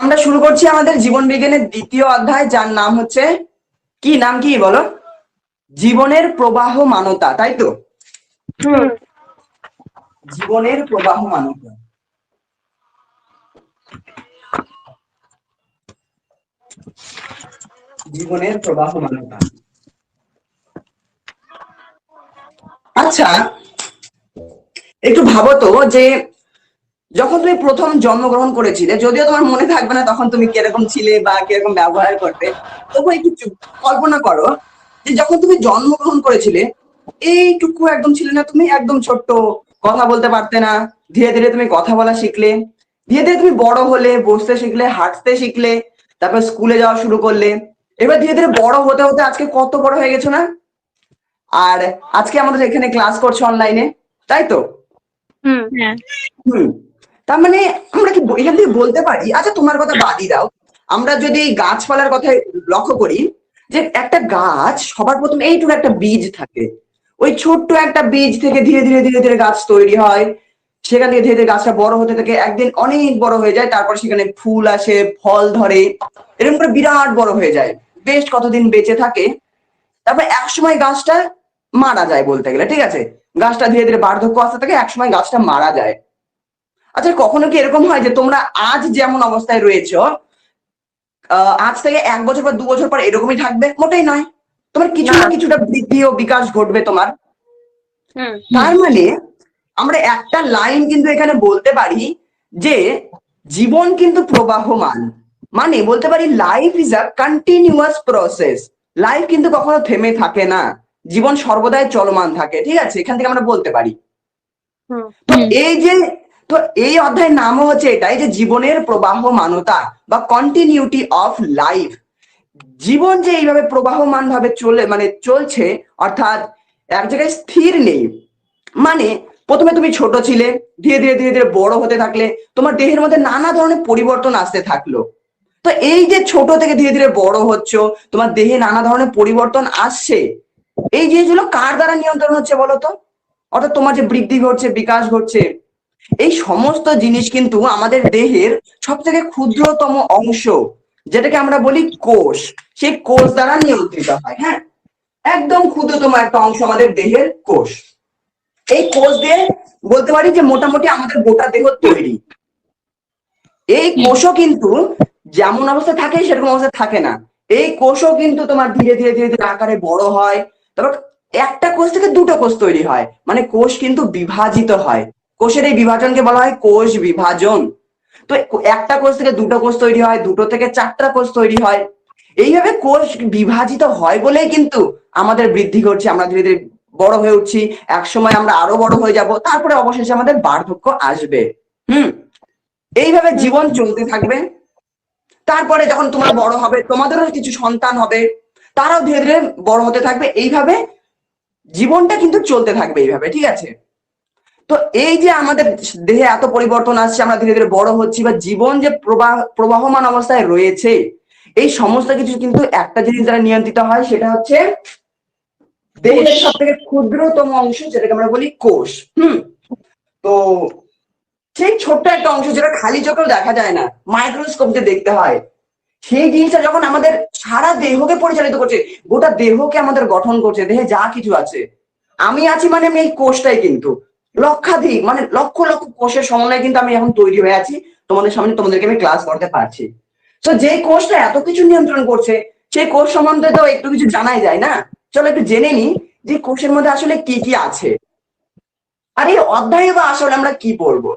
আমরা শুরু করছি আমাদের জীবন বিজ্ঞানের দ্বিতীয় অধ্যায়, যার নাম হচ্ছে কি বলো? জীবনের প্রবাহমানতা, তাই তো? জীবনের প্রবাহমানতা। জীবনের প্রবাহমানতা। আচ্ছা, একটু ভাবো তো যে যখন তুমি প্রথম জন্মগ্রহণ করেছিলে, যদিও তোমার মনে থাকবে না তখন তুমি কিরকম ছিলে বা কিরকম ব্যবহার করতে, তবু একটু কল্পনা করো যে যখন তুমি জন্মগ্রহণ করেছিলে এইটুকু একদম ছিলে না, তুমি একদম ছোট্ট, কথা বলতে পারতে না। ধীরে ধীরে তুমি কথা বলা শিখলে, ধীরে ধীরে তুমি বড় হলে, বসতে শিখলে, হাঁটতে শিখলে, তারপর স্কুলে যাওয়া শুরু করলে। এবার ধীরে ধীরে বড় হতে হতে আজকে কত বড় হয়ে গেছো না? আর আজকে আমাদের এখানে ক্লাস করছো অনলাইনে, তাই তো? হ্যাঁ। হুম। তার মানে আমরা কি এখান থেকে বলতে পারি, আচ্ছা তোমার কথা বাদই দাও, আমরা যদি গাছপালার কথায় লক্ষ্য করি, যে একটা গাছ সবার প্রথমে এইটুকু একটা বীজ থাকে, ওই ছোট্ট একটা বীজ থেকে ধীরে ধীরে ধীরে ধীরে গাছ তৈরি হয়, সেখান থেকে ধীরে ধীরে গাছটা বড় হতে থাকে, একদিন অনেক বড় হয়ে যায়, তারপর সেখানে ফুল আসে, ফল ধরে, এরকম করে বিরাট বড় হয়ে যায়, বেশ কতদিন বেঁচে থাকে। তারপর একসময় গাছটা মারা যায় বলতে গেলে, ঠিক আছে? গাছটা ধীরে ধীরে বার্ধক্য আসতে থাকে, একসময় গাছটা মারা যায়। আচ্ছা, কখনো কি এরকম হয় যে তোমরা আজ যেমন অবস্থায় রয়েছো, আজ থেকে 1 বছর বা 2 বছর পর এরকমই থাকবে? মোটেই নয়। তোমার কিছু না কিছুটা বৃদ্ধি ও বিকাশ ঘটবে তোমার। তার মানে আমরা একটা লাইন কিন্তু এখানে বলতে পারি যে জীবন কিন্তু প্রবাহমান, মানে বলতে পারি life is a continuous process. Life কিন্তু কখনো থেমে থাকে না, জীবন সর্বদাই চলমান থাকে, ঠিক আছে? এখান থেকে আমরা বলতে পারি। তো এই যে, তো এই অধ্যায়ের নামও হচ্ছে এটাই, যে জীবনের প্রবাহমানতা বা কন্টিনিউটি অফ লাইফ। জীবন যে এইভাবে প্রবাহমান ভাবে চলছে, অর্থাৎ এক জায়গায় স্থির নেই। মানে প্রথমে তুমি ছোট ছিলে, ধীরে ধীরে ধীরে ধীরে বড় হতে থাকলে, তোমার দেহের মধ্যে নানা ধরনের পরিবর্তন আসতে থাকলো। তো এই যে ছোট থেকে ধীরে ধীরে বড় হচ্ছ, তোমার দেহে নানা ধরনের পরিবর্তন আসছে, এই জিনিসগুলো কার দ্বারা নিয়ন্ত্রণ হচ্ছে বলো তো? অর্থাৎ তোমার যে বৃদ্ধি ঘটছে, বিকাশ ঘটছে, এই সমস্ত জিনিস কিন্তু আমাদের দেহের সব থেকে ক্ষুদ্রতম অংশ, যেটাকে আমরা বলি কোষ, সেই কোষ দ্বারা নিয়ন্ত্রিত হয়। হ্যাঁ, একদম ক্ষুদ্রতম একটা অংশ আমাদের দেহের কোষ। এই কোষ দিয়ে বলতে পারি যে মোটামুটি আমাদের গোটা দেহ তৈরি। এই কোষও কিন্তু যেমন অবস্থায় থাকে সেরকম অবস্থায় থাকে না। এই কোষও কিন্তু তোমার ধীরে ধীরে ধীরে ধীরে আকারে বড় হয়, তারপর একটা কোষ থেকে দুটো কোষ তৈরি হয়, মানে কোষ কিন্তু বিভাজিত হয়। কোষের এই বিভাজনকে বলা হয় কোষ বিভাজন। তো একটা কোষ থেকে দুটো কোষ তৈরি হয়, দুটো থেকে চারটা কোষ তৈরি হয়। এইভাবে কোষ বিভাজিত হয় বলেই কিন্তু আমাদের বৃদ্ধি ঘটছে, আমরা ধীরে ধীরে বড় হয়ে উঠছি, এক সময় আমরা আরো বড় হয়ে যাব, তারপরে অবশেষে আমাদের বার্ধক্য আসবে। হুম। এইভাবে জীবন চলতে থাকবে। তারপরে যখন তোমরা বড় হবে, তোমাদেরও কিছু সন্তান হবে, তারাও ধীরে ধীরে বড় হতে থাকবে, এইভাবে জীবনটা কিন্তু চলতে থাকবে এইভাবে, ঠিক আছে? তো এই যে আমাদের দেহে এত পরিবর্তন আসছে, আমরা ধীরে ধীরে বড় হচ্ছি, বা জীবন যে প্রবাহমান অবস্থায় রয়েছে, এই সমস্ত কিছু কিন্তু একটা জিনিস দ্বারা নিয়ন্ত্রিত হয়, সেটা হচ্ছে দেহের সব থেকে ক্ষুদ্রতম অংশ, যেটাকে আমরা বলি কোষ। তো সেই ছোট্ট একটা অংশ, যেটা খালি চোখেও দেখা যায় না, মাইক্রোস্কোপ দিয়ে দেখতে হয়, সেই জিনিসটা যখন আমাদের সারা দেহকে পরিচালিত করছে, গোটা দেহকে আমাদের গঠন করছে, দেহে যা কিছু আছে, আমি আছি মানে আমি এই কোষটাই কিন্তু লক্ষাধিক, মানে লক্ষ লক্ষ কোষের সমন্বয়ে কিন্তু আমি এখন তৈরি হয়ে আছি, তোমাদের সামনে তোমাদেরকে আমি ক্লাস করতে পারছি। তো যে কোষটা এত কিছু নিয়ন্ত্রণ করছে, সেই কোষ সম্বন্ধে তো একটু কিছু জানাই যায় না? চলো একটু জেনে নি যে কোষের মধ্যে আসলে কি কি আছে। আর এই অধ্যায়ে বা আসলে আমরা কি পড়বো?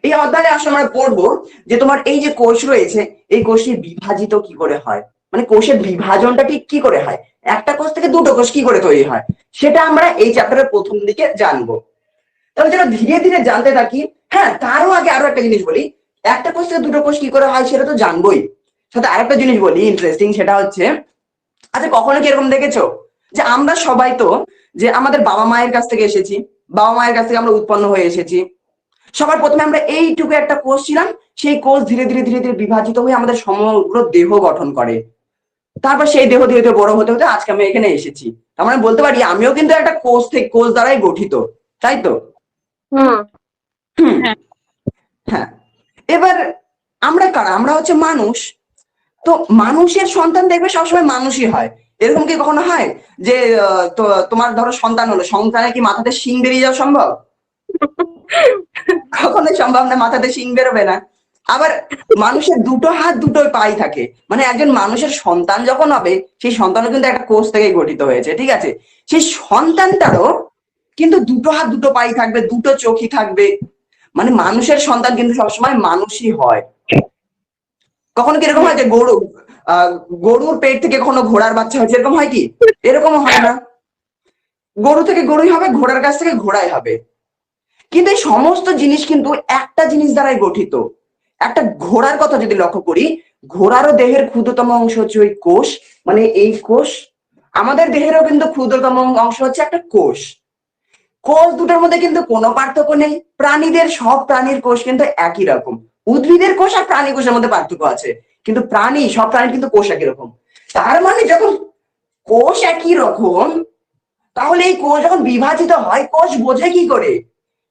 এই অধ্যায়ে আসলে আমরা পড়বো যে তোমার এই যে কোষ রয়েছে, এই কোষটি বিভাজিত কি করে হয়, মানে কোষের বিভাজনটা ঠিক কি করে হয়, একটা কোষ থেকে দুটো কোষ কি করে তৈরি হয়, সেটা আমরা এই চ্যাপ্টারের প্রথম দিকে জানবো। তবে যেটা ধীরে ধীরে জানতে থাকি, হ্যাঁ তারও আগে আরো একটা জিনিস বলি, একটা কোষ থেকে দুটো কোষ কি করে হয় সেটা তো জানবোই, সাথে আরেকটা জিনিস বলি ইন্টারেস্টিং, সেটা হচ্ছে, আচ্ছা কখনো কি এরকম দেখেছো যে আমরা সবাই তো, যে আমাদের বাবা মায়ের কাছ থেকে এসেছি, বাবা মায়ের কাছ থেকে আমরা উৎপন্ন হয়ে এসেছি, সবার প্রথমে আমরা এইটুকু একটা কোষ ছিলাম, সেই কোষ ধীরে ধীরে ধীরে ধীরে বিভাজিত হয়ে আমাদের সমগ্র দেহ গঠন করে, তারপর সেই দেহ ধীরে ধীরে বড় হতে হতে আজকে আমি এখানে এসেছি। তার মানে বলতে পারি আমিও কিন্তু একটা কোষ দ্বারাই গঠিত, তাই তো? হুম। হ্যাঁ, এবার আমরা কারা? আমরা হচ্ছে মানুষ। তো মানুষের সন্তান দেখবে সবসময় মানুষই হয়। এরকম কি কখনো হয় যে তোমার ধরো সন্তান হলো, সন্তানের কি মাথাতে শিং বেরিয়ে যাওয়া সম্ভব? কখনোই সম্ভব না, মাথাতে শিং বেরোবে না। আবার মানুষের দুটো হাত দুটো পাই থাকে, মানে একজন মানুষের সন্তান যখন হবে সেই সন্তানও কিন্তু একটা কোষ থেকে গঠিত হয়েছে, ঠিক আছে? সেই সন্তানটারও কিন্তু দুটো হাত দুটো পাই থাকবে, দুটো চোখই থাকবে। মানে মানুষের সন্তান কিন্তু সবসময় মানুষই হয়। কখনো কি এরকম হয় যে গরুর পেট থেকে কখনো ঘোড়ার বাচ্চা হয়েছে, এরকম হয় কি? এরকমও হয় না। গরু থেকে গরুই হবে, ঘোড়ার কাছ থেকে ঘোড়াই হবে। কিন্তু এই সমস্ত জিনিস কিন্তু একটা জিনিস দ্বারাই গঠিত। একটা ঘোড়ার কথা যদি লক্ষ্য করি, ঘোড়ারও দেহের ক্ষুদ্রতম অংশ হচ্ছে ওই কোষ, মানে এই কোষ। আমাদের দেহেরও কিন্তু ক্ষুদ্রতম অংশ হচ্ছে একটা কোষ। কোষ দুটোর মধ্যে কিন্তু কোনো পার্থক্য নেই। প্রাণীদের, সব প্রাণীর কোষ কিন্তু একই রকম। উদ্ভিদের কোষ আর প্রাণী কোষের মধ্যে পার্থক্য আছে, কিন্তু প্রাণী, সব প্রাণীর কিন্তু কোষ একই রকম। তার মানে যখন কোষ একই রকম, তাহলে এই কোষ যখন বিভাজিত হয়, কোষ বোঝে কি করে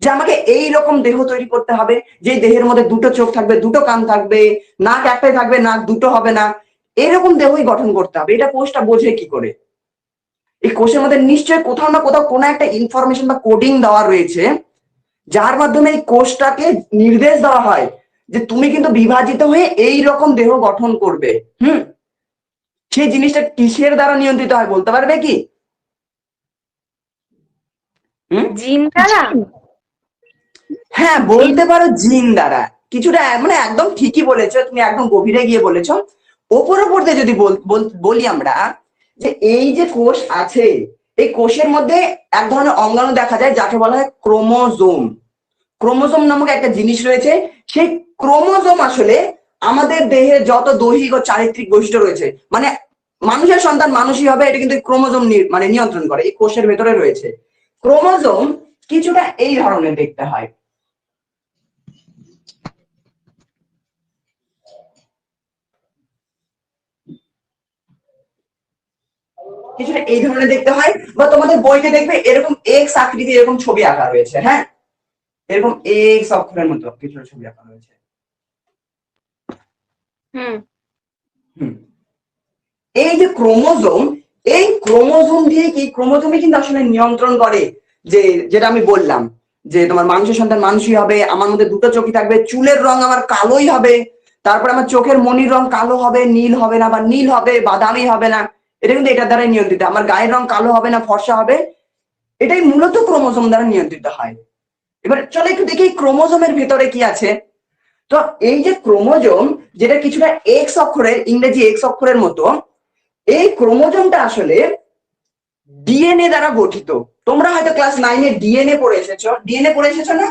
যে আমাকে এই রকম দেহ তৈরি করতে হবে, যে দেহের মধ্যে দুটো চোখ থাকবে, দুটো কান থাকবে, নাক একটাই থাকবে, নাক দুটো হবে না, এরকম দেহই গঠন করতে হবে? এটা কোষটা বোঝে কি করে? এই কোষের মধ্যে নিশ্চয় কোথাও না কোথাও কোনো একটা ইনফরমেশন বা কোডিং দেওয়া রয়েছে, যার মাধ্যমে এই কোষটাকে নির্দেশ দেওয়া হয় যে তুমি কিন্তু বিভাজিত হয়ে এই রকম দেহ গঠন করবে। সেই জিনিসটা কিসের দ্বারা নিয়ন্ত্রিত হয় বলতে পারবে কি? জিন দ্বারা? হ্যাঁ, বলতে পারো জিন দ্বারা। কিছুটা, মানে একদম ঠিকই বলেছো তুমি, একদম গভীরে গিয়ে বলেছো। ওপর ওপর দিয়ে যদি বলি আমরা, যে এই যে কোষ আছে, এই কোষের মধ্যে এক ধরনের অঙ্গাণু দেখা যায় যাকে বলা হয় ক্রোমোজোম। ক্রোমোজোম নামক একটা জিনিস রয়েছে। সেই ক্রোমোজোম আসলে আমাদের দেহের যত দৈহিক ও চারিত্রিক বৈশিষ্ট্য রয়েছে, মানে মানুষের সন্তান মানুষই হবে, এটা কিন্তু ক্রোমোজোম মানে নিয়ন্ত্রণ করে, এই কোষের ভেতরে রয়েছে। ক্রোমোজোম কিছুটা এই ধরনের দেখতে হয়। কিছুটা এই ধরনের দেখতে হয়, বা তোমাদের বইতে দেখবে এরকম এক্স আকৃতির এরকম ছবি আঁকা রয়েছে। হ্যাঁ, এরকম এক্স অক্ষরের মতো কিছুটা ছবি আঁকা রয়েছে। এই যে ক্রোমোজোম, এই ক্রোমোজোম দিয়ে কি, ক্রোমোজোমে কিন্তু আসলে নিয়ন্ত্রণ করে, যে যেটা আমি বললাম যে তোমার মানুষের সন্তান মানুষই হবে, আমার মধ্যে দুটো চোখই থাকবে, চুলের রং আমার কালোই হবে, তারপর আমার চোখের মনির রং কালো হবে, নীল হবে না, বা নীল হবে বাদামি হবে না, এটা কিন্তু এটার দ্বারাই নিয়ন্ত্রিত। আমার গায়ের রং কালো হবে না ফর্সা হবে, এটাই মূলত ক্রোমোজোম দ্বারা নিয়ন্ত্রিত হয়। এবার চলো একটু দেখি ক্রোমোজোমের ভেতরে কি আছে। তো এই যে ক্রোমোজোম, যেটা কিছুটা এক্স অক্ষরের, ইংরেজি এক্স অক্ষরের মতো, এই ক্রোমোজোমটা আসলে ডিএনএ দ্বারা গঠিত। তোমরা হয়তো ক্লাস 9-এ ডিএনএ পড়ে এসেছো, ডিএনএ পড়ে এসেছো না?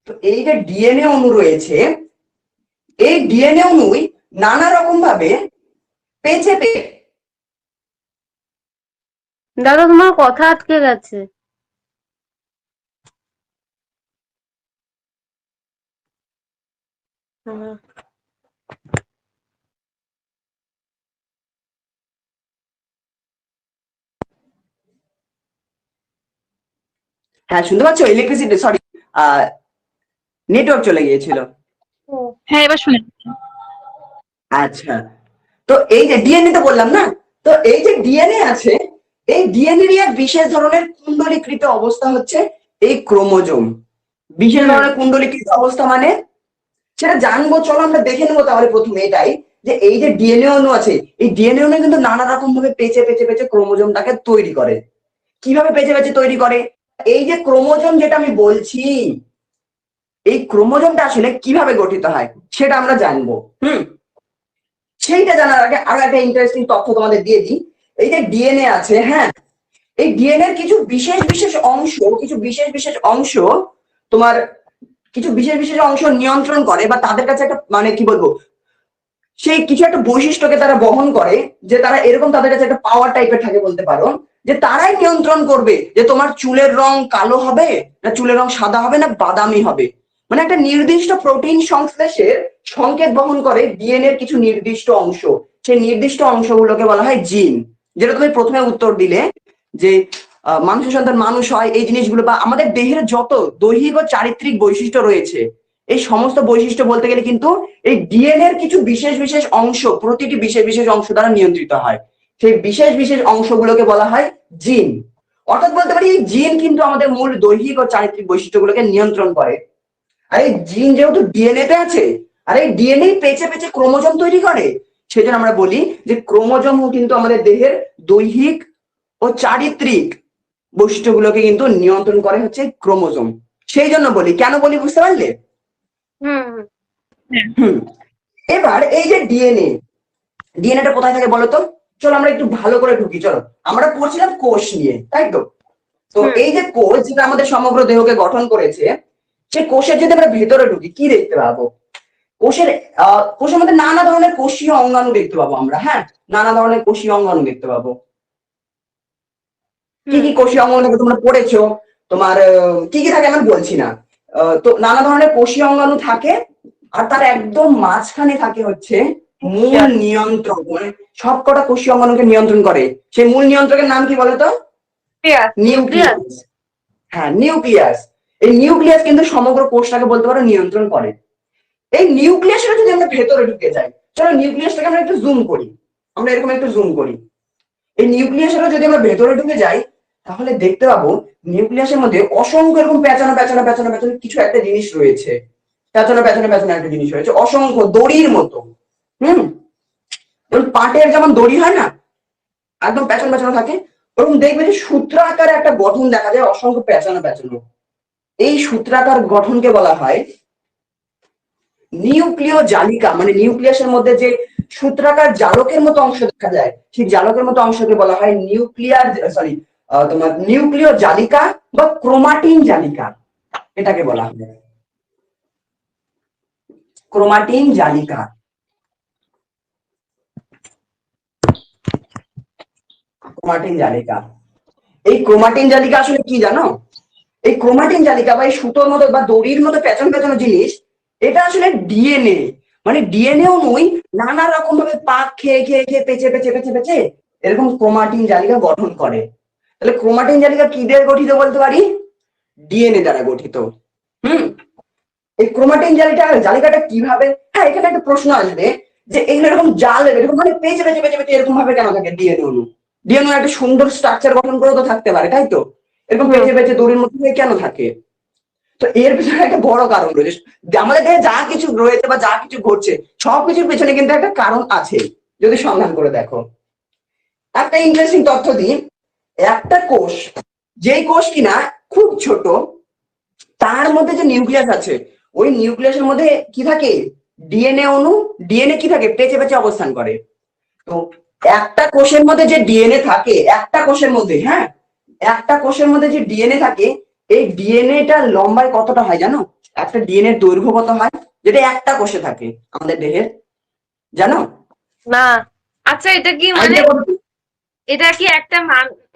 তো এই যে ডিএনএ অণু রয়েছে, এই ডিএনএ অণুই নানা রকম ভাবে পেঁচে পেঁচে। দাদা তোমার কথা আটকে গেছে। হ্যাঁ, শুনতে পাচ্ছ? ইলেকট্রিসিটি, সরি, নেটওয়ার্ক চলে গিয়েছিল। হ্যাঁ, এবার শুনে। আচ্ছা, তো এই যে ডিএনএ তো বললাম না, তো এই যে ডিএনএ আছে, এই ডিএনএ এর বিশেষ ধরনের কুণ্ডলীকৃত অবস্থা হচ্ছে এই ক্রোমোজোম। বিশেষ ধরনের কুণ্ডলীকৃত অবস্থা মানে সেটা জানবো, চলো আমরা দেখে নেবো। তাহলে প্রথমে এটাই, যে এই যে ডিএনএ অণু আছে, এই ডিএনএ অণু কিন্তু নানা রকম ভাবে পেঁচে পেঁচে পেঁচে ক্রোমোজোমটাকে তৈরি করে। কিভাবে পেঁচে পেঁচে তৈরি করে? এই যে ক্রোমোজোম যেটা আমি বলছি, এই ক্রোমোজোমটা আসলে কিভাবে গঠিত হয় সেটা আমরা জানবো। সেইটা জানার আগে আরো একটা ইন্টারেস্টিং তথ্য তোমাদের দিয়ে দিই। এই যে ডিএনএ আছে, হ্যাঁ, এই ডিএনএ এর কিছু বিশেষ বিশেষ অংশ, কিছু বিশেষ বিশেষ অংশ তোমার, কিছু বিশেষ বিশেষ অংশ নিয়ন্ত্রণ করে, বা তাদের কাছে একটা, মানে কি বলবো, সেই কিছু একটা বৈশিষ্ট্যকে তারা বহন করে, যে তারা এরকম, তাদের কাছে একটা পাওয়ার টাইপের থাকে বলতে পারো, যে তারাই নিয়ন্ত্রণ করবে যে তোমার চুলের রং কালো হবে না, চুলের রং সাদা হবে না বাদামি হবে। মানে একটা নির্দিষ্ট প্রোটিন সংশ্লেষের সংকেত বহন করে ডিএনএ এর কিছু নির্দিষ্ট অংশ। সেই নির্দিষ্ট অংশগুলোকে বলা হয় জিন। যেটা তুমি প্রথমে উত্তর দিলে, যে মানুষের সন্তান মানুষ হয়, এই জিনিসগুলো, বা আমাদের দেহের যত দৈহিক ও চারিত্রিক বৈশিষ্ট্য রয়েছে, এই সমস্ত বৈশিষ্ট্য বলতে গেলে কিন্তু এই ডিএনএ এর কিছু বিশেষ বিশেষ অংশ, প্রতিটি বিশেষ বিশেষ অংশ দ্বারা নিয়ন্ত্রিত হয়। সেই বিশেষ বিশেষ অংশগুলোকে বলা হয় জিন। অর্থাৎ বলতে পারি এই জিন কিন্তু আমাদের মূল দৈহিক ও চারিত্রিক বৈশিষ্ট্যগুলোকে নিয়ন্ত্রণ করে। আর এই জিন যেহেতু ডিএনএ তে আছে, আর এই ডিএনএ পেঁচে পেঁচে ক্রোমোজোম তৈরি করে, সেজন্য আমরা বলি যে ক্রোমোজোমও কিন্তু আমাদের দেহের দৈহিক ও চারিত্রিক বৈশিষ্ট্যগুলোকে কিন্তু নিয়ন্ত্রণ করে হচ্ছে ক্রোমোজোম। সেই জন্য বলি, কেন বলি বুঝতে পারলে? হুম হুম। হুম। এবার এই যে ডিএনএটা কোথায় থাকে বলো তো? চলো আমরা একটু ভালো করে ঢুকি। চলো, আমরা পড়ছিলাম কোষ নিয়ে, তাই তো? তো হুম। এই যে কোষ যেটা আমাদের সমগ্র দেহকে গঠন করেছে, সে কোষের যদি আমরা ভেতরে ঢুকি কি দেখতে পাবো? কোষের মধ্যে নানা ধরনের কোষীয় অঙ্গাণু দেখতে পাবো আমরা। হ্যাঁ, নানা ধরনের কোষীয় অঙ্গাণু দেখতে পাবো। কি কি কোষীয় অঙ্গাণু থাকে তোমরা পড়েছো? তোমার কি কি থাকে আমি বলছি না। তো নানা ধরনের কোষীয় অঙ্গাণু থাকে, আর তার একদম মাঝখানে থাকে হচ্ছে মূল নিয়ন্ত্রক, মানে সবকটা কোষীয় অঙ্গাণুকে নিয়ন্ত্রণ করে। সেই মূল নিয়ন্ত্রকের নাম কি বলতো? নিউক্লিয়াস। হ্যাঁ, নিউক্লিয়াস। এই নিউক্লিয়াস কিন্তু সমগ্র কোষটাকে বলতে পারো নিয়ন্ত্রণ করে। এই নিউক্লিয়াসটা যদি আমরা ভেতরে ঢুকে যাই, চলো নিউক্লিয়াসটাকে আমরা একটু জুম করি। আমরা এরকম একটু জুম করি। এই নিউক্লিয়াসটা যদি আমরা ভেতরে ঢুকে যাই, তাহলে দেখতে পাবো নিউক্লিয়াসের মধ্যে অসংখ্য এরকম পেঁচানো পেঁচানো পেঁচানো পেঁচানো কিছু একটা জিনিস রয়েছে। পেঁচানো পেঁচানো পেঁচানো একটা জিনিস রয়েছে, অসংখ্য দড়ির মতো। হুম। পাটের যেমন দড়ি হয় না, একদম পেঁচানো পেঁচানো থাকে, ওরকম দেখবে যে সূত্র আকারে একটা গঠন দেখা যায়, অসংখ্য পেঁচানো পেঁচানো। এই সূত্রাকার গঠনকে বলা হয় নিউক্লিয় জালিকা। মানে নিউক্লিয়াসের মধ্যে যে সূত্রাকার জালকের মতো অংশ দেখা যায়, সেই জালকের মতো অংশকে বলা হয় তোমার নিউক্লিয় জালিকা বা ক্রোমাটিন জালিকা। এটাকে বলা হয় ক্রোমাটিন জালিকা। ক্রোমাটিন জালিকা। এই ক্রোমাটিন জালিকা আসলে কি জানো? এই ক্রোমাটিন জালিকা বা এই সুতোর মতো বা দড়ির মতো পেঁচানো পেঁচানো জিনিস, এটা আসলে ডিএনএ। মানে ডিএনএ অনুই নানা রকম ভাবে পাক খেয়ে খেয়ে খেয়ে পেঁচে পেঁচে পেঁচে পেঁচে এরকম ক্রোমাটিন জালিকা গঠন করে। তাহলে ক্রোমাটিন জালিকা কি দিয়ে গঠিত বলতে পারি? ডিএনএ দ্বারা গঠিত। হুম। এই ক্রোমাটিন জালিকাটা কিভাবে, হ্যাঁ এখানে একটা প্রশ্ন আসবে যে এগুলো এরকম জাল এরকম মানে পেঁচে পেঁচে পেঁচে পেঁচে এরকম ভাবে কেন থাকে? ডিএনএ অনু, ডিএনএ একটা সুন্দর স্ট্রাকচার গঠন করে তো থাকতে পারে, তাই তো? এরকম পেঁচে পেঁচে দড়ির মধ্যে কেন থাকে? তো এর পিছনে একটা বড় কারণ রয়েছে। আমাদের দেহে যা কিছু রয়েছে বা যা কিছু ঘটছে, সবকিছুর পেছনে কিন্তু একটা কারণ আছে, যদি সন্ধান করে দেখো। একটা ইন্টারেস্টিং তথ্য দিই। একটা কোষ, যেই কোষ কিনা খুব ছোট, তার মধ্যে যে নিউক্লিয়াস আছে, ওই নিউক্লিয়াসের মধ্যে কি থাকে? ডিএনএ অণু। ডিএনএ কি থাকে? পেঁচে পেঁচে অবস্থান করে। তো একটা কোষের মধ্যে যে ডিএনএ থাকে, একটা কোষের মধ্যে, হ্যাঁ, একটা কোষের মধ্যে যে ডিএনএ থাকে, এই ডিএনএটা লম্বায় কতটা হয় জানো? একটা ডিএনএ দৈর্ঘ্য কত হয়, যেটা একটা কোষে থাকে আমাদের দেহের, জানো? না। আচ্ছা, এটা কি মানে আইডিয়া করো তো? এটা কি একটা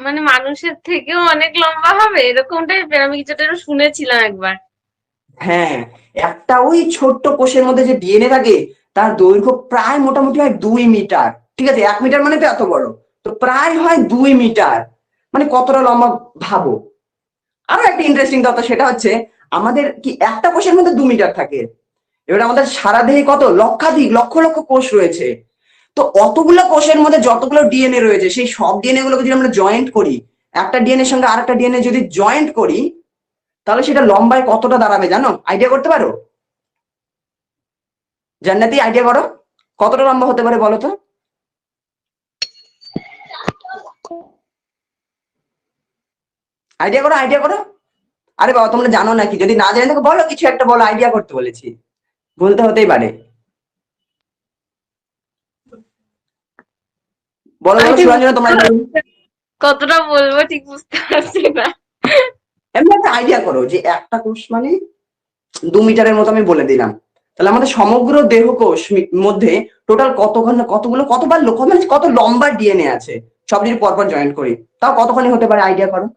মানে মানুষের থেকেও অনেক লম্বা হবে এরকম টাইপের? আমি কিছুটা একটু শুনেছিলাম একবার। হ্যাঁ, একটা ওই ছোট্ট কোষের মধ্যে যে ডিএনএ থাকে, তার দৈর্ঘ্য প্রায় মোটামুটি হয় 2 মিটার। ঠিক আছে, 1 মিটার মানে তো এত বড়, তো প্রায় হয় 2 মিটার। মানে কতটা লম্বা ভাবো। আরো একটা ইন্টারেস্টিং তথ্য, সেটা হচ্ছে আমাদের কি একটা কোষের মধ্যে 2 মিটার থাকে, এবার আমাদের সারা দেহে কত লক্ষাধিক লক্ষ লক্ষ কোষ রয়েছে। তো অতগুলো কোষের মধ্যে যতগুলো ডিএনএ রয়েছে, সেই সব ডিএনএ গুলোকে যদি আমরা জয়েন্ট করি, একটা ডিএনএ এর সঙ্গে আরেকটা ডিএনএ যদি জয়েন্ট করি, তাহলে সেটা লম্বায় কতটা দাঁড়াবে জানো? আইডিয়া করতে পারো? জান্নাতি, আইডিয়া করো, কতটা লম্বা হতে পারে বলো তো? আইডিয়া করো, আইডিয়া করো। আরে বাবা, তোমরা জানো নাকি? যদি না জেনে থাকো বলো, কিছু একটা বলো, আইডিয়া করতে বলেছি, বলতে হতেই পারে। বলো আমি বলো ঠিক সুরঞ্জনা, তোমরা কতটা বলবো ঠিক বুঝতে পারছি না। এমনি একটা আইডিয়া করো যে একটা কোষ মানে 2 মিটারের মতো আমি বলে দিলাম। তাহলে আমাদের সমগ্র দেহ কোষ মধ্যে টোটাল কতগুলো কতবার মানে কত লম্বা ডিএনএ আছে, সব যদি পরপর জয়েন্ট করি, তাও কতখানি হতে পারে? আইডিয়া করো।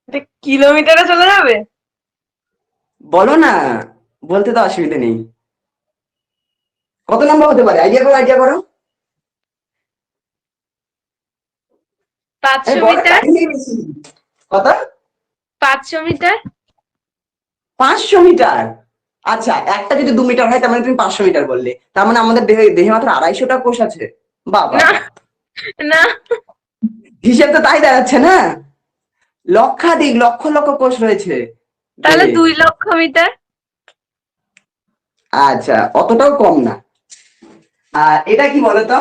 এটা কিলোমিটারে চলে যাবে। বলো না, বলতে তো অসুবিধা নেই। কত লম্বা হতে পারে? আইডিয়া করো, আইডিয়া করো। এই 500 বড় মিটার। টাইম নেই বেশি। কত? 500 মিটার। 500 মিটার? আচ্ছা, একটা যদি 2 মিটার হয় তার মানে তুমি 500 মিটার বললে, তার মানে আমাদের দেহে দেহে মাত্র 250টা কোষ আছে। বাবা, না না, হিসেব তো তাই দাঁড়াচ্ছে না, লক্ষাধিক লক্ষ লক্ষ কোষ রয়েছে তাহলে দেহে। 2 লক্ষ মিটার। আচ্ছা, অতটাও কম না। আর এটা কি বলতো?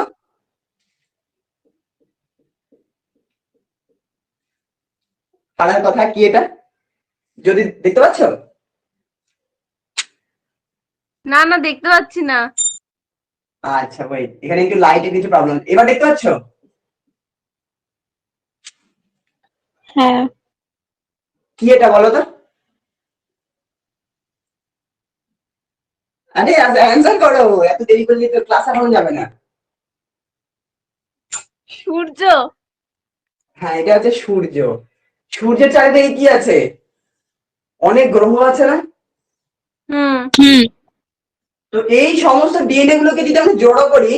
পাড়ার কথা কি এটা, যদি দেখতে পাচ্ছ? না না, দেখতে পাচ্ছি না। আচ্ছা ওয়েট, এখানে একটু লাইটের কিছু প্রবলেম, এবার দেখতে পাচ্ছ? হ্যাঁ। কি এটা বলো তো? আরে অ্যান্সার করো, এত দেরি করলে তো ক্লাস এখনো যাবে না। সূর্য। হ্যাঁ, এটা হচ্ছে সূর্য। সূর্যের চারিদিকে কি আছে? অনেক গ্রহ আছে না? হুম। হুম। তো এই সমস্ত ডিএনএ গুলোকে যদি আমরা জড়ো করি,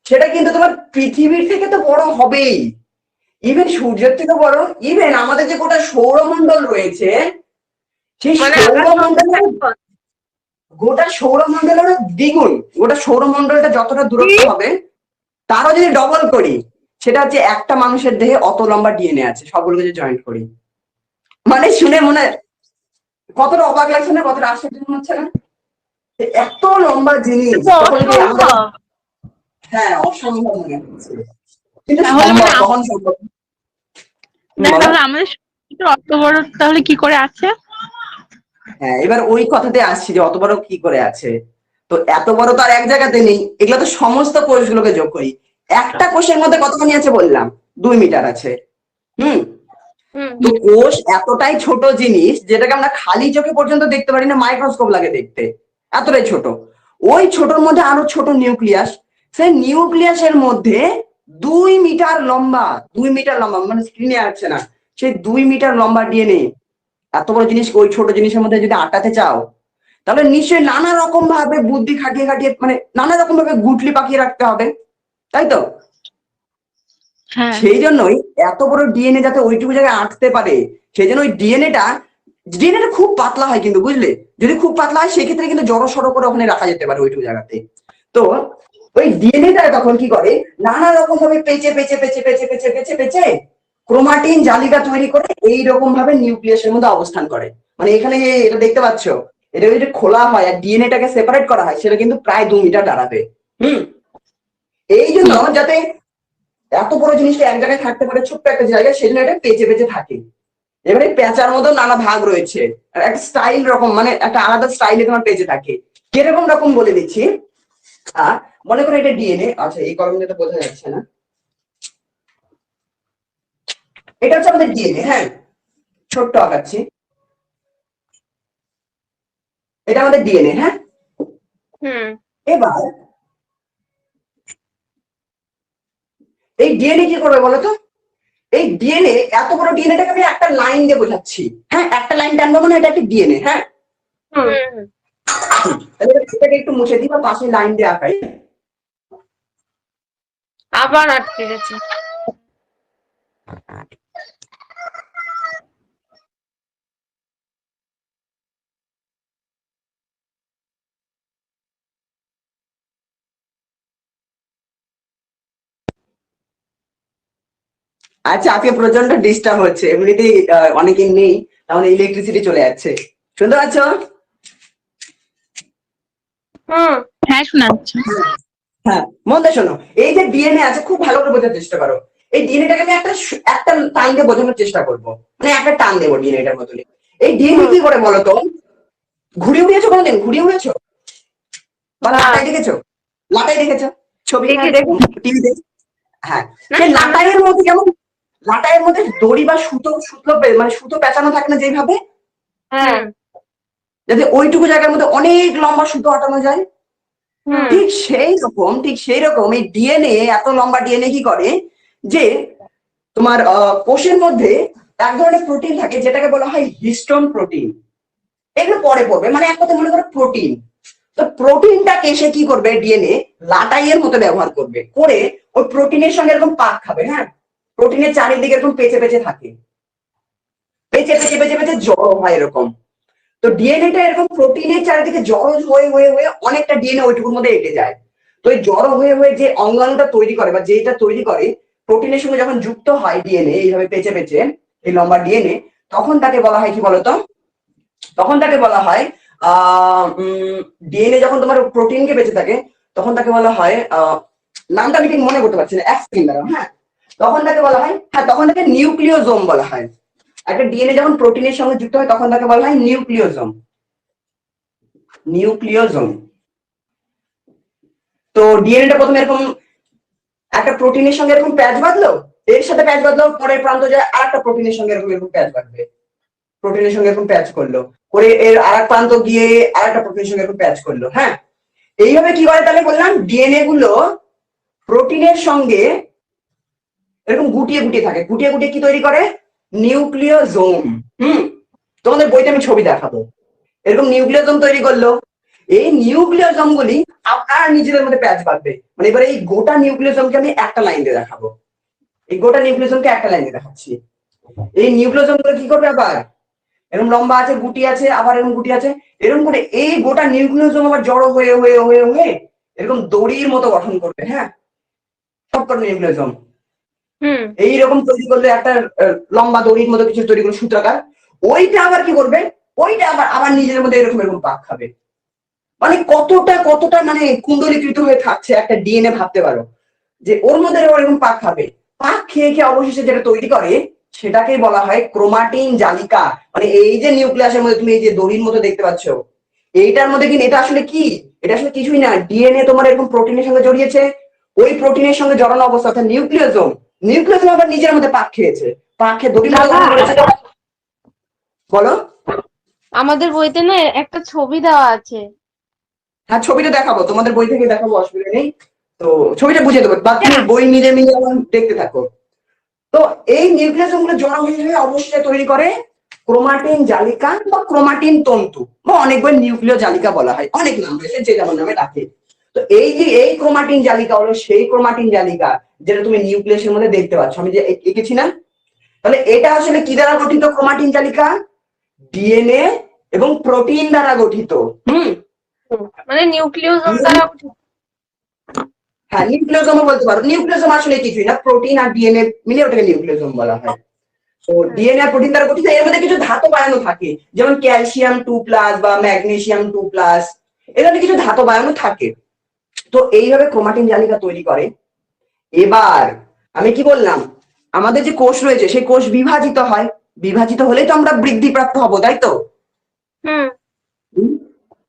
সেটা কিন্তু তোমার পৃথিবীর থেকে তো বড় হবেই, ইভেন সূর্যের থেকে বড়। ইভেন আমাদের যে গোটা সৌরমণ্ডল রয়েছে, সেই মানে আকাশ সৌরমণ্ডলের পথ। গোটা সৌরমণ্ডলের দ্বিগুণ, গোটা সৌরমণ্ডলটা যতটা দূরত্ব হবে তারও যদি ডবল করি, সেটা হচ্ছে একটা মানুষের দেহে অত লম্বা ডিএনএ আছে, সবগুলোকে যদি জয়েন্ট করি। মানে শুনে মনে কতটা অবাক লাগছে না, কতটা আশ্চর্য মনে হচ্ছে না? যে এত লম্বা জিনিস তো তখন কি আমরা, অসম্ভব। হ্যাঁ অসম্ভব মনে হচ্ছে, কিন্তু তাহলে সম্ভব, মানে কখন সম্ভব? বলো। তাহলে আমাদের শরীরটা অত বড় তাহলে কি করে আছে? হ্যাঁ, এবার ওই কথাতে আসছি যে অত বড় কি করে আছে। তো এত বড় তো আর এক জায়গাতে নেই, এগুলো তো সমস্ত কোষগুলোকে যোগ করি। একটা কোষের মধ্যে কতখানি আছে বললাম? 2 মিটার আছে। হুম। হুম। তো কোষ এতটাই ছোট জিনিস, যেটাকে আমরা খালি চোখে পর্যন্ত দেখতে পারি না, মাইক্রোস্কোপ লাগে দেখতে, এতটাই ছোট। ওই ছোটর মধ্যে আরো ছোট নিউক্লিয়াস, সেই নিউক্লিয়াসের মধ্যে 2 মিটার লম্বা, 2 মিটার লম্বা, মানে স্ক্রিনে আসছে না, সেই 2 মিটার লম্বা ডিএনএ। এত বড় জিনিস ওই ছোট জিনিসের মধ্যে যদি আটাতে চাও, তাহলে নিশ্চয়ই নানা রকম ভাবে বুদ্ধি খাটিয়ে খাটিয়ে, মানে নানা রকম ভাবে গুটলি পাকিয়ে রাখতে হবে, তাই তো? হ্যাঁ। সেই জন্যই এত বড় ডিএনএ যাতে ওইটুকু জায়গায় আটতে পারে, সেই জন্য ওই ডিএনএটা খুব পাতলা হয় কিন্তু, বুঝলে? যদি খুব পাতলা হয় সেক্ষেত্রে কিন্তু জড়ো সড়ো করে ওখানে রাখা যেতে পারে ওইটুকু জায়গাতে। তো ওই ডিএনএটা তখন কি করে, নানা রকম ভাবে পেঁচে পেঁচে পেঁচে পেঁচে পেঁচে পেঁচে পেঁচে ক্রোমাটিন জালিকা তৈরি করে এইরকম ভাবে নিউক্লিয়াসের মধ্যে অবস্থান করে। মানে এখানে যে এটা দেখতে পাচ্ছ, এটা যদি খোলা হয় আর ডিএনএটাকে সেপারেট করা হয়, সেটা কিন্তু প্রায় 2 মিটার দাঁড়াবে। হুম। এই জন্য যাতে এত বড় জিনিসটা এক জায়গায় থাকতে পারে ছোট্ট একটা জায়গায়, সেজন্য এটা পেঁচে পেঁচে থাকে। এবারে পেঁচার মধ্যে নানা ভাগ রয়েছে, একটা স্টাইল রকম, মানে একটা আলাদা স্টাইলে তোমার পেঁচে থাকে। কিরকম রকম বলে দিচ্ছি। মনে করো এটা ডিএনএ, আচ্ছা এই কলমে তো বোঝা যাচ্ছে না, এটা হচ্ছে আমাদের ডিএনএ। হ্যাঁ, ছোট্ট আঁকাচ্ছি, এটা আমাদের ডিএনএ। হ্যাঁ, হুম। এবার এই ডিএনএ কি করবে বলতো? এই ডিএনএ, এত বড় ডিএনএটাকে আমি একটা লাইন দিয়ে বোঝাচ্ছি। হ্যাঁ, একটা লাইন টানবো মানে এটা একটা ডিএনএ। হ্যাঁ, হুম। তাহলে এটাকে একটু মুছে দিই বা পাশে লাইন দিয়ে আঁকাই। আবার আটকে গেছে। আচ্ছা, আজকে প্রচন্ড ডিস্টার্ব হচ্ছে, এমনিতেই অনেকে নেই, তাহলে ইলেকট্রিসিটি চলে যাচ্ছে। শুনতে পাচ্ছ? হুম। হ্যাঁ, শোনা যাচ্ছে। হ্যাঁ, মন দিয়ে শোনো। এই যে ডিএনএ আছে, খুব ভালো করে বোঝার চেষ্টা করো। এই ডিএনএটাকে আমি একটা টান দিয়ে বোঝানোর চেষ্টা করবো, মানে একটা টান দেবো ডিএনএটার মতনই। এই ডিএনএ কি করে বলতো? ঘুড়ি উড়িয়েছো কোনোদিন? ঘুড়ি উড়িয়েছো বা না। লাটাই দেখেছো? লাটাই দেখেছো ছবি, হ্যাঁ, দেখেছি। টিভিতে। হ্যাঁ, না, সেই সামনে। লাটাইয়ের মধ্যে যেমন, লাটাইয়ের মধ্যে দড়ি বা সুতো সুতো মানে সুতো পেঁচানো থাকে না যেভাবে, হ্যাঁ। যাতে ওইটুকু জায়গার মধ্যে অনেক লম্বা সুতো আটানো যায়। হুম। ঠিক সেই রকম এই ডিএনএ, এত লম্বা ডিএনএ কি করে যে তোমার কোষের মধ্যে এক ধরনের প্রোটিন থাকে যেটাকে বলা হয় হিস্টোন প্রোটিন। এগুলো পরে পড়বে, মানে এক কথা মনে করো প্রোটিন। তো প্রোটিনটাকে সে কি করবে, ডিএনএ লাটাইয়ের মতো ব্যবহার করবে, করে ওই প্রোটিনের সঙ্গে এরকম পাক খাবে। হ্যাঁ, প্রোটিনের চারিদিকে এরকম পেঁচে পেঁচে থাকে, পেঁচে পেঁচে পেঁচে পেঁচে জড়ো হয় এরকম। তো ডিএনএটা এরকম প্রোটিনের চারিদিকে জড়ো হয়ে হয়ে হয়ে অনেকটা ডিএনএ ওইটুকুর মধ্যে এঁটে যায়। তো এই জড়ো হয়ে হয়ে যে অঙ্গাণুটা তৈরি করে বা যেটা তৈরি করে প্রোটিনের সঙ্গে যখন যুক্ত হয় ডিএনএ এইভাবে পেঁচে পেঁচে এই লম্বা ডিএনএ, তখন তাকে বলা হয় কি বলতো, তখন তাকে বলা হয় ডিএনএ যখন তোমার প্রোটিনকে বেঁচে থাকে তখন তাকে বলা হয় নামটা আমি ঠিক মনে করতে পারছি না, এক সেকেন্ড দাঁড়াও। হ্যাঁ, তখন তাকে বলা হয়, হ্যাঁ তখন তাকে নিউক্লিওজোম বলা হয়। একটা ডিএনএ যখন প্রোটিনের সঙ্গে যুক্ত হয় তখন তাকে বলা হয় নিউক্লিওজোম। নিউক্লিওজোম। তো ডিএনএটা প্রথমে এরকম একটা প্রোটিনের সঙ্গে এরকম প্যাচ বাঁধলো, এর সাথে প্যাচ বাঁধলো, পরের প্রান্ত যায় আর একটা প্রোটিনের সঙ্গে এরকম এরকম প্যাচ বাঁধবে, প্রোটিনের সঙ্গে এরকম প্যাচ করলো, করে এর আর এক প্রান্ত গিয়ে আর একটা প্রোটিনের সঙ্গে এরকম প্যাচ করলো। হ্যাঁ, এইভাবে কি করে তাহলে বললাম ডিএনএ গুলো প্রোটিনের সঙ্গে এরকম গুটিয়ে গুটিয়ে থাকে, গুটিয়ে গুটিয়ে কি তৈরি করে, নিউক্লিওজোম। তোমাদের বইতে আমি ছবি দেখাবো, এরকম নিউক্লিওজোম তৈরি করলো। এই নিউক্লিওজোম গুলি আর নিজেদের মধ্যে প্যাচ বাঁধবে। মানে এবার এই গোটা নিউক্লিওজোমকে আমি একটা লাইন দিয়ে দেখাবো, এই গোটা নিউক্লিওজোমকে একটা লাইন দিয়ে দেখাচ্ছি। এই নিউক্লিওজোম গুলো কি করবে, আবার এরকম লম্বা আছে, গুটি আছে, আবার এরকম গুটি আছে, এরকম করে এই গোটা নিউক্লিওজোম আবার জড়ো হয়ে হয়ে হয়ে হয়ে এরকম দড়ির মতো গঠন করবে। হ্যাঁ, সব কটা নিউক্লিওজোম এইরকম তৈরি করলে একটা লম্বা দড়ির মতো কিছু তৈরি করবে, সূত্রাকার। ওইটা আবার কি করবে, ওইটা আবার আবার নিজের মধ্যে এরকম এরকম পাক খাবে। মানে কতটা কতটা মানে কুণ্ডলীকৃত হয়ে থাকছে একটা ডিএনএ, ভাবতে পারো যে ওর মধ্যে এরকম পাক খাবে। পাক খেয়ে খেয়ে অবশেষে যেটা তৈরি করে সেটাকেই বলা হয় ক্রোমাটিন জালিকা। মানে এই যে নিউক্লিয়াসের মধ্যে তুমি এই যে দড়ির মতো দেখতে পাচ্ছ, এইটার মধ্যে কিন্তু এটা আসলে কি, এটা আসলে কিছুই না, ডিএনএ তোমার এরকম প্রোটিনের সঙ্গে জড়িয়েছে, ওই প্রোটিনের সঙ্গে জড়ানো অবস্থা অর্থাৎ নিউক্লিওজোম, নিউক্লিওজোম আবার নিজের মধ্যে পাক খেয়েছে, পাক খেয়ে দড়ির মতো গঠন করেছে। বলো। আমাদের বইতে না একটা ছবি দেওয়া আছে। হ্যাঁ, ছবিটা দেখাবো, তোমাদের বই থেকে দেখাবো, অসুবিধা নেই। তো ছবিটা বুঝে দেবো, বা তুমি বই নিজে নিজে দেখতে থাকো। তো এই নিউক্লিয়াসম গুলো জড়ো হয়ে হয়ে অবশ্যই তৈরি করে ক্রোমাটিন জালিকা বা ক্রোমাটিন তন্তু, বা অনেক বই নিউক্লিয় জালিকা বলা হয়, অনেক নাম রয়েছে, যে যেমন নামে ডাকে। তো এই যে এই ক্রোমাটিন জালিকা হলো সেই ক্রোমাটিন জালিকা যেটা তুমি নিউক্লিয়াসের মধ্যে দেখতে পাচ্ছ, আমি যে এঁকেছি না। তাহলে এটা আসলে কি দ্বারা গঠিত ক্রোমাটিন জালিকা, ডিএনএ এবং প্রোটিন দ্বারা গঠিত। মানে নিউক্লিওজোম দ্বারা গঠিত। হ্যাঁ, নিউক্লিওজোমও বলতে পারো, নিউক্লিওজোম আসলে কিছুই না, প্রোটিন আর ডিএনএ মিলে ওটাকে নিউক্লিওজোম বলা হয়। তো ডিএনএ আর প্রোটিন দ্বারা গঠিত, এর মধ্যে কিছু ধাতব আয়নও থাকে, যেমন ক্যালসিয়াম 2+ বা ম্যাগনেসিয়াম 2+, এর মধ্যে কিছু ধাতব আয়নও থাকে। তো এইভাবে ক্রোমাটিন জালিকা তৈরি করে। এবার আমি কি বললাম, আমাদের যে কোষ রয়েছে সেই কোষ বিভাজিত হয়, বিভাজিত হলেই তো আমরা বৃদ্ধিপ্রাপ্ত হবো, তাই তো।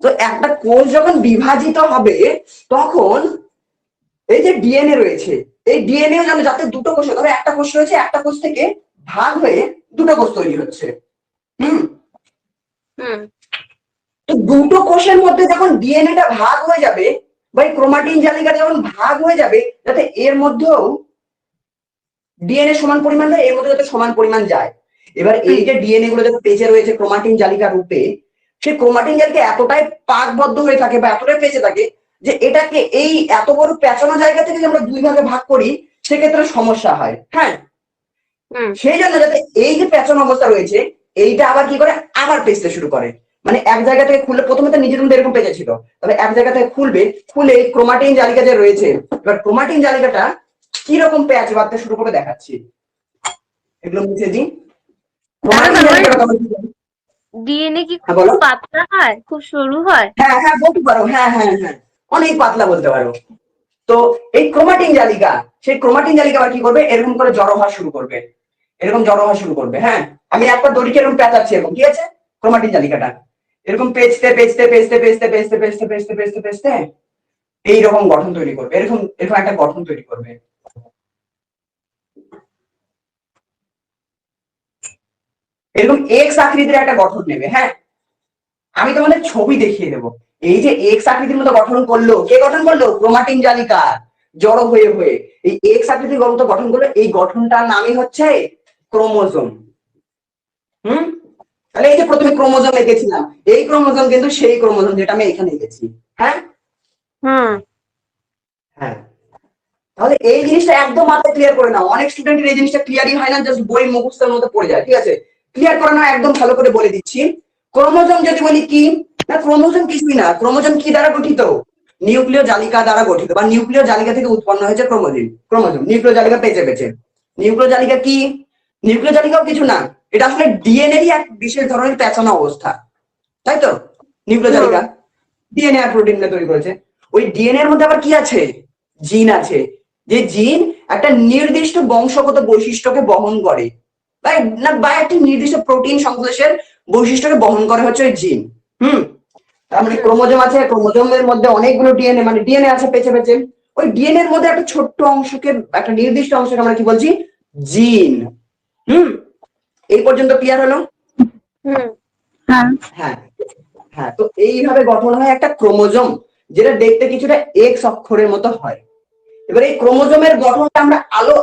তো একটা কোষ যখন বিভাজিত হবে তখন এই যে ডিএনএ রয়েছে, এই ডিএনএ যেন যাতে দুটো কোষ, ধরো একটা কোষ রয়েছে, একটা কোষ থেকে ভাগ হয়ে দুটো কোষ তৈরি হচ্ছে। তো দুটো কোষের মধ্যে যখন ডিএনএটা ভাগ হয়ে যাবে বা এই ক্রোমাটিন জালিকা যখন ভাগ হয়ে যাবে, যাতে এর মধ্যেও ডিএনএ সমান পরিমাণ যায়, এর মধ্যে যাতে সমান পরিমাণ যায়। এবার এই যে ডিএনএ গুলো যখন পেঁচে রয়েছে ক্রোমাটিন জালিকা রূপে, সেই ক্রোমাটিন জালিকা এতটাই পাকবদ্ধ হয়ে থাকে বা এতটাই পেঁচে থাকে যে এটাকে এই এত বড় পেঁচানো জায়গা থেকে আমরা দুই ভাগে ভাগ করি সেক্ষেত্রে সমস্যা হয়। হ্যাঁ, সেই জন্য যাতে এই যে পেঁচানো অবস্থা রয়েছে এইটা আবার কি করে, আবার পেঁচতে শুরু করে। মানে এক জায়গা থেকে খুলে, প্রথমে তো নিজের মধ্যে এরকম পেঁচে ছিল, তবে এক জায়গা থেকে খুলবে, খুলে ক্রোমাটিন জালিকা যে রয়েছে, এবার ক্রোমাটিন জালিকাটা কিরকম প্যাচ বাঁধতে শুরু করে দেখাচ্ছি, এগুলো মুছে দিই। ক্রোমাটিন জালিকাটা ডিএনএ কি খুব পাতলা হয়, খুব সরু হয়? হ্যাঁ হ্যাঁ বলতে পারো, হ্যাঁ হ্যাঁ হ্যাঁ, অনেক পাতলা বলতে পারো। তো এই ক্রোমাটিন জালিকা, সেই ক্রোমাটিন জালিকা আবার কি করবে, এরকম করে জড়ো হওয়া শুরু করবে, এরকম জড়ো হওয়া শুরু করবে। হ্যাঁ, আমি একটা দড়িকে এরকম পেঁচাচ্ছি, এরকম ঠিক আছে, ক্রোমাটিন জালিকাটা এরকম পেঁচতে পেঁচতে পেঁচতে পেঁচতে পেঁচতে পেঁচতে পেঁচতে পেঁচতে পেঁচতে এইরকম গঠন তৈরি করবে, এরকম এরকম একটা গঠন তৈরি করবে। এরকম এক্স আকৃতির একটা গঠন নেবে। হ্যাঁ, আমি তোমাদের ছবি দেখিয়ে দেবো। এই যে এক্স আকৃতির মতো গঠন করলো, কে গঠন করলো, ক্রোমাটিন জালিকা জড়ো হয়ে হয়ে এই এক্স আকৃতির মতো গঠন করলো, এই গঠনটার নামই হচ্ছে ক্রোমোজোম। তাহলে এই যে প্রথমে ক্রোমোজোম এঁকেছিলাম, এই ক্রোমোজোম কিন্তু সেই ক্রোমোজোম যেটা আমি এখানে এঁকেছি। হ্যাঁ হ্যাঁ, তাহলে এই জিনিসটা একদম মাথায় ক্লিয়ার করে নাও। অনেক স্টুডেন্টের এই জিনিসটা ক্লিয়ারই হয় না, জাস্ট বই মুখস্থের মধ্যে পড়ে যায়। ঠিক আছে, ক্লিয়ার করে নাও, একদম ভালো করে বলে দিচ্ছি। ক্রোমোজোম যদি বলি কি, না ক্রোমোজোম কিছুই না। ক্রোমোজোম কি দ্বারা গঠিত? নিউক্লিয় জালিকা দ্বারা গঠিত, বা নিউক্লিয় জালিকা থেকে উৎপন্ন হয়েছে ক্রোমোজোম। ক্রোমোজোম নিউক্লিয় জালিকা পেঁচে পেঁচে। নিউক্লিয় জালিকা কি? নিউক্লিয় জালিকাও কিছু না, এটা আসলে ডিএনএরই এক বিশেষ ধরনের পেঁচানো অবস্থা, তাই তো? নিউক্লিয় জালিকা ডিএনএ আর প্রোটিন তৈরি করেছে। ওই ডিএনএ এর মধ্যে আবার কি আছে? জিন আছে। যে জিন একটা নির্দিষ্ট বংশগত বৈশিষ্ট্যকে বহন করে, বা একটি নির্দিষ্ট প্রোটিন সংশ্লেষের বৈশিষ্ট্যকে বহন করে হচ্ছে ওই জিন। তার মানে ক্রোমোজোম আছে, ক্রোমোজোমের মধ্যে অনেকগুলো ডিএনএ, মানে ডিএনএ আছে পেঁচে পেঁচে। ওই ডিএনএ এর মধ্যে একটা ছোট্ট অংশকে, একটা নির্দিষ্ট অংশকে আমরা কি বলছি? জিন। এই পর্যন্ত ক্লিয়ার হলো? হ্যাঁ। হ্যাঁ হ্যাঁ। তো এইভাবে গঠন হয় একটা ক্রোমোজোম, যেটা দেখতে কিছুটা এক্স অক্ষরের মতো হয়। এবার এই ক্রোমোজোমের গঠনটা আমরা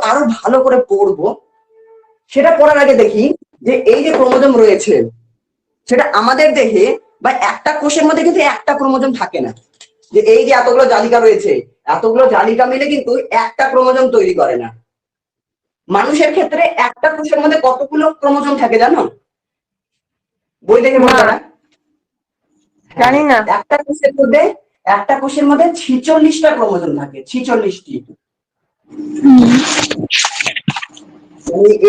আরো ভালো করে পড়বো। সেটা পড়ার আগে দেখি যে এই যে ক্রোমোজোম রয়েছে, সেটা আমাদের দেহে বা একটা কোষের মধ্যে কিন্তু একটা ক্রোমোজোম থাকে না। যে এই যে এতগুলো জালিকা রয়েছে, এতগুলো জালিকা মিলে কিন্তু একটা ক্রোমোজোম তৈরি করে না। মানুষের ক্ষেত্রে একটা কোষের মধ্যে কতগুলো ক্রোমোজোম থাকে জানো? বই দেখে বলতে না, জানি না। একটা কোষের মধ্যে 46টা ক্রোমোজোম থাকে, 46টি।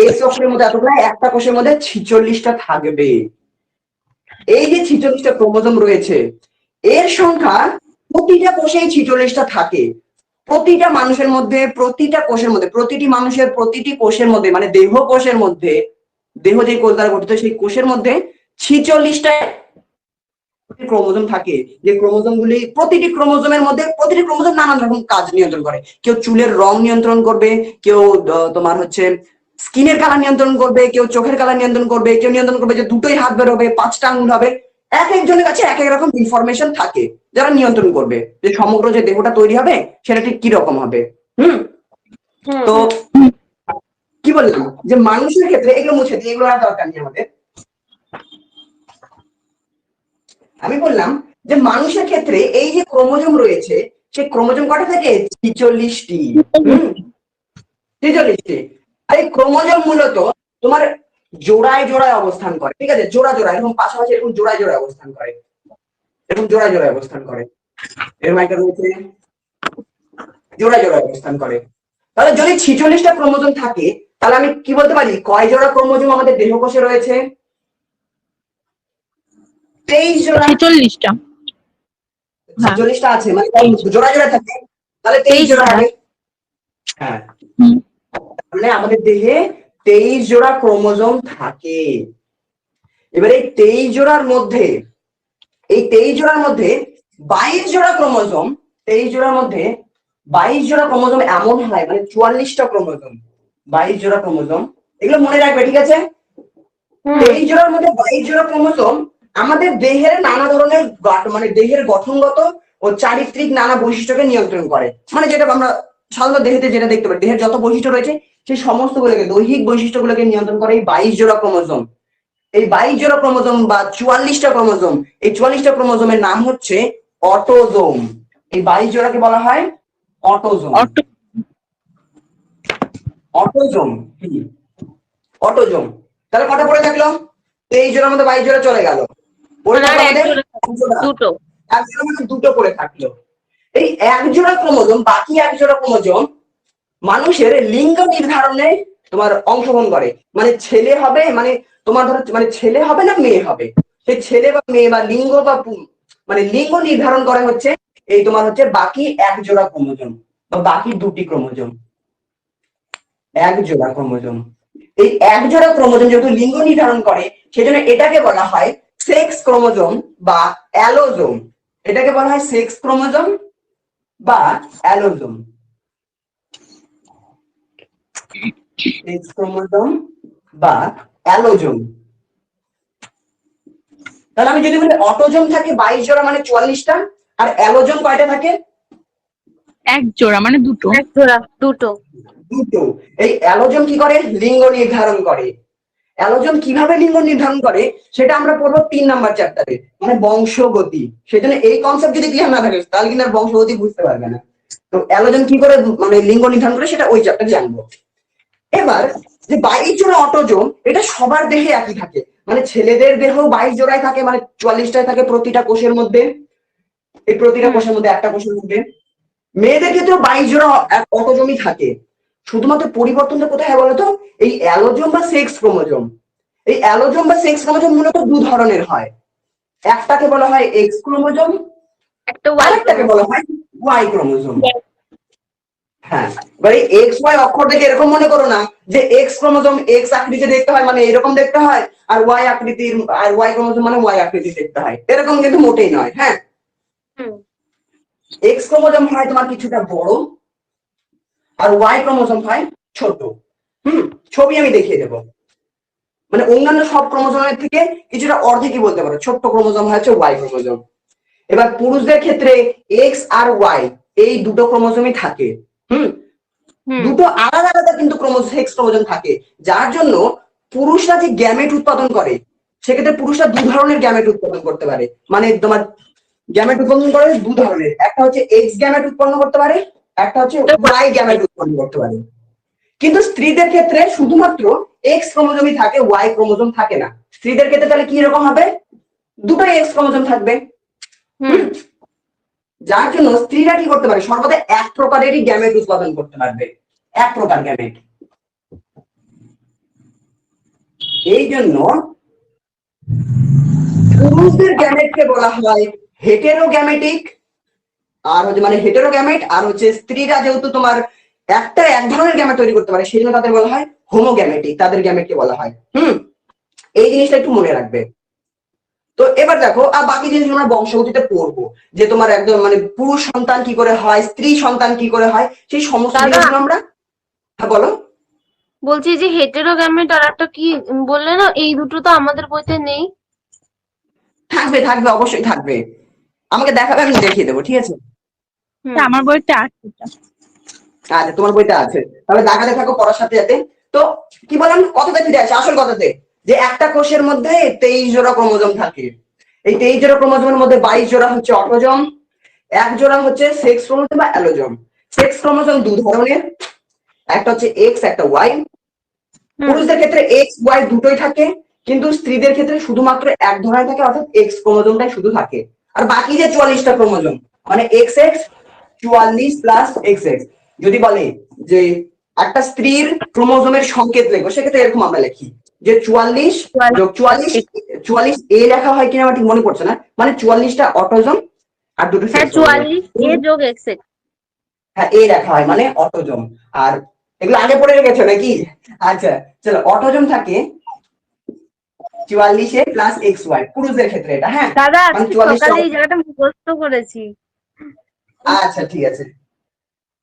এক্স অক্ষরের মধ্যে এতগুলো, একটা কোষের মধ্যে 46টা থাকবে। এই যে 46টা ক্রোমোজোম রয়েছে, এর সংখ্যা প্রতিটা কোষেই 46টা থাকে। প্রতিটা মানুষের মধ্যে, প্রতিটা কোষের মধ্যে, প্রতিটি মানুষের প্রতিটি কোষের মধ্যে, মানে দেহ কোষের মধ্যে, দেহ যে কোষ দ্বারা গঠিত সেই কোষের মধ্যে 46টা ক্রোমোজোম থাকে। যে ক্রোমোজোম গুলি, প্রতিটি ক্রোমোজোমের মধ্যে, প্রতিটি ক্রোমোজোম নানান রকম কাজ নিয়ন্ত্রণ করে। কেউ চুলের রং নিয়ন্ত্রণ করবে, কেউ তোমার হচ্ছে স্কিনের কালার নিয়ন্ত্রণ করবে, কেউ চোখের কালার নিয়ন্ত্রণ করবে, কেউ নিয়ন্ত্রণ করবে যে দুটোই হাত বের হবে, 5টা আঙ্গুল হবে। এক একজনের কাছে এক এক রকম ইনফরমেশন থাকে, যারা নিয়ন্ত্রণ করবে যে সমগ্র যে দেহটা তৈরি হবে সেটা ঠিক কি রকম হবে। তো কি বললাম যে মানুষের ক্ষেত্রে, এগুলো মুছে দিই, এগুলো আর দরকার নেই আমাদের। আমি বললাম যে মানুষের ক্ষেত্রে এই যে ক্রোমোজোম রয়েছে, সেই ক্রোমোজোম কটা থাকে? 46টি। 46টি। আর এই ক্রোমোজোম মূলত তোমার জোড়ায় জোড়ায় অবস্থান করে, ঠিক আছে? জোড়া জোড়া, এরকম পাশাপাশি এরকম জোড়ায় জোড়ায় অবস্থান করে, এরকম জোড়ায় জোড়ায় অবস্থান করে। এর মাইকা রয়েছে জোড়ায় জোড়ায় অবস্থান করে। তাহলে যদি 46টা ক্রোমোজোম থাকে, তাহলে আমি কি বলতে পারি কয় জোড়া ক্রোমোজোম আমাদের দেহকোষে রয়েছে? 23 জোড়া। 46টা। 46টা আছে, মানে জোড়া জোড়া থাকে, তাহলে 23 জোড়া হবে। হ্যাঁ, মানে আমাদের দেহে 23 জোড়া ক্রোমোজোম থাকে। এবার এই 23 জোড়ার মধ্যে, এই 23 জোড়ার মধ্যে 22 জোড়া ক্রোমোজোম, 23 জোড়ার মধ্যে 22 জোড়া ক্রোমোজোম এমন হয়, মানে 44টা ক্রোমোজোম, 22 জোড়া ক্রোমোজোম, এগুলো মনে রাখবে, ঠিক আছে? 23 জোড়ার মধ্যে 22 জোড়া ক্রোমোজোম আমাদের দেহের নানা ধরনের, মানে দেহের গঠনগত ও চারিত্রিক নানা বৈশিষ্ট্যকে নিয়ন্ত্রণ করে। মানে যেটা আমরা সাধারণত দেহেতে যেটা দেখতে পাই, দেহের যত বৈশিষ্ট্য রয়েছে সেই সমস্ত গুলোকে, দৈহিক বৈশিষ্ট্যগুলোকে নিয়ন্ত্রণ করে এই 22 জোড়া ক্রোমোজোম। এই 22 জোড়া ক্রোমোজোম বা 44টা ক্রোমোজোম, এই 44টা ক্রোমোজোমের নাম হচ্ছে অটোজোম। এই 22 জোড়াকে বলা হয় অটোজোম। Autosome, autosome. তাহলে কটা পড়ে থাকলো? 23 জোড়ার মধ্যে 22 জোড়া চলে গেল, দুটো, এক জোড়ার মধ্যে দুটো পড়ে থাকলো। এই এক জোড়া ক্রোমোজোম, বাকি এক জোড়া ক্রোমোজোম মানুষের লিঙ্গ নির্ধারণে তোমার অংশগ্রহণ করে। মানে ছেলে হবে, মানে তোমার ধরো, মানে ছেলে হবে না মেয়ে হবে, সেই ছেলে বা মেয়ে বা লিঙ্গ বা মানে লিঙ্গ নির্ধারণ করে হচ্ছে এই তোমার হচ্ছে বাকি এক জোড়া ক্রোমোজোম বা বাকি দুটি ক্রোমোজোম। এক জোড়া ক্রোমোজোম, এই এক জোড়া ক্রোমোজোম যেহেতু লিঙ্গ নির্ধারণ করে, সেজন্য এটাকে বলা হয় সেক্স ক্রোমোজোম বা অ্যালোজোম। এটাকে বলা হয় সেক্স ক্রোমোজোম বা অ্যালোজোম। সেক্স ক্রোমোজোম বা অ্যালোজোম। তাহলে আমি যদি বলি অটোজোম থাকে 22 জোড়া, মানে 44টা, আর অ্যালোজোম কয়টা থাকে? এক জোড়া, মানে দুটো। এক জোড়া, দুটো। দুটো। এই অ্যালোজোম কি করে? লিঙ্গ নির্ধারণ করে। অ্যালোজোম কিভাবে লিঙ্গ নির্ধারণ করে সেটা আমরা পড়বো 3 নাম্বার চ্যাপ্টারে, মানে বংশগতি। সেজন্য এই কনসেপ্ট যদি ক্লিয়ার না থাকে তাহলে কিন্তু আর বংশগতি বুঝতে পারবে না। তো অ্যালোজোম কি করে মানে লিঙ্গ নির্ধারণ করে সেটা ওই চ্যাপ্টারে জানবো। এবার যে 22 জোড়া অটোজোম, এটা সবার দেহে একই থাকে, মানে ছেলেদের দেহ 22 জোড়ায় থাকে, মানে 44টায় থাকে প্রতিটা কোষের মধ্যে, এই প্রতিটা হুম কোষের মধ্যে একটা কোষের মধ্যে। মেয়েদের ক্ষেত্রেও 22 জোড়া অটোজমই থাকে, শুধুমাত্র পরিবর্তনটা কোথায় হয় বলতো, এই অ্যালোজোম বা সেক্স ক্রোমোজোম। এই অ্যালোজোম বা সেক্স ক্রোমোজোম মূলত দু ধরনের হয়, একটাকে বলা হয় এক্স ক্রোমোজোম, একটা আর ওয়াই একটাকে বলা হয় ওয়াই ক্রোমোজোম। হ্যাঁ, এবার এই এক্স ওয়াই অক্ষর দেখে এরকম মনে করো না যে এক্স ক্রোমোজোম এক্স আকৃতি দেখতে হয় মানে এরকম দেখতে হয়, আর ওয়াই আকৃতির আর ওয়াই ক্রোমোজোম মানে ওয়াই আকৃতি দেখতে হয়, এরকম কিন্তু মোটেই নয়। হ্যাঁ, হুম এক্স ক্রোমোজোম হয় তোমার কিছুটা বড়, আর ওয়াই ক্রোমোজোম হয় ছোট। ছবি আমি দেখিয়ে দেবো। মানে অন্যান্য সব ক্রোমোজোমের থেকে কিছুটা অর্ধেকই বলতে পারো, ছোট্ট ক্রোমোজোম হচ্ছে ওয়াই ক্রোমোজোম। এবার পুরুষদের ক্ষেত্রে এক্স আর ওয়াই এই দুটো ক্রোমোজোমই থাকে। হুম হুম দুটো আলাদা আলাদা কিন্তু সেক্স ক্রোমোজোম থাকে, যার জন্য পুরুষরা যে গ্যামেট উৎপাদন করে সেক্ষেত্রে পুরুষরা দু ধরনের গ্যামেট উৎপাদন করতে পারে। মানে তোমার গ্যামেট উৎপাদন করে দু ধরনের, একটা হচ্ছে এক্স গ্যামেট উৎপন্ন করতে পারে, একটা হচ্ছে ওয়াই গ্যামেট উৎপন্ন করতে পারে। কিন্তু স্ত্রীদের ক্ষেত্রে শুধুমাত্র এক্স ক্রোমোজোমই থাকে, ওয়াই ক্রোমোজোম থাকে না। স্ত্রীদের ক্ষেত্রে তাহলে কি রকম হবে, দুটোই এক্স ক্রোমোজোম থাকবে। হুম যার জন্য স্ত্রীরা কি করতে পারে, সর্বদা এক প্রকারেরই গ্যামেট উৎপাদন করতে পারবে, এক প্রকার গ্যামেট। এই জন্য পুরুষদের গ্যামেটকে বলা হয় হেটেরোগ্যামেটিক, আর হচ্ছে মানে হেটেরোগ্যামেট, আর হচ্ছে স্ত্রীরা যেহেতু তোমার এক ধরনের গ্যামেট তৈরি করতে পারে সেই জন্য তাদের বলা হয় হোমোগ্যামেটিক, তাদের গ্যামেটকে বলা হয়। এই জিনিসটা একটু মনে রাখবে। তো এবার দেখো, আর বাকি জিনিসগুলো আমরা বংশগতিতে পড়বো, যে তোমার একদম মানে পুরুষ সন্তান কি করে হয়, স্ত্রী সন্তান কি করে হয়, সেই সমস্ত দাদা জিনিসগুলো আমরা। হ্যাঁ বলো। বলছি যে হেটেরোগ্যামেট আর একটা কি বললে না, এই দুটো তো আমাদের বইতে নেই। থাকবে থাকবে, অবশ্যই থাকবে, আমাকে দেখাবে, আমি দেখিয়ে দেবো, ঠিক আছে। হুম আমার বইতে আছে এটা। আচ্ছা, তোমার বইটা আছে, তাহলে দেখাতে থাকো পড়ার সাথে সাথে। তো কি বললাম, কথাতে ফিরে আসে আসল কথাতে, যে একটা কোষের মধ্যে 23 জোড়া ক্রোমোজোম থাকে। এই 23 জোড়া ক্রোমোজোমের মধ্যে 22 জোড়া হচ্ছে অটোজোম, এক জোড়া হচ্ছে সেক্স ক্রোমোজোম বা অ্যালোজোম। সেক্স ক্রোমোজোম দু ধরনের, একটা হচ্ছে এক্স, একটা ওয়াই। হুম পুরুষদের ক্ষেত্রে এক্স ওয়াই দুটোই থাকে, কিন্তু স্ত্রীদের ক্ষেত্রে শুধুমাত্র এক ধরনের থাকে, অর্থাৎ এক্স ক্রোমোজোমটাই শুধু থাকে। আর বাকি যে 44টা ক্রোমোজোম মানে x x 44 plus x x, যদি বলে যে একটা স্ত্রীর ক্রোমোজোমের সংকেত লেখো, সেক্ষেত্রে এরকম আমরা লিখি যে 44 যোগ 44, 44 এ লেখা হয় কিনা আমার ঠিক মনে পড়ছে না, মানে 44টা অটোজোম আর দুটো হ্যাঁ, সেক্স ক্রোমোজোম। 44 যোগ এক্স এক্স। হ্যাঁ, এ লেখা হয় মানে অটোজোম। আর এগুলো আগে পড়ে রেখেছো নাকি? আচ্ছা, চলো, অটোজোম থাকে 44 প্লাস এক্স ওয়াই পুরুষদের ক্ষেত্রে, এটা। হ্যাঁ, দাদা মানে আজকে 44টা। সকালে এই জায়গাটা মুখস্থ করেছি। আচ্ছা, ঠিক আছে।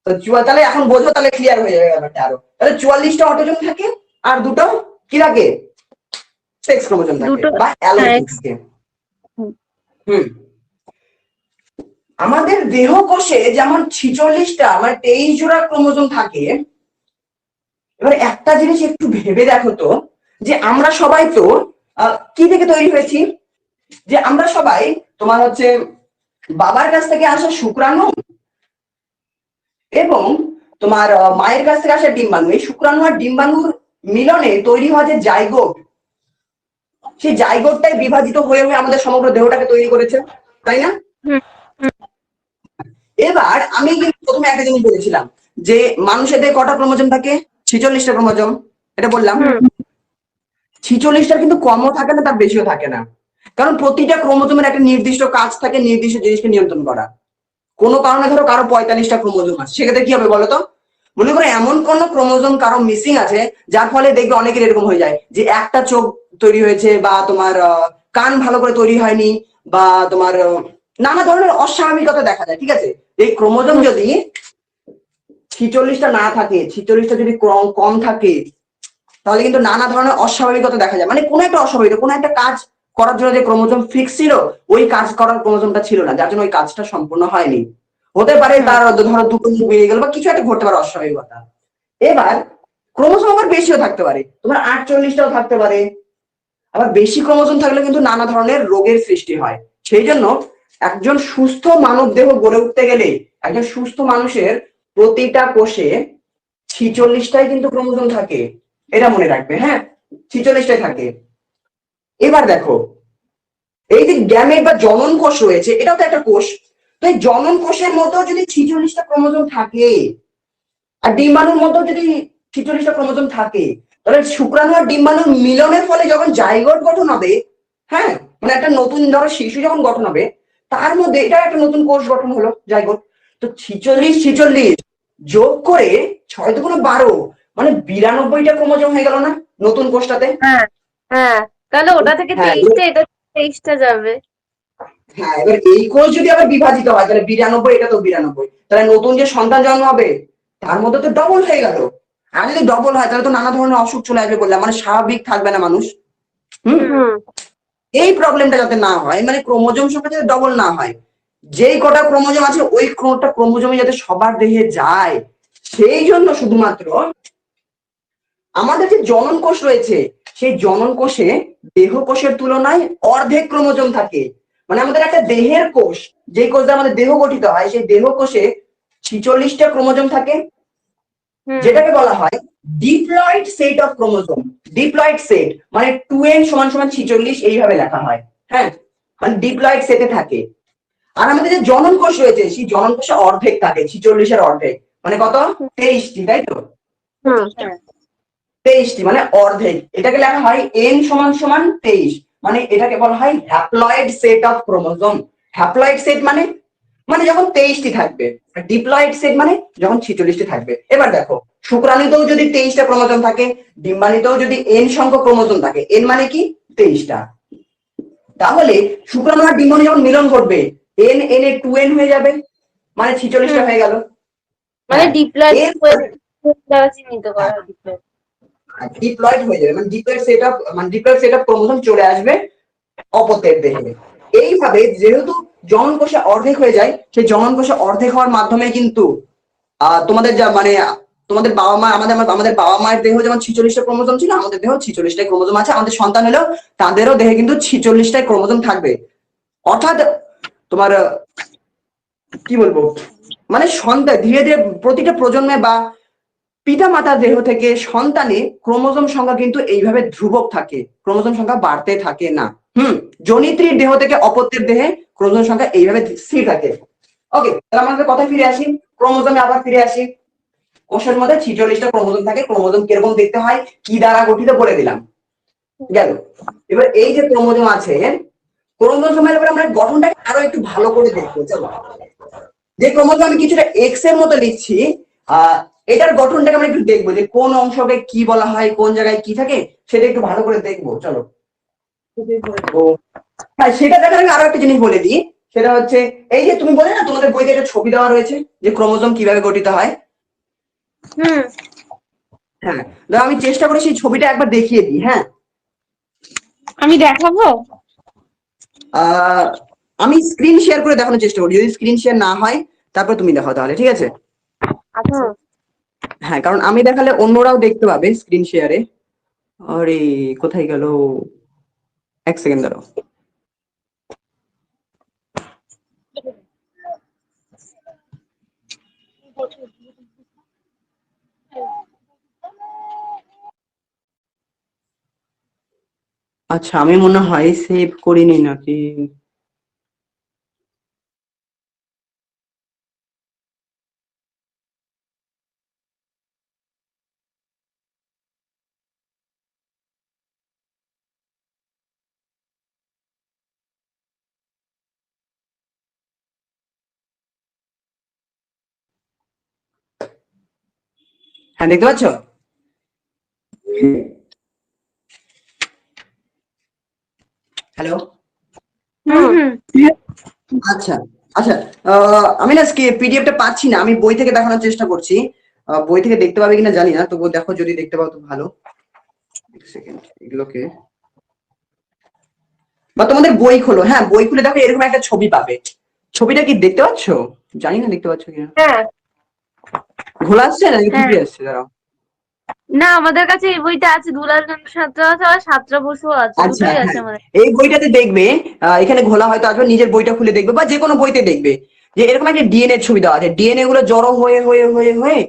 তো তাহলে এখন বোঝো, তাহলে ক্লিয়ার হয়ে যাবে ব্যাপারটা আরো। তাহলে 44টা অটোজোম থাকে, আর দুটো কি থাকে, সেক্স ক্রোমোজোম থাকে দুটো। বা হ্যাঁ অ্যালোজোম X। থাকে। হুম আমাদের দেহ কোষে যেমন 46টা মানে 23 জোড়া ক্রোমোজোম থাকে। এবার একটা জিনিস একটু ভেবে দেখো তো, যে আমরা সবাই তো কি থেকে তৈরি হয়েছি, যে আমরা সবাই তোমার হচ্ছে বাবার কাছ থেকে আসা শুক্রাণু এবং তোমার মায়ের কাছ থেকে আসা ডিম্বাণু, এই শুক্রাণু আর ডিম্বাণুর মিলনে তৈরি হওয়া যে জাইগোট, সেই জাইগোটটাই বিভাজিত হয়ে হয়ে আমাদের সমগ্র দেহটাকে তৈরি করেছে, তাই না? হুম এবার আমি কিন্তু প্রথমে একটা জিনিস বলেছিলাম যে মানুষের দেহে কটা ক্রোমোজোম থাকে, 46টা ক্রোমোজোম, এটা বললাম। হুম 46টার কিন্তু কমও থাকে না, তার বেশিও থাকে না, কারণ প্রতিটা ক্রোমোজোমের একটা নির্দিষ্ট কাজ থাকে, নির্দিষ্ট জিনিসকে নিয়ন্ত্রণ করা। কোনো কারণে ধরো কারো 45টা ক্রোমোজোম আছে, সেক্ষেত্রে কি হবে বলতো, মনে করো এমন কোন ক্রোমোজোম কারো মিসিং আছে, যার ফলে দেখবে অনেকের এরকম হয়ে যায় যে একটা চোখ তৈরি হয়েছে, বা তোমার কান ভালো করে তৈরি হয়নি, বা তোমার নানা ধরনের অস্বাভাবিকতা দেখা যায়, ঠিক আছে। এই ক্রোমোজোম হুম যদি 46টা না থাকে, 46টা যদি কম থাকে, তাহলে কিন্তু নানা ধরনের অস্বাভাবিকতা দেখা যায়। মানে কোনো একটা অস্বাভাবিক, কোনো একটা কাজ করার জন্য যে ক্রোমোজোম ফিক্স ছিল, ওই কাজ করার ক্রোমোজোমটা ছিল না, যার জন্য ওই কাজটা সম্পূর্ণ হয়নি। হতে পারে হুম তার ধরো দুটো মুখ বেরিয়ে গেল, বা কিছু একটা ঘটতে পারে অস্বাভাবিকতা। এবার ক্রোমোজোম আবার বেশিও থাকতে পারে, তোমার 48টাও থাকতে পারে। আবার বেশি ক্রোমোজোম থাকলে কিন্তু নানা ধরনের রোগের সৃষ্টি হয়। সেই জন্য একজন সুস্থ মানব দেহ গড়ে উঠতে গেলে, একজন সুস্থ মানুষের প্রতিটা কোষে 46টাই কিন্তু ক্রোমোজোম থাকে, এটা মনে রাখবে। হ্যাঁ, 46টাই থাকে। এবার দেখো, এই যে গ্যামেট বা জনন কোষ রয়েছে, এটাও তো একটা কোষ। তো এই জনন কোষের মতো যদি 46টা ক্রোমোজোম থাকে, আর ডিম্বাণুর মতো যদি 46টা ক্রোমোজোম থাকে, তাহলে শুক্রাণু আর ডিম্বাণুর মিলনের ফলে যখন জাইগোট গঠন হবে, হ্যাঁ, মানে একটা নতুন ধরো শিশু যখন গঠন হবে, তার মধ্যে এটা একটা নতুন কোষ গঠন হলো, জাইগোট। তো 46 যোগ করে 6 × 12, মানে 92টা ক্রোমোজোম হয়ে গেল না নতুন কোষটাতে? হ্যাঁ হ্যাঁ, তাহলে ওটা থেকে হ্যাঁ 23টা, এটা 23টা যাবে। হ্যাঁ, এবার এই কোষ যদি আবার বিভাজিত হয়, তাহলে 92, এটা তো 92, তাহলে নতুন যে সন্তান জন্ম হবে তার মধ্যে তো ডবল হয়ে গেল। আর যদি ডবল হয় তাহলে তো নানা ধরনের অসুখ চলে আসবে, বললাম, মানে স্বাভাবিক থাকবে না মানুষ। হুম। হুম এই প্রবলেমটা যাতে না হয়, মানে ক্রোমোজোম সংখ্যা যাতে ডবল না হয়, যেই কটা ক্রোমোজোম আছে ওই কটা ক্রোমোজোমে যাতে সবার দেহে যায়, সেই জন্য শুধুমাত্র আমাদের যে জনন কোষ রয়েছে, সেই জনন কোষে দেহ কোষের তুলনায় অর্ধেক ক্রোমোজোম থাকে। মানে আমাদের একটা দেহের কোষ, যে কোষ দ্বারা আমাদের দেহ গঠিত হয়, সেই দেহ কোষে 46টা ক্রোমোজোম থাকে, হুম যেটাকে বলা হয় diploid set of chromosome. Diploid set মানে 2n = 46, এইভাবে লেখা হয়। হ্যাঁ, মানে ডিপ্লয়েড সেটে থাকে। আর আমাদের যে জনন কোষ রয়েছে, সেই জনন কোষে অর্ধেক থাকে, 46-এর অর্ধেক, মানে কত? 23টি, তাই তো? হুম 23টি মানে অর্ধেক। এটাকে লেখা হয় n = 23, মানে এটাকে বলা হয় haploid set of chromosome. Haploid set মানে মানে যখন 23টি থাকবে, ডিপ্লয়েড সেট মানে যখন 46টি থাকবে। এবার দেখো, শুক্রাণুতেও যদি 23টা ক্রোমোজোম থাকে, ডিম্বাণুতেও যদি n সংখ্যক ক্রোমোজোম থাকে, n মানে কি 23টা, তাহলে শুক্রাণু আর ডিম্বাণু যখন মিলন ঘটবে, n n এ 2n হয়ে যাবে, মানে 46টা হয়ে গেল। মানে হ্যাঁ, ডিপ্লয়েড এর দ্বারা চিহ্নিত করা হয় ডিপ্লয়েড। ডিপ্লয়েড হয়ে যাবে, মানে ডিপ্লয়েড সেট অফ ক্রোমোজোম চলে আসবে অপত্যের দেহে। এইভাবে যেহেতু জনন কোষে অর্ধেক হয়ে যায়, সেই জনন কোষে অর্ধেক হওয়ার মাধ্যমে কিন্তু তোমাদের যা মানে তোমাদের বাবা মা, আমাদের বাবা মায়ের দেহ যেমন 46টা ক্রোমোজোম ছিল, আমাদের দেহ 46টা ক্রোমোজোম আছে। আমাদের সন্তান হলেও তাদেরও দেহে কিন্তু 46টা ক্রোমোজোম থাকবে। অর্থাৎ তোমার কি বলবো, মানে সন্তান ধীরে ধীরে প্রতিটা প্রজন্মে বা পিতা মাতার দেহ থেকে সন্তানে ক্রোমোজোম সংখ্যা কিন্তু এইভাবে ধ্রুবক থাকে, ক্রোমোজোম সংখ্যা বাড়তে থাকে না। জনিত্রীর দেহ থেকে অপত্যের দেহে ক্রোমোজোম সংখ্যা এইভাবে স্থির থাকে। ওকে, তাহলে আমাদের কথায় ফিরে আসি, ক্রোমোজোমে আবার ফিরে আসি। কোষের মধ্যে 46টা ক্রোমোজোম থাকে। ক্রোমোজোম কিরকম দেখতে হয়, কি দ্বারা গঠিত বলে দিলাম, গেল। এবার এই যে ক্রোমোজোম আছে, ক্রোমোজোমের এবার আমরা গঠনটাকে আরো একটু ভালো করে দেখবো। চলো, যে ক্রোমোজোম আমি কিছুটা এক্স এর মতো লিখছি, এটার গঠনটাকে আমরা একটু দেখবো, যে কোন অংশকে কি বলা হয়, কোন জায়গায় কি থাকে, সেটা একটু ভালো করে দেখবো। চলো, তো হ্যাঁ, সেটা দেখার আগে আরো একটা জিনিস বলে দিই। সেটা হচ্ছে, এই যে তুমি বলে না তোমাদের বইতে একটা ছবি দেওয়া রয়েছে যে ক্রোমোজোম কিভাবে গঠিত হয়। হুম হ্যাঁ, দাঁড়াও আমি চেষ্টা করি সেই ছবিটা একবার দেখিয়ে দিই। হ্যাঁ, আমি দেখাবো। আমি স্ক্রিন শেয়ার করে দেখানোর চেষ্টা করি, যদি স্ক্রিন শেয়ার না হয় তারপর তুমি দেখাও, তাহলে ঠিক আছে? আচ্ছা। হ্যাঁ, কারণ আমি দেখালে অন্যরাও দেখতে পাবে স্ক্রিন শেয়ারে। আরে কোথায় গেল, এক সেকেন্ড দাঁড়াও। আচ্ছা, আমি মনে হয় সেভ করিনি নাকি। হ্যাঁ, দেখতে পাচ্ছ? হ্যালো। হুম হুম আচ্ছা আচ্ছা, আমি না পিডিএফটা পাচ্ছি না, আমি বই থেকে দেখানোর চেষ্টা করছি। বই থেকে দেখতে পাবে কিনা জানি না, তবুও দেখো, যদি দেখতে পাও তো ভালো। এক সেকেন্ড, এগুলোকে বা তোমাদের বই খোলো। হ্যাঁ, বই খুলে দেখো, এরকম একটা ছবি পাবে। ছবিটা কি দেখতে পাচ্ছ? জানি না দেখতে পাচ্ছ কিনা। হ্যাঁ ঘোলা আসছে না হ্যাঁ। ঠিকই আসছে, দাঁড়াও। না, আমাদের কাছে এই বইটা আছে, দুলাল ছাত্র আছে আর সাতটা বসু আছে, আচ্ছা, দুটোই আছে হ্যাঁ, আমাদের। এই বইটাতে দেখবে, এখানে ঘোলা হয়তো আসবে, নিজের বইটা খুলে দেখবে বা যে কোনো বইতে দেখবে যে এরকম একটা ডিএনএ ছবি দেওয়া আছে। ডিএনএ গুলো জড়ো হয়ে হয়ে হয়ে হয়ে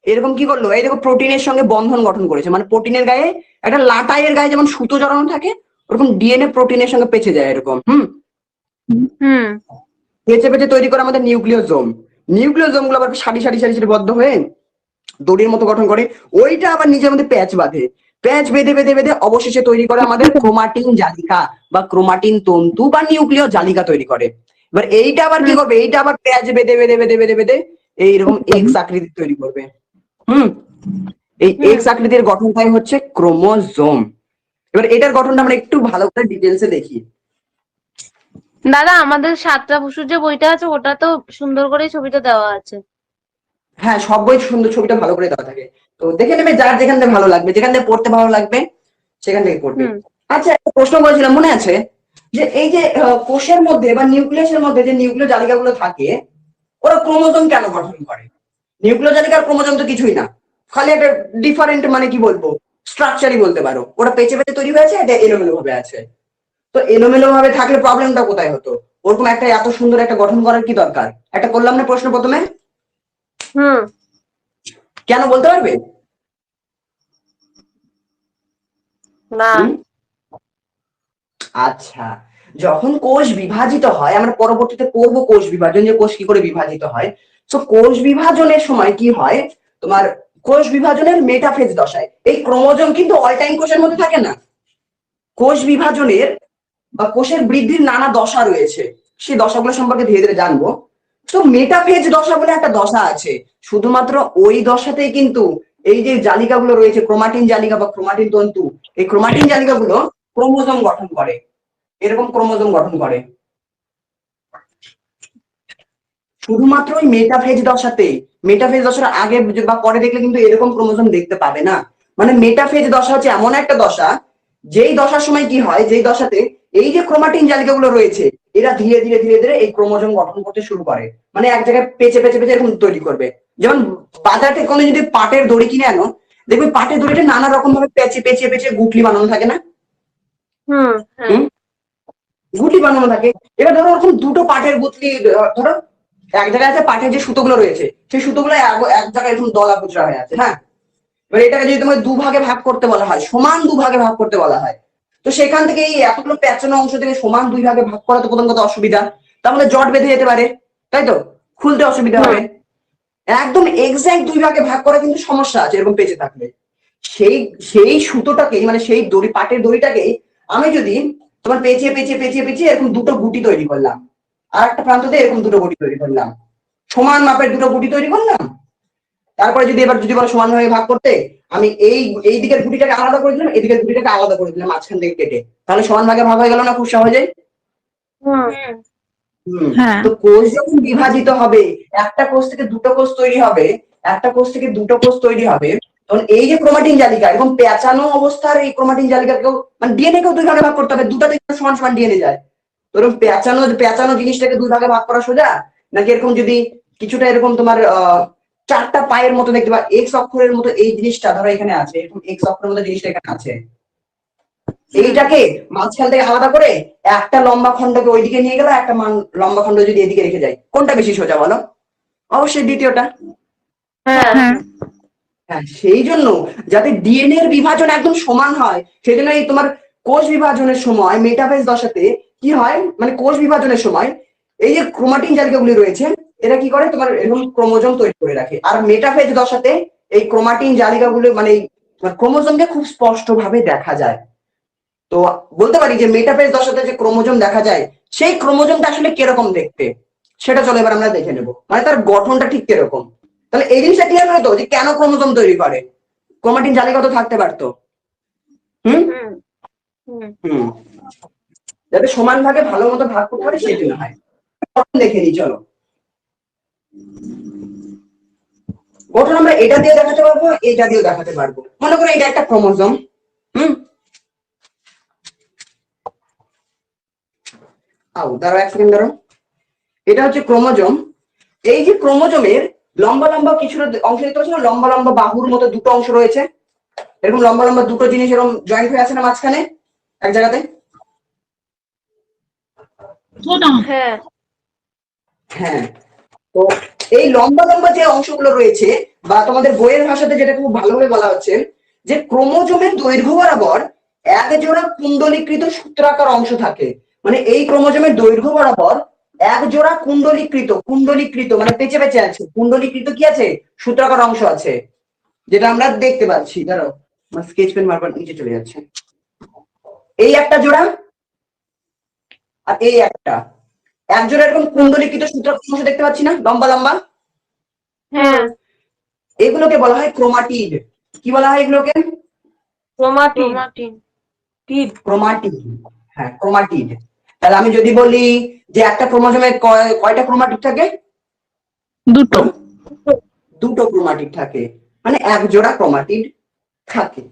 এরকম কি করলো, এই দেখো প্রোটিনের সঙ্গে বন্ধন গঠন করেছে। মানে প্রোটিনের গায়ে একটা লাটাইয়ের গায়ে যেমন সুতো জড়ানো থাকে, ওরকম ডিএনএ প্রোটিনের সঙ্গে পেঁচে যায় এরকম। হুম পেঁচে পেঁচে তৈরি করে আমাদের নিউক্লিওজোম। নিউক্লিওজোম গুলো আবার সারি সারি সারি সারি বদ্ধ হয়ে দড়ির মতো গঠন করে, ওইটা আবার নিজের মধ্যে প্যাচ বাঁধে। প্যাচ বেঁধে বেঁধে বেঁধে অবশেষে তৈরি করে আমাদের ক্রোমাটিন জালিকা বা ক্রোমাটিন তন্তু বা নিউক্লিয় জালিকা তৈরি করে। এবার এইটা আবার কি করবে, এইটা আবার প্যাচ বেঁধে বেঁধে বেঁধে বেঁধে বেঁধে এইরকম এক্স আকৃতি তৈরি করবে। হুম এই এক্স আকৃতির গঠনটাই হচ্ছে ক্রোমোজোম। এবার এটার গঠনটা আমরা একটু ভালো করে ডিটেলসে দেখি। দাদা, আমাদের সাতটা বসুর যে বইটা আছে ওটা তো সুন্দর করে ছবিটা দেওয়া আছে। হ্যাঁ, সব বই সুন্দর, ছবিটা ভালো করে দেওয়া থাকে। তো দেখে নেবে যার যেখান থেকে ভালো লাগবে, যেখান থেকে পড়তে ভালো লাগবে সেখান থেকে পড়বে। হুম আচ্ছা, একটা প্রশ্ন করেছিলাম মনে আছে, যে এই যে কোষের মধ্যে বা নিউক্লিয়াসের মধ্যে যে নিউক্লিয় জালিকা গুলো থাকে, ওরা ক্রোমোজোম কেন গঠন করে? নিউক্লিয় জালিকা আর ক্রোমোজোম তো কিছুই না, খালি একটা ডিফারেন্ট, মানে কি বলবো, স্ট্রাকচারই বলতে পারো। ওরা পেঁচে পেঁচে তৈরি হয়েছে, এটা এলোমেলো ভাবে আছে। তো এলোমেলো ভাবে থাকলে প্রবলেমটা কোথায় হতো? ওরকম একটা এত সুন্দর একটা গঠন করার কি দরকার? একটা করলাম না প্রশ্ন প্রথমে, হুম কেন বলতে পারবে? না। হুম আচ্ছা, যখন কোষ বিভাজিত হয়, আমরা পরবর্তীতে পড়বো কোষ বিভাজন, যে কোষ কি করে বিভাজিত হয়। তো কোষ বিভাজনের সময় কি হয়, তোমার কোষ বিভাজনের মেটাফেজ দশায় এই ক্রোমোজোম কিন্তু অল টাইম কোষের মধ্যে থাকে না। কোষ বিভাজনের বা কোষের বৃদ্ধির নানা দশা রয়েছে, সেই দশাগুলো সম্পর্কে ধীরে ধীরে জানবো। তো মেটাফেজ দশা বলে একটা দশা আছে, শুধুমাত্র ওই দশাতেই কিন্তু এই যে জালিকাগুলো রয়েছে, ক্রোমাটিন জালিকা বা ক্রোমাটিন তন্তু, এই ক্রোমাটিন জালিকাগুলো ক্রোমোজোম গঠন করে, এরকম ক্রোমোজোম গঠন করে। শুধুমাত্র ওই মেটাফেজ দশাতে, মেটাফেজ দশার আগে বা পরে দেখলে কিন্তু এরকম ক্রোমোজোম দেখতে পাবে না। মানে মেটাফেজ দশা হচ্ছে এমন একটা দশা, যেই দশার সময় কি হয়, যেই দশাতে এই যে ক্রোমাটিন জালিকাগুলো রয়েছে, এরা ধীরে ধীরে ধীরে ধীরে এই ক্রোমোজোম গঠন করতে শুরু করে, মানে এক জায়গায় পেঁচে পেঁচে পেঁচে এরকম তৈরি করবে। যেমন বাজার থেকে কোনো যদি পাটের দড়ি কিনে আনো, দেখবে পাটের দড়িটা নানা রকম ভাবে পেঁচে পেঁচে পেঁচে গুটলি বানানো থাকে না? হুম হ্যাঁ হুম গুটলি বানানো থাকে। এবার ধরো ওরকম দুটো পাটের গুটলি, ধরো এক জায়গায় আছে, পাটের যে সুতোগুলো রয়েছে সেই সুতোগুলো এক জায়গায় এরকম দলা কুচরা হয়ে আছে। হ্যাঁ, এবার এটাকে যদি তোমাকে দুভাগে ভাগ করতে বলা হয়, সমান দুভাগে ভাগ করতে বলা হয়, তো সেখান থেকে এই এতগুলো প্যাঁচানো অংশ থেকে সমান দুই ভাগে ভাগ করা তো প্রথম কথা অসুবিধা, তার মধ্যে জট বেঁধে যেতে পারে, তাই তো? খুলতে অসুবিধা হুম হবে। একদম এক্সাক্ট দুই ভাগে ভাগ করা কিন্তু সমস্যা আছে এরকম পেঁচে থাকলে। সেই সেই সুতোটাকেই, মানে সেই দড়ি, পাটের দড়িটাকেই আমি যদি তোমার পেঁচিয়ে পেঁচিয়ে পেঁচিয়ে পেঁচিয়ে এরকম দুটো গুটি তৈরি করলাম, আর একটা প্রান্ত দিয়ে এরকম দুটো গুটি তৈরি করলাম, সমান মাপের দুটো গুটি তৈরি করলাম। তারপরে যদি এবার যদি বলো সমানভাবে ভাগ করতে, আমি এই দিকের গুটিটাকে আলাদা করে দিলাম, এদিকের গুটিটাকে আলাদা করে দিলাম মাঝখান থেকে কেটে, তাহলে সমান ভাগে ভাগ হয়ে গেল না খুব সহজে? হুম হম হ্যাঁ। তো কোষ যখন বিভাজিত হবে, একটা কোষ থেকে দুটো কোষ তৈরি হবে, একটা কোষ থেকে দুটো কোষ তৈরি হবে, তখন এই যে ক্রোমাটিন জালিকা এবং পেঁচানো অবস্থার এই ক্রোমাটিন জালিকাকেও, মানে ডিএনএ কেও দুই ভাগে ভাগ করতে হবে, দুটাতে সমান সমান ডিএনএ যায়। তো এরকম পেঁচানো পেঁচানো জিনিসটাকে দুই ভাগে ভাগ করা সোজা, নাকি এরকম যদি কিছুটা এরকম তোমার চারটা পায়ের মতো দেখতে, বা এক্স অক্ষরের মতো এই জিনিসটা ধরো এখানে আছে, এরকম এক্স অক্ষরের মতো জিনিসটা এখানে আছে, এইটাকে মাঝখান থেকে আলাদা করে একটা লম্বা খণ্ডকে ওইদিকে নিয়ে গেল, একটা লম্বা খণ্ড যদি এদিকে রেখে যায়, কোনটা বেশি সোজা বলো? অবশ্যই দ্বিতীয়টা। হ্যাঁ হ্যাঁ। হ্যাঁ, সেই জন্য যাতে ডিএনএ এর বিভাজন একদম সমান হয়, সেই জন্য এই তোমার কোষ বিভাজনের সময় মেটাফেজ দশাতে কি হয়, মানে কোষ বিভাজনের সময় এই যে ক্রোমাটিন জালিকাগুলি রয়েছে, এরা কি করে, তোমার এরকম ক্রোমোজোম তৈরি করে রাখে। আর মেটাফেজ দশাতে এই ক্রোমাটিন জালিকাগুলো, মানে ক্রোমোজোমকে খুব স্পষ্ট ভাবে দেখা যায়। তো বলতে পারি যে মেটাফেজ দশাতে যে ক্রোমোজোম দেখা যায়, সেই ক্রোমোজোমটা আসলে কিরকম দেখতে, সেটা চলো এবার আমরা দেখে নেবো, মানে তার গঠনটা ঠিক কিরকম। তাহলে এই জিনিসটা ক্লিয়ার হলো তো, যে কেন ক্রোমোজোম তৈরি করে? ক্রোমাটিন জালিকা তো থাকতে পারতো। হুম হুম হুম হুম যাতে সমান ভাগে ভালো মতো ভাগ করতে পারে সেই জন্য হয়। গঠন দেখে নিই চলো। গঠন আমরা এটা দিয়ে দেখাতে পারবো, এটা দিয়েও দেখাতে পারবো। মনে করো এটা একটা ক্রোমোজোম। হুম দাঁড়াও এক সেকেন্ড, দাঁড়াও। এটা হচ্ছে ক্রোমোজোম। এই যে ক্রোমোজোমের লম্বা লম্বা কিছুটা অংশ দেখতে পাচ্ছ না, লম্বা লম্বা বাহুর মতো দুটো অংশ রয়েছে, এরকম লম্বা লম্বা দুটো জিনিস এরকম জয়েন্ট হয়ে আছে না মাঝখানে এক জায়গাতে? হ্যাঁ হ্যাঁ, তো এই লম্বা লম্বা যে অংশগুলো রয়েছে, বা তোমাদের বইয়ের ভাষাতে যেটা খুব ভালোভাবে বলা হচ্ছে, যে ক্রোমোজোমের দৈর্ঘ্য বরাবর এক জোড়া কুণ্ডলীকৃত সূত্রাকার অংশ থাকে, মানে এই ক্রোমোজোমের দৈর্ঘ্য বরাবর এক জোড়া কুণ্ডলীকৃত মানে পেঁচে পেঁচে আছে, কুণ্ডলীকৃত কি আছে, সূত্রাকার অংশ আছে, যেটা আমরা দেখতে পাচ্ছি। ধরো আমার স্কেচ পেন বারবার নিচে চলে যাচ্ছে। এই একটা জোড়া আর এই একটা, এক জোড়া এরকম কুণ্ডলীকৃত সূত্রাকার অংশ দেখতে পাচ্ছি না, লম্বা লম্বা। হ্যাঁ, এগুলোকে বলা হয় ক্রোমাটিড। কি বলা হয় এগুলোকে? ক্রোমাটিন। ক্রোমাটিড। হ্যাঁ, ক্রোমাটিড। তাহলে আমি যদি বলি যে একটা ক্রোমোজোমে কয়টা ক্রোমাটিড থাকে? দুটো। দুটো ক্রোমাটিড থাকে, মানে এক জোড়া ক্রোমাটিড থাকে।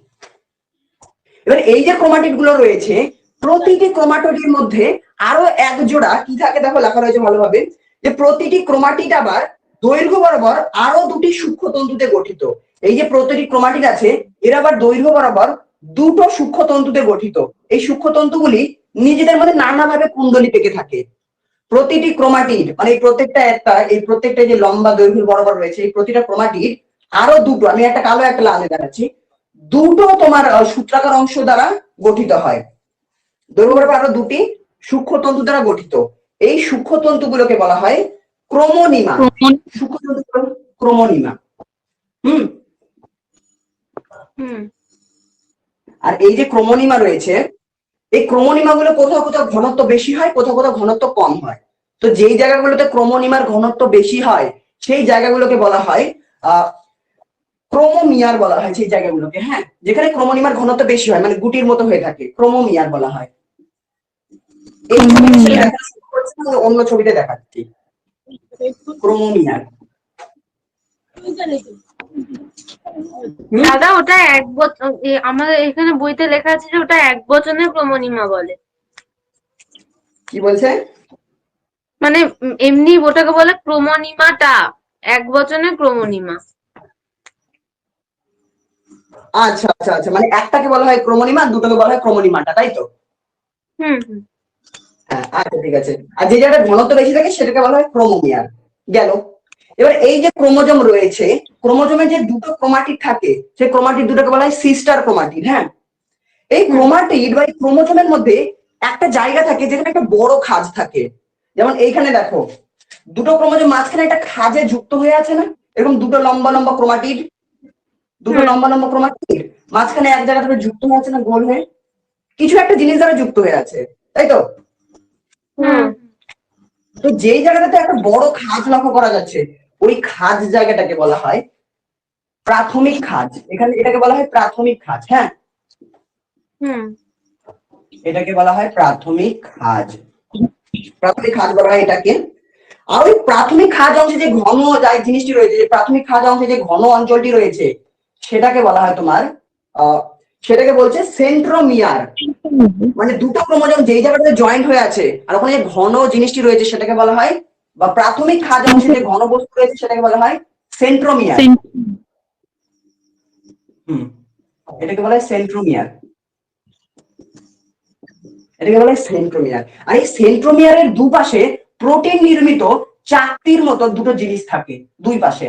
এবার এই যে ক্রোমাটিড গুলো রয়েছে, প্রতিটি ক্রোমাটিডের মধ্যে আরো এক জোড়া কি থাকে, দেখো লেখা রয়েছে ভালোভাবে, যে প্রতিটি ক্রোমাটিড আবার দৈর্ঘ্য বরাবর আরো দুটি সূক্ষ্মতন্তুতে গঠিত। এই যে প্রতিটি ক্রোমাটিড আছে, এর আবার দৈর্ঘ্য বরাবর দুটো সূক্ষ্মতন্তুতে গঠিত। এই সূক্ষ্মতন্তুগুলি নিজেদের মধ্যে নানাভাবে কুণ্ডলী পেকে থাকে। প্রতিটি ক্রোমাটিড মানে এই প্রত্যেকটা যে লম্বা দৈর্ঘ্য বরাবর রয়েছে, এই প্রতিটা ক্রোমাটিড আরো দুটো, আমি একটা কালো একটা লালে দেখাচ্ছি, দুটো তোমার সূত্রাকার অংশ দ্বারা গঠিত হয়। দৈর্ঘ্য বরাবর আরো দুটি সূক্ষ্মতন্তু দ্বারা গঠিত। এই সূক্ষ্মতন্তুগুলোকে বলা হয় ক্রোমোনিমা। সূক্ষ্মতন্তু ক্রোমোনিমা। হুম। আর এই যে ক্রোমোনিমা রয়েছে, এই ক্রোমোনিমা গুলো কোথাও কোথাও ঘনত্ব বেশি হয়, কোথাও কোথাও ঘনত্ব কম হয়। তো যেই জায়গাগুলোতে ক্রোমোনিমার ঘনত্ব বেশি হয় সেই জায়গাগুলোকে বলা হয় ক্রোমোমিয়ার বলা হয় সেই জায়গাগুলোকে। হ্যাঁ, যেখানে ক্রোমোনিমার ঘনত্ব বেশি হয় মানে গুটির মতো হয়ে থাকে, ক্রোমোমিয়ার বলা হয়। এই ছবিতে সেটা দেখাচ্ছি, অন্য ছবিতে দেখাচ্ছি ক্রোমোমিয়ার। দাদা ওটা এক বছর, আমাদের এখানে বইতে লেখা আছে যে ওটা এক বচনে ক্রোমোনিমা বলে। কি বলছে? মানে এমনি ওটাকে বলে ক্রোমোনিমাটা, এক বচনে ক্রোমোনিমা। আচ্ছা আচ্ছা আচ্ছা, মানে একটাকে বলা হয় ক্রোমোনিমা, দুটোকে বলা হয় ক্রোমোনিমাটা, তাই তো? হুম। হ্যাঁ, আচ্ছা ঠিক আছে। আর যে জায়গাটা ঘনত্ব বেশি থাকে সেটাকে বলা হয় ক্রোমোমিয়ার। গেল। এবার এই যে ক্রোমোজোম রয়েছে, ক্রোমোজোমে যে দুটো ক্রোমাটিড থাকে সেই ক্রোমাটিড দুটোকে বলা হয় সিস্টার ক্রোমাটিড। হ্যাঁ, এই ক্রোমাটিড বা এই ক্রোমোজোমের মধ্যে একটা জায়গা থাকে যেখানে একটা বড় খাঁজ থাকে। যেমন এইখানে দেখো, দুটো ক্রোমোজোম মাঝখানে একটা খাঁজে যুক্ত হয়ে আছে না, এরকম দুটো লম্বা লম্বা ক্রোমাটিড, দুটো লম্বা লম্বা ক্রোমাটিড মাঝখানে এক জায়গা থেকে যুক্ত হয়ে আছে না, গোল হয়ে কিছু একটা জিনিস দ্বারা যুক্ত হয়ে আছে, তাই তো? তো যেই জায়গাটাতে একটা বড় খাঁজ লক্ষ্য করা যাচ্ছে, ওই খাঁজ জায়গাটাকে বলা হয় প্রাথমিক খাঁজ। এখানে এটাকে বলা হয় প্রাথমিক খাঁজ। হ্যাঁ, এটাকে বলা হয় প্রাথমিক খাঁজ। প্রাথমিক খাঁজ বলা হয় এটাকে। আর ওই প্রাথমিক খাঁজ অংশে যে ঘন জিনিসটি রয়েছে, যে প্রাথমিক খাঁজ অংশে যে ঘন অঞ্চলটি রয়েছে, সেটাকে বলা হয় তোমার সেটাকে বলছে সেন্ট্রোমিয়ার। মানে দুটো ক্রোমোজোম যেই জায়গাটাতে জয়েন্ট হয়ে আছে আর ওখানে যে ঘন জিনিসটি রয়েছে সেটাকে বলা হয়, বা প্রাথমিক খাঁজ অংশে যে ঘন বস্তু রয়েছে সেটাকে বলা হয় সেন্ট্রোমিয়ার। এটাকে বলা হয় সেন্ট্রোমিয়ার। এটাকে বলা হয় সেন্ট্রোমিয়ার। আর এই সেন্ট্রোমিয়ারের দুপাশে প্রোটিন নির্মিত চাকতির মতো দুটো জিনিস থাকে দুই পাশে।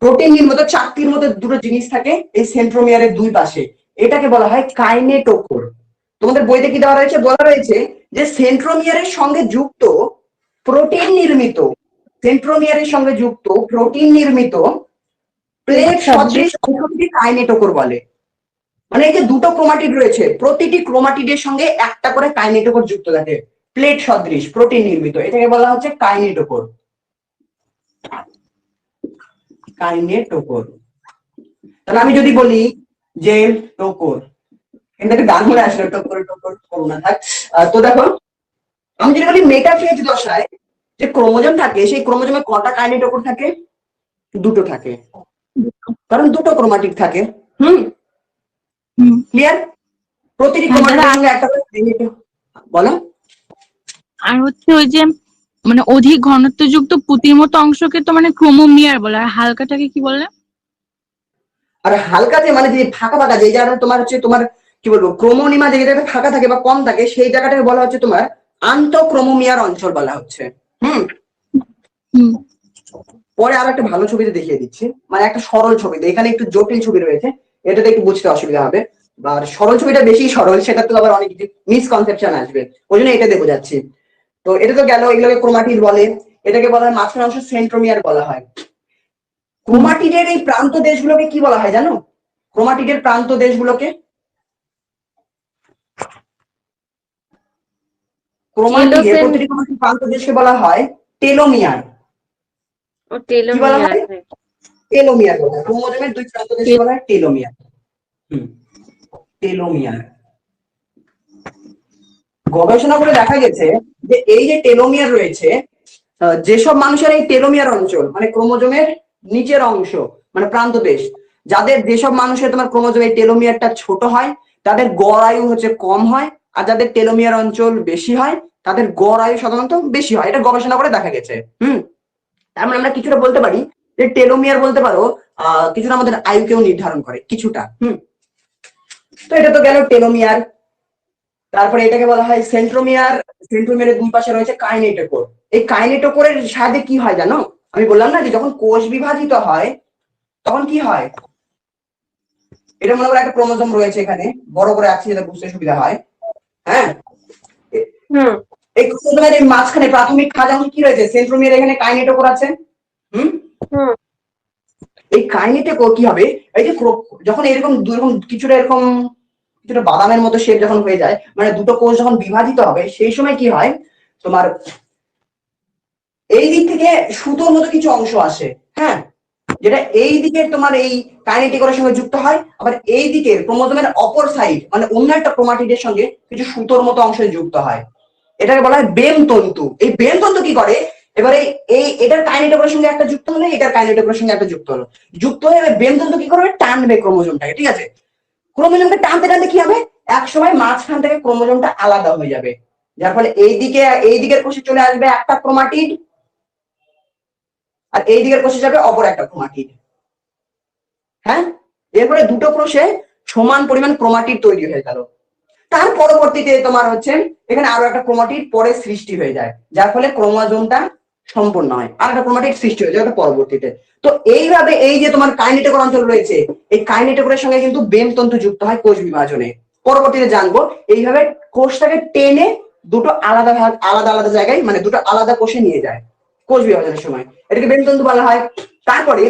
প্রোটিন নির্মিত চাকতির মতো দুটো জিনিস থাকে এই সেন্ট্রোমিয়ারের দুই পাশে। এটাকে বলা হয় কাইনেটোকোর। তোমাদের বইতে কি দেওয়া রয়েছে? বলা রয়েছে যে সেন্ট্রোমিয়ারের সঙ্গে যুক্ত প্রোটিন নির্মিত, সেন্ট্রোমিয়ারের সঙ্গে যুক্ত প্রোটিন নির্মিত প্লেট সদৃশ অংশটিকে কাইনেটোকোর বলে। মানে এই যে দুটো ক্রোমাটিড রয়েছে, প্রতিটি ক্রোমাটিডের সঙ্গে একটা করে কাইনেটোকোর যুক্ত থাকে, প্লেট সদৃশ প্রোটিন নির্মিত, এটাকে বলা হচ্ছে কাইনেটোকোর। কাইনেটোকোর। তাহলে আমি যদি বলি যে টোকোর, কিন্তু গান মনে আসলো, টোকোর টোকোর করোনা থাক। তো দেখো, আমি যদি বলি মেটাফেজ দশায় যে ক্রোমোজোম থাকে, সেই ক্রোমোজোমে কটা কাইনেটোকোর থাকে? দুটো থাকে, কারণ দুটো ক্রোমাটিড থাকে। ক্লিয়ার? প্রতিটি ক্রোমাটিডের সঙ্গে একটা করে কাইনেটোকোর। বলো। আর হচ্ছে ওই যে মানে অধিক ঘনত্বযুক্ত পুঁতির মতো অংশকে তো মানে ক্রোমোমিয়ার বলে, আর হালকাটাকে কি বলে? আর হালকাতে মানে যে ফাঁকা ফাঁকা যে জায়গাটা তোমার হচ্ছে তোমার কি বলবো ক্রোমোনিমা যে জায়গাটা ফাঁকা থাকে বা কম থাকে সেই জায়গাটাকে বলা হচ্ছে তোমার আন্তঃক্রোমোমিয়ার অঞ্চল বলা হচ্ছে। পরে আর একটা ভালো ছবিতে দেখিয়ে দিচ্ছি, মানে একটা সরল ছবিতে, এখানে একটু জটিল ছবি রয়েছে, এটাতে একটু বুঝতে অসুবিধা হবে। আর সরল ছবিটা বেশি সরল, সেটা তো আবার অনেক কিছু মিসকনসেপশন আসবে, ওই জন্য এটা দেখে যাচ্ছি। তো এটা তো গেল, এগুলোকে ক্রোমাটিড বলে। এটাকে বলা হয় মাঝখানে অংশ সেন্ট্রোমিয়ার বলা হয়। ক্রোমাটিডের এই প্রান্ত দেশগুলোকে কি বলা হয় জানো? ক্রোমাটিডের প্রান্ত দেশগুলোকে, ক্রোমাটিডের টেলোসেন প্রতিটি ক্রোমাটিড প্রান্ত দেশকে বলা হয় টেলোমিয়ার। ও কি বলা টেলোমিয়ার। হয়? টেলোমিয়ার বলা হয়। ক্রোমোজোমের দুই প্রান্ত দেশকে বলা হয় টেলোমিয়ার। টেলোমিয়ার। গবেষণা করে দেখা গেছে যে এই যে টেলোমিয়ার রয়েছে, যেসব মানুষের এই টেলোমিয়ার অঞ্চল মানে ক্রোমোজোমের নিচের অংশ মানে প্রান্তদেশ, যাদের যেসব মানুষের তোমার ক্রোমোজোমের টেলোমিয়ারটা ছোট হয় তাদের গড় আয়ু হচ্ছে কম হয়, আর যাদের টেলোমিয়ার অঞ্চল বেশি হয় তাদের গড় আয়ু সাধারণত বেশি হয়। এটা গবেষণা করে দেখা গেছে। তার মানে আমরা কিছুটা বলতে পারি যে টেলোমিয়ার বলতে পারো কিছুটা আমাদের আয়ুকেও নির্ধারণ করে কিছুটা। তো এটা তো গেল টেলোমিয়ার। তারপরে এটাকে বলা হয় সেন্ট্রোমিয়ার। সেন্ট্রোমিয়ারের দুই পাশে রয়েছে কাইনেটোকোর। এই কাইনেটোকোরের সাহায্যে কি হয় জানো? আমি বললাম না যে যখন কোষ বিভাজিত হয় তখন কি হয়, এটা মনে করো একটা ক্রোমোজোম রয়েছে এখানে, বড় করে আঁকছি যাতে বুঝতে সুবিধা হয়। হ্যাঁ, হুম এই ক্রোমোজোমের এই মাঝখানে প্রাথমিক খাঁজ অংশ কি রয়েছে? সেন্ট্রোমিয়ার, এখানে কাইনেটোকোর আছে। হুম হুম এই কাইনেটোকোর কি হবে, এই যে যখন এরকম দুরকম কিছুটা এরকম কিছুটা বাদামের মতো শেপ যখন হয়ে যায়, মানে দুটো কোষ যখন বিভাজিত হবে সেই সময় কি হয় তোমার, এই দিক থেকে সুতোর মতো কিছু অংশ আসে। হ্যাঁ, যেটা এই দিকের তোমার এই কাইনেটিকোরের সঙ্গে যুক্ত হয়, আবার এই দিকের ক্রোমোজোমের অপর সাইড মানে অন্য একটা ক্রোমাটিডের সঙ্গে কিছু সুতোর মতো অংশ যুক্ত হয়। এটাকে বলা হয় বেম তন্তু। এই বেম তন্তু কি করে, এবারে এই এটার কাইনেটোকোরের সঙ্গে একটা যুক্ত হলে এটার কাইনেটোকোরের সঙ্গে একটা যুক্ত হলো, যুক্ত হয়ে বেম তন্তু কি করবে, টানবে ক্রোমোজোমটাকে। ঠিক আছে, ক্রোমোজোমকে টানতে টানতে কি হবে, এক সময় মাঝখান থেকে ক্রোমোজোমটা আলাদা হয়ে যাবে, যার ফলে এই দিকের কোষে চলে আসবে একটা ক্রোমাটিড, আর এই দিকের কোষে যাবে অপর একটা ক্রোমাটিড। হ্যাঁ, এরপরে দুটো কোষে সমান পরিমাণ ক্রোমাটিড তৈরি হয়ে গেল। তার পরবর্তীতে তোমার হচ্ছে এখানে আরো একটা ক্রোমাটিড পরে সৃষ্টি হয়ে যায়, যার ফলে ক্রোমোজোমটা সম্পূর্ণ হয়, আর একটা ক্রোমাটিড সৃষ্টি হয়ে যায় ওটা পরবর্তীতে। তো এইভাবে এই যে তোমার কাইনেটোকোর অঞ্চল রয়েছে, এই কাইনেটোকোরের সঙ্গে কিন্তু বেম তন্তু যুক্ত হয় কোষ বিভাজনে। পরবর্তীতে জানবো এইভাবে কোষটাকে টেনে দুটো আলাদা ভাগ আলাদা আলাদা জায়গায় মানে দুটো আলাদা কোষে নিয়ে যায় কোষ বিভাজনের সময়, এটাকে বেম তন্তু বলা হয়। তারপরে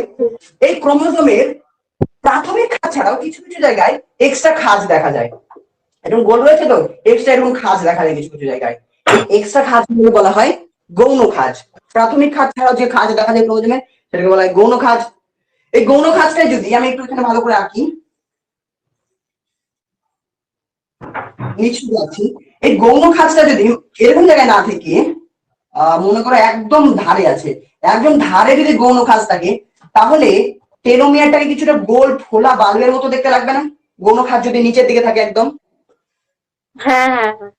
এই ক্রোমোজোমের প্রাথমিক খাঁজ ছাড়াও কিছু কিছু জায়গায় এক্সট্রা খাঁজ দেখা যায়। এরকম গোল রয়েছে তো, এক্সট্রা এরকম খাঁজ দেখা যায় কিছু কিছু জায়গায়। এই এক্সট্রা খাঁজ গুলো বলা হয় গৌণ খাঁজ। প্রাথমিক খাঁজ ছাড়াও যে খাঁজ দেখা যায় ক্রোমোজোমে সেটাকে বলা হয় গৌণ খাঁজ। এই গৌণ খাঁজটাই যদি আমি একটু এখানে ভালো করে আঁকি, নিশ্চয়ই আছি, এই গৌণ খাঁজটা যদি এরকম জায়গায় না থেকে মনে করো একদম ধারে আছে, একদম ধারে যদি গৌণ খাঁজ থাকে তাহলে টেলোমিয়ারটাকে কিছুটা গোল ফোলা বাল্বের মতো দেখতে লাগবে না? গৌণ খাঁজ যদি নিচের দিকে থাকে একদম। হ্যাঁ হ্যাঁ হ্যাঁ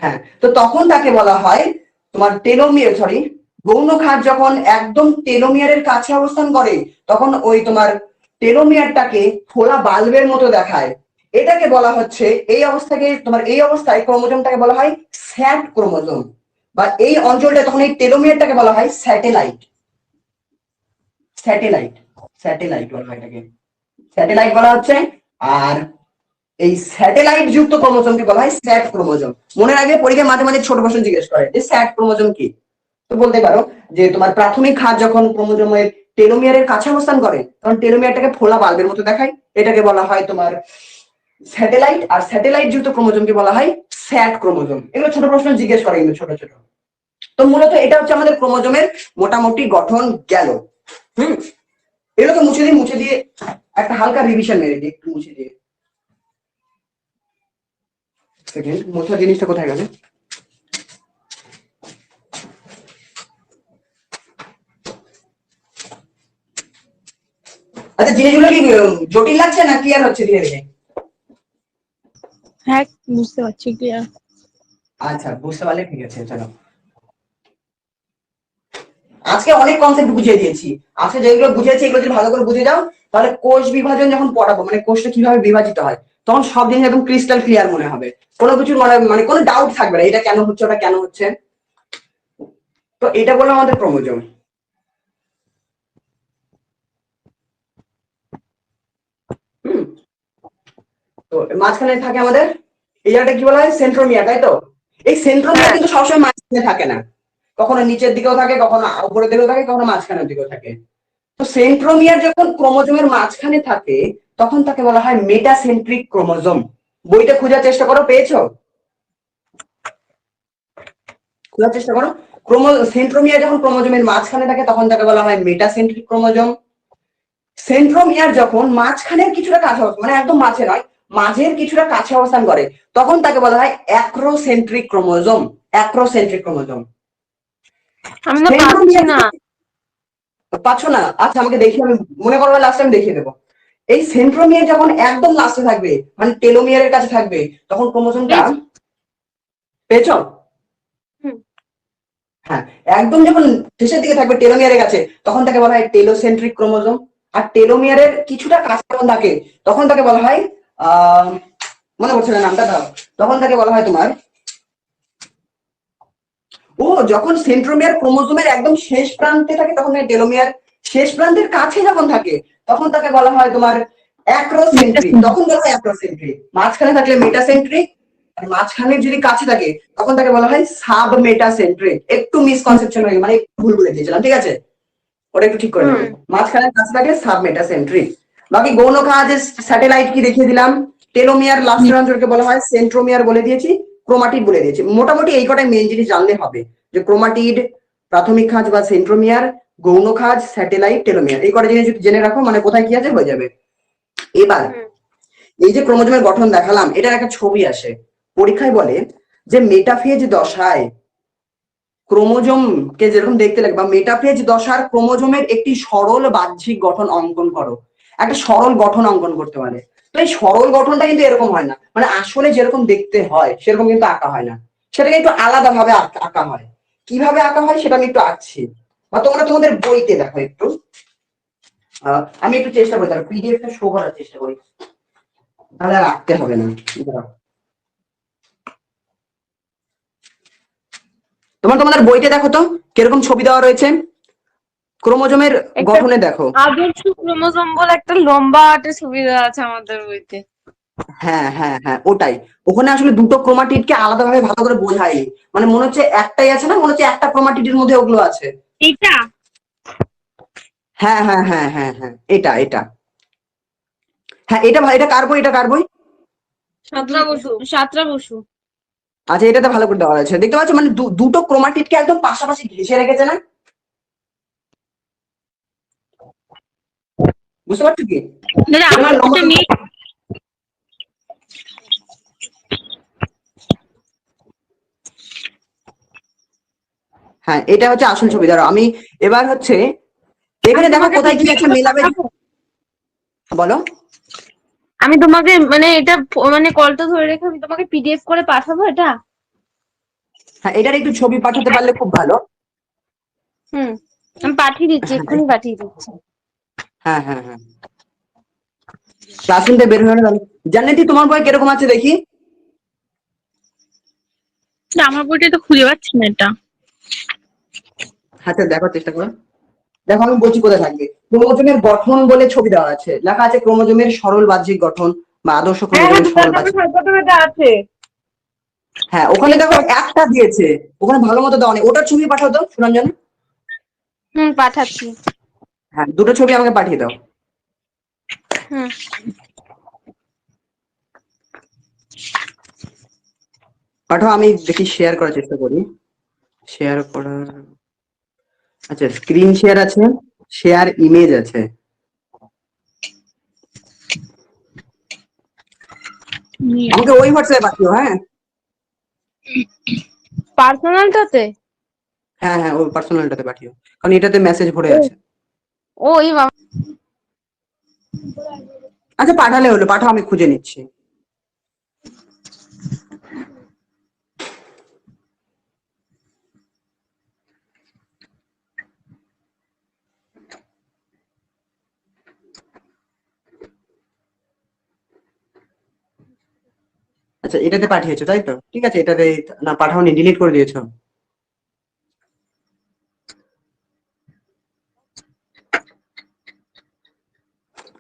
হ্যাঁ, তো তখন তাকে বলা হয় তোমার টেলোমিয়ার, সরি, গৌণ খাঁজ যখন একদম টেলোমিয়ারের কাছে অবস্থান করে তখন ওই তোমার টেলোমিয়ারটাকে ফোলা বাল্বের মতো দেখায়। এটাকে বলা হচ্ছে এই অবস্থাকে তোমার এই অবস্থায় ক্রোমোজোমটাকে বলা হয় স্যাট ক্রোমোজোম, বা এই অঞ্চলটা তখন এই টেলোমিয়ারটাকে বলা হয় স্যাটেলাইট। স্যাটেলাইট, স্যাটেলাইট বলা হয় এটাকে, স্যাটেলাইট বলা হচ্ছে। আর এই স্যাটেলাইট যুক্ত ক্রোমোজোমকে বলা হয় স্যাট ক্রোমোজোম। মনে রাখবে পরীক্ষায় মাঝে মাঝে ছোট প্রশ্ন জিজ্ঞেস করে যে স্যাট ক্রোমোজোম কি। তো বলতে পারো যে তোমার প্রাথমিক খাঁজ যখন ক্রোমোজোমের টেলোমিয়ারের কাছে অবস্থান করে তখন টেলোমিয়ারটাকে ফোলা বাল্বের মতো দেখায়, এটাকে বলা হয় তোমার স্যাটেলাইট। আর স্যাটেলাইট যুক্ত ক্রোমোজোমকে বলা হয় স্যাট ক্রোমোজোম। এগুলো ছোট প্রশ্ন জিজ্ঞেস করে কিন্তু ছোট ছোট। তো মূলত এটা হচ্ছে আমাদের ক্রোমোজোমের মোটামুটি গঠন গেল। হুম, এগুলোকে মুছে দিয়ে একটা হালকা রিভিশন মেরে দিই, একটু মুছে দিয়ে। সেকেন্ড, মোছা জিনিসটা কোথায় গেল? আচ্ছা, জিনিসগুলো কি জটিল লাগছে না ক্লিয়ার হচ্ছে ধীরে ধীরে? হ্যাঁ, বুঝতে পারছি, ক্লিয়ার। আচ্ছা, বুঝতে পারলে ঠিক আছে। চলো, আজকে অনেক কনসেপ্ট বুঝিয়ে দিয়েছি। আজকে যেগুলো বুঝিয়েছি এগুলো যদি ভালো করে বুঝে যাও তাহলে কোষ বিভাজন যখন পড়াবো মানে কোষটা কিভাবে বিভাজিত হয় তখন সব জিনিস একদম ক্রিস্টাল ক্লিয়ার মনে হবে, কোনো কিছুর মানে কোনো ডাউট থাকবে না এটা কেন হচ্ছে ওটা কেন হচ্ছে। তো এটা বললাম আমাদের ক্রোমোজোম। মাঝখানে থাকে আমাদের এই জায়গাটা কি বলা হয়, সেন্ট্রোমিয়ার, তাই তো? এই সেন্ট্রোমিয়ার হ্যাঁ। কিন্তু সবসময় মাঝখানে থাকে না, কখনো নিচের দিকেও থাকে, কখনো উপরের দিকেও থাকে, কখনো মাঝখানের দিকেও থাকে। তো সেন্ট্রোমিয়ার যখন ক্রোমোজোমের মাঝখানে থাকে তখন তাকে বলা হয় মেটাসেন্ট্রিক ক্রোমোজোম। বইটা খোঁজার চেষ্টা করো, পেয়েছো? খোঁজার চেষ্টা করো। সেন্ট্রোমিয়ার যখন ক্রোমোজোমের মাঝখানে থাকে তখন তাকে বলা হয় মেটাসেন্ট্রিক ক্রোমোজোম। সেন্ট্রোমিয়ার যখন মাঝখানের কিছুটা কাছে অবস্থান, মানে একদম মাঝে নয়, মাঝের কিছুটা কাছে অবস্থান করে তখন তাকে বলা হয় অ্যাক্রোসেন্ট্রিক ক্রোমোজোম। Acrocentric chromosome. আমি তো পাচ্ছি সেন্ট্রোমিয়ার না। পাচ্ছ না? আচ্ছা আমাকে দেখি, আমি মনে করবো লাস্ট টাইম দেখিয়ে দেবো। এই সেন্ট্রোমিয়ার যখন একদম লাস্টে থাকবে, মানে টেলোমিয়ারের কাছে থাকবে, তখন ক্রোমোজোমটা, পেয়েছি। পেয়েছো? হুম। হ্যাঁ, একদম যখন শেষের দিকে থাকবে টেলোমিয়ারের কাছে তখন তাকে বলা হয় টেলোসেন্ট্রিক ক্রোমোজোম। আর টেলোমিয়ারের কিছুটা কাছে যখন থাকে তখন তাকে বলা হয় আহ মনে পড়ছে না নামটা, দাও। তখন তাকে বলা হয় তোমার, যখন সেন্ট্রোমিয়ার ক্রোমোজোমের একদম শেষ প্রান্তে থাকে তখন টেলোমিয়ার শেষ প্রান্তের কাছে যখন থাকে তখন তাকে বলা হয় তোমার অ্যাক্রোসেন্ট্রিক। তখন বলা হয় অ্যাক্রোসেন্ট্রিক। মাঝখানে থাকলে মেটাসেন্ট্রিক, আর মাঝখানে যদি কাছে থাকে তখন তাকে বলা হয় সাব মেটাসেন্ট্রিক। একটু মিসকনসেপশন হয়ে, মানে একটু ভুল বলে দিয়েছিলাম, ঠিক আছে? ওটা একটু ঠিক করে হুম। নেবে। মাঝখানে কাছে থাকলে সাব মেটাসেন্ট্রিক। বাকি গৌণ কাজের স্যাটেলাইট কি দেখিয়ে দিলাম। টেলোমিয়ার লাস্টের অঞ্চলকে বলা হয় সেন্ট্রোমিয়ার বলে দিয়েছি, ক্রোমাটিড বলে দিয়েছি। মোটামুটি এই কটাই মেইন জিনিস জানলে হবে, যে ক্রোমাটিড, প্রাথমিক খাঁজ বা সেন্ট্রোমিয়ার, গৌণ খাঁজ, স্যাটেলাইট, টেলোমিয়ার, এই কটা জিনিস যদি জেনে রাখো মানে কোথায় কি আছে হয়ে যাবে। এবার হুম। এই যে ক্রোমোজোমের গঠন দেখালাম, এটার একটা ছবি আসে পরীক্ষায়, বলে যে মেটাফেজ দশায় ক্রোমোজোমকে যেরকম দেখতে লাগে, বা মেটাফেজ দশার ক্রোমোজোমের একটি সরল বাহ্যিক গঠন অঙ্কন করো। একটা সরল গঠন অঙ্কন করতে পারে। তো এই সরল গঠনটা কিন্তু এরকম হয় না, মানে আসলে যেরকম দেখতে হয় সেরকম কিন্তু আঁকা হয় না, সেটাকে একটু আলাদা ভাবে আঁকা হয়। কিভাবে আঁকা হয় সেটা আমি একটু আঁকছি, বা তোমরা তোমাদের বইতে দেখো একটু। আমি একটু চেষ্টা করি, তার পিডিএফ টা শো করার চেষ্টা করি, তাহলে আর আঁকতে হবে না। দাঁড়াও। তোমাদের বইতে দেখো তো কিরকম ছবি দেওয়া রয়েছে ক্রোমোজোমের একটা গঠনে, দেখো। আদর্শ ক্রোমোজোম বলে একটা লম্বা একটা ছবি দেওয়া আছে আমাদের বইতে। হ্যাঁ হ্যাঁ হ্যাঁ, ওটাই। ওখানে আসলে দুটো ক্রোমাটিডকে আলাদাভাবে ভালো করে বোঝায়নি, মানে মনে হচ্ছে একটাই আছে, না মনে হচ্ছে একটা ক্রোমাটিডের মধ্যে ওগুলো আছে। এটা হ্যাঁ হ্যাঁ হ্যাঁ হ্যাঁ হ্যাঁ, এটা এটা। হ্যাঁ এটা এটা কার বই, এটা কার বই? সাতরা বসু। সাতরা বসু। আচ্ছা, এটাতে ভালো করে দেওয়া আছে, দেখতে পাচ্ছ? মানে দুটো ক্রোমাটিডকে একদম পাশাপাশি ঘেঁষে রেখেছে না, বুঝতে পারছো কি? দাদা এটা আমার মানে লম্বা বইটা নেই। হ্যাঁ, এটা হচ্ছে আসল ছবি। ধরো আমি এবার হচ্ছে আমি এখানে দেখো তোমাকে কোথায় কি পিডিএফ আছে করে মেলাবে, পাঠাবো। বলো। আমি তোমাকে মানে এটা মানে কলটা ধরে রেখে আমি তোমাকে পিডিএফ করে পাঠাবো এটা। হ্যাঁ, এটার একটু ছবি পাঠাতে পারলে খুব ভালো। হুম। আমি পাঠিয়ে দিচ্ছি, হ্যাঁ এক্ষুনি পাঠিয়ে দিচ্ছি। হ্যাঁ হ্যাঁ হ্যাঁ, ক্লাসরুমটা বের হয়ে গেল। জান্নাতি তোমার বই কিরকম আছে দেখি। আমার বইটা তো খুঁজে পাচ্ছি না এটা। হাতে দেখার চেষ্টা করো। দেখো আমি বলছি কোথায় থাকবে। ক্রোমোজোমের গঠন বলে ছবি দেওয়া আছে, লেখা আছে ক্রোমোজোমের সরল বাহ্যিক গঠন বা আদর্শ হ্যাঁ হ্যাঁ, ক্রোমোজোমের সরল বাহ্যিক। এটা আছে। হ্যাঁ, ওখানে দেখো একটা দিয়েছে, ওখানে ভালো মতো দেওয়া নেই। ওটার ছবি পাঠাও তো সুরঞ্জন। হুম, পাঠাচ্ছি। হ্যাঁ, দুটো ছবি আমাকে পাঠিয়ে দাও। হুম। পাঠাও, আমি দেখি শেয়ার করার চেষ্টা করি। শেয়ার করার, আচ্ছা স্ক্রিন শেয়ার আছে, শেয়ার ইমেজ আছে। আমাকে ওই হোয়াটসঅ্যাপে পাঠিও, হ্যাঁ। পার্সোনালটাতে। হ্যাঁ হ্যাঁ, ওই পার্সোনালটাতে পাঠিও, কারণ এটাতে মেসেজ ভরে ও আছে। ও এই বাবা। আচ্ছা পাঠালে হলো, পাঠাও, আমি খুঁজে নিচ্ছি। আচ্ছা এটাতে পাঠিয়েছো তাই তো, ঠিক আছে। এটাতে না পাঠাওনি, ডিলিট করে দিয়েছো।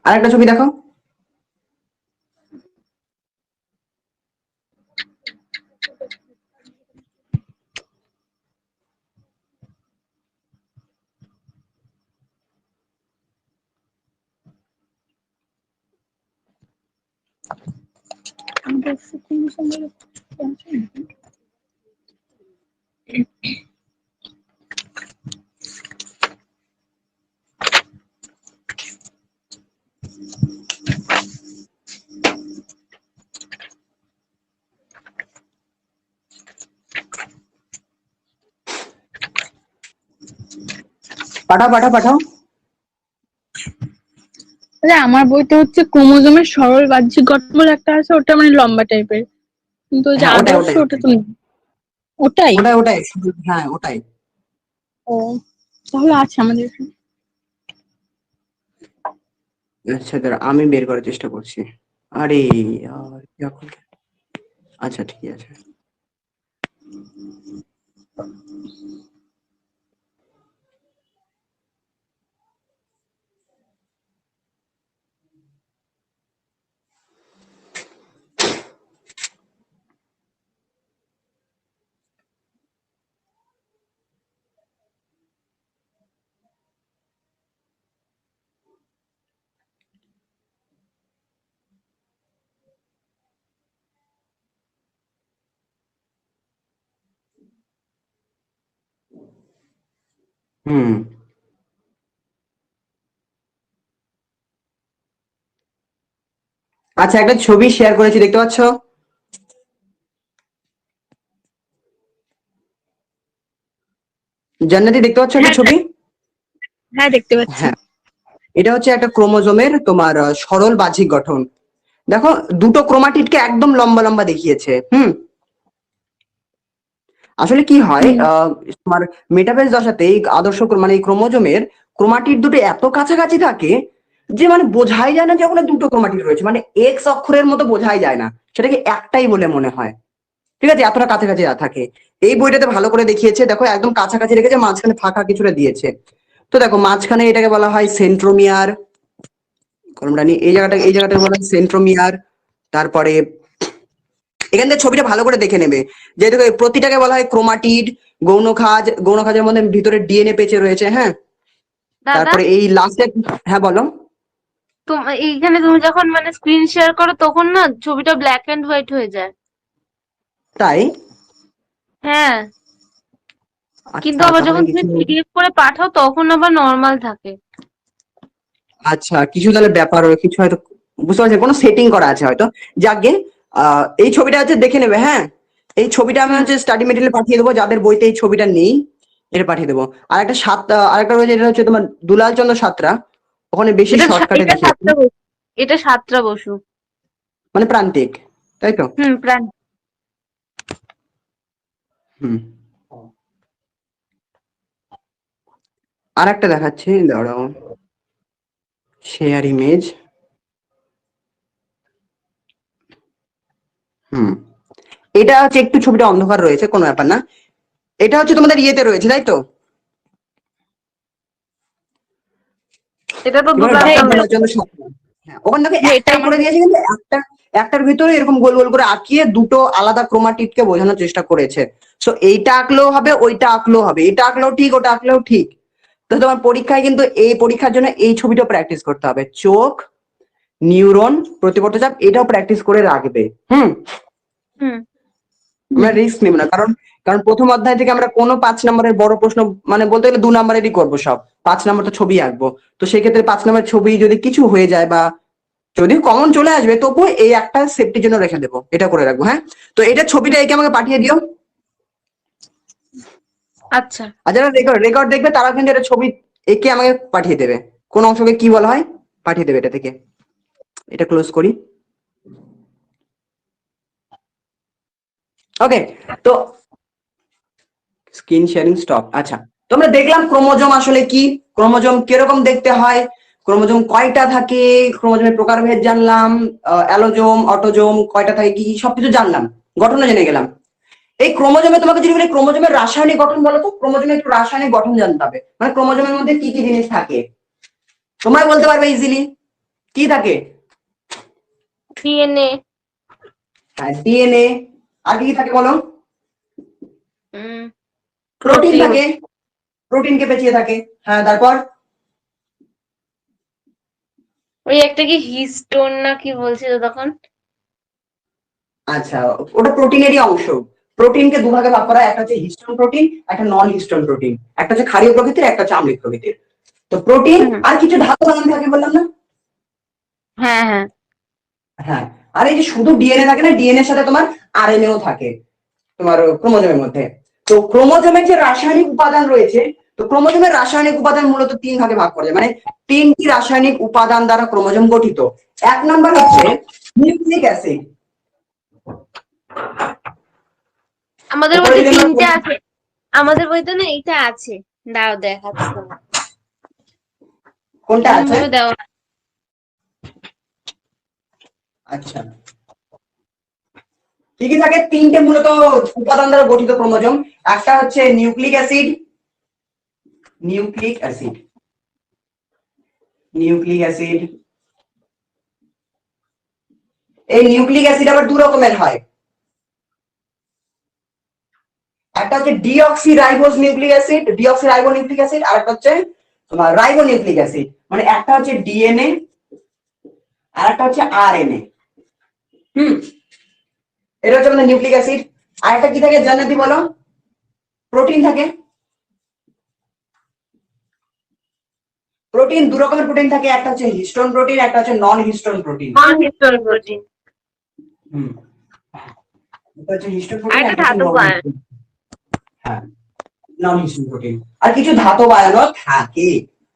আরেকটা ছবি দেখো। আমাদের second December এ আছে নাকি? পাঠাও পাঠাও পাঠাও। আরে আমার বইতে হচ্ছে ক্রোমোজোমের সরল বাহ্যিক গঠন বলে একটা আছে, ওটা মানে লম্বা টাইপের, কিন্তু ওই যে হ্যাঁ ওটাই আদর্শ ওটাই ওটা তো নেই। ওটাই? ওটাই ওটাই হ্যাঁ ওটাই। ও, তাহলে আছে আমাদের এখানে। আচ্ছা দাঁড়া আমি বের করার চেষ্টা করছি। আরে এখন আচ্ছা ঠিক আছে। হুম। আচ্ছা একটা ছবি শেয়ার করেছি দেখতে পাচ্ছ? জান্নাতি দেখতে পাচ্ছ একটা হ্যাঁ ছবি? হ্যাঁ, দেখতে পাচ্ছি। হ্যাঁ এটা হচ্ছে একটা ক্রোমোজোমের তোমার সরল বাহ্যিক গঠন। দেখো দুটো ক্রোমাটিডকে একদম লম্বা লম্বা দেখিয়েছে। আসলে কি হয় হুম। তোমার মেটাফেজ দশাতে এই আদর্শ মানে এই ক্রোমোজোমের ক্রোমাটিড দুটো এত কাছাকাছি থাকে যে মানে বোঝাই যায় না যে ওখানে দুটো ক্রোমাটিড রয়েছে, মানে এক্স অক্ষরের মতো বোঝাই যায় না, সেটাকে একটাই বলে মনে হয়। ঠিক আছে, এতটা কাছাকাছি থাকে। এই বইটাতে ভালো করে দেখিয়েছে, দেখো একদম কাছাকাছি রেখেছে, মাঝখানে ফাঁকা কিছুটা দিয়েছে। তো দেখো মাঝখানে এটাকে বলা হয় সেন্ট্রোমিয়ার, কলমটা নিয়ে এই জায়গাটা বলা হয় সেন্ট্রোমিয়ার। তারপরে এখান থেকে ছবিটা ভালো করে দেখে নেবে, যে দেখো এই প্রতিটাকে বলা হয় ক্রোমাটিড। গৌণখাজের মধ্যে ভিতরে ডিএনএ পেঁচে রয়েছে, হ্যাঁ। দাদা, তারপরে এই লাস্টে, হ্যাঁ বলো। এইখানে তুমি যখন মানে স্ক্রিন শেয়ার করো তখন না ছবিটা ব্ল্যাক এন্ড হোয়াইট হয়ে যায়। তাই? হ্যাঁ, কিন্তু আচ্ছা আবার তাহলে যখন তুমি কিছু, পিডিএফ করে পাঠাও তখন আবার নর্মাল থাকে। আচ্ছা কিছু তাহলে ব্যাপার কিছু হয়তো বুঝতে পারছি, কোনো সেটিং করা আছে হয়তো। যাকগে, এই ছবিটা হচ্ছে দেখে নেবে, হ্যাঁ। এই ছবিটা আমি হুম। হচ্ছে স্টাডি মেটেরিয়ালে পাঠিয়ে দেবো, যাদের বইতে এই ছবিটা নেই এটা পাঠিয়ে দেবো। আর একটা আরেকটা রয়েছে, এটা হচ্ছে তোমার দুলাল চন্দ্র সাঁতরা, ওখানে বেশি শর্টকাটে এটা দেখিয়েছে। সাতটা বসু। এটা সাতটা বসু। মানে প্রান্তিক, তাই তো? হুম, প্রাণ। হুম। আর একটা দেখাচ্ছি, দাঁড়াও, শেয়ার ইমেজ। হুম। এটা হচ্ছে একটু ছবিটা অন্ধকার রয়েছে, কোনো ব্যাপার না। এটা হচ্ছে তোমাদের ইয়েতে রয়েছে, তাই তো? এটা তো কি বলে, দুলাল ডক্টর চন্দ্র। দুলাল চন্দ্র সাঁতরা। হ্যাঁ ওখানে দেখো হ্যাঁ, এটা একটাই আমার করে দিয়েছে, কিন্তু একটার ভিতরে এরকম গোল গোল করে আঁকিয়ে দুটো আলাদা ক্রোমাটিডকে বোঝানোর চেষ্টা করেছে। সো এইটা আঁকলেও হবে, ওইটা আঁকলেও হবে, এটা আঁকলেও ঠিক, ওটা আঁকলেও ঠিক। তো তোমার পরীক্ষায় কিন্তু এই পরীক্ষার জন্য এই ছবিটা প্র্যাকটিস করতে হবে, চোখ, নিউরন, প্রতিবর্ত চাপ, এটাও প্র্যাকটিস করে রাখবে। হুম। হুম। আমরা রিস্ক নিব না, কারণ কারণ প্রথম অধ্যায় থেকে আমরা কোনো 5 নম্বরের বড় প্রশ্ন, মানে বলতে গেলে 2 নম্বরেরই করবো সব। 5 নম্বর তো ছবি আঁকবো। তো সেক্ষেত্রে 5 নম্বর ছবি যদি কিছু হয়ে যায় বা যদি কমন চলে আসবে, তবু এই একটা সেফটির জন্য রেখে দেবো, এটা করে রাখবো, হ্যাঁ। তো এটা ছবিটা একে আমাকে পাঠিয়ে দিও। আচ্ছা। আর যারা রেকর্ড রেকর্ড দেখবে তারা কিন্তু এটা ছবি একে আমাকে পাঠিয়ে দেবে, কোন অংশকে কি বলা হয় পাঠিয়ে দেবে এটা থেকে। এটা ক্লোজ করি। ওকে, তো স্ক্রিন শেয়ারিং স্টপ। আচ্ছা, তো আমরা দেখলাম ক্রোমোজোম আসলে কি, ক্রোমোজোম কিরকম দেখতে হয়, ক্রোমোজোম কয়টা থাকে, ক্রোমোজোমের প্রকারভেদ জানলাম, অ্যালোজোম অটোজোম কয়টা থাকে, কি কি সবকিছু জানলাম, গঠনও জেনে গেলাম। এই ক্রোমোজোমে তোমাকে যদি বলি ক্রোমোজোমের রাসায়নিক গঠন বলো তো, ক্রোমোজোমের একটু রাসায়নিক গঠন জানতে হবে, মানে ক্রোমোজোমের মধ্যে কি কি জিনিস থাকে তোমরা বলতে পারবে ইজিলি, কি থাকে? ডিএনএ। হ্যাঁ ডিএনএ। আর কি কি থাকে বলো? Protein protein. থাকে, প্রোটিনকে পেঁচিয়ে থাকে, হ্যাঁ। তারপর ওই একটা কি হিস্টোন না কি বলছিল তখন? আচ্ছা, ওটা প্রোটিনেরই অংশ। প্রোটিনকে দুভাগে ভাগ করা হয়, একটা হচ্ছে হিস্টোন প্রোটিন, একটা নন হিস্টোন প্রোটিন। একটা হচ্ছে ক্ষারীয় প্রকৃতির, একটা হচ্ছে আম্লিক প্রকৃতির। তো প্রোটিন হুম। আর কিছু ধাতু আয়ন থাকে বললাম না? হ্যাঁ, হ্যাঁ। হ্যাঁ। আর এই যে শুধু ডিএনএ থাকে না, ডিএনএ এর সাথে তোমার আরএনএও থাকে তোমার ক্রোমোজোমের মধ্যে। তো ক্রোমোজোমের যে রাসায়নিক উপাদান রয়েছে, তো ক্রোমোজোমের রাসায়নিক উপাদান মূলত তিন ভাগে ভাগ করা যায়, মানে তিনটি রাসায়নিক উপাদান দ্বারা ক্রোমোজোম গঠিত। এক নাম্বার হচ্ছে নিউক্লিক অ্যাসিড। আমাদের উপরে বইতে যদি আমরা তিনটে আছে। আমাদের বইতে না এইটা আছে। দাও দেখাচ্ছি তোমাকে। কোনটা এরকম আছে? ভাবে দেওয়া। আচ্ছা, কি কি থাকে? তিনটে মূলত উপাদান দ্বারা গঠিত ক্রোমোজোম। একটা হচ্ছে nucleic acid, nucleic acid, nucleic acid. এই নিউক্লিক অ্যাসিড আবার দু রকমের হয়। একটা হচ্ছে deoxyribose nucleic acid, deoxyribonucleic acid, আর একটা হচ্ছে তোমার রাইবো নিউক্লিক অ্যাসিড। মানে একটা হচ্ছে ডিএনএ আর একটা হচ্ছে আরএনএ। হুম, এটা হচ্ছে আমাদের নিউক্লিক অ্যাসিড। আর একটা কি থাকে জান্নাতি বলো? প্রোটিন থাকে। প্রোটিন দু রকমের প্রোটিন থাকে, একটা হচ্ছে হিস্টোন প্রোটিন, একটা হচ্ছে নন হিস্টোন প্রোটিন। নন হিস্টোন প্রোটিন। হুম, এটা হচ্ছে হিস্টোন আর প্রোটিন, একটা একটা হচ্ছে ধাতব নন আয়ন। হিস্টোন। হ্যাঁ, নন হিস্টোন প্রোটিন। আর কিছু ধাতব আয়নও থাকে।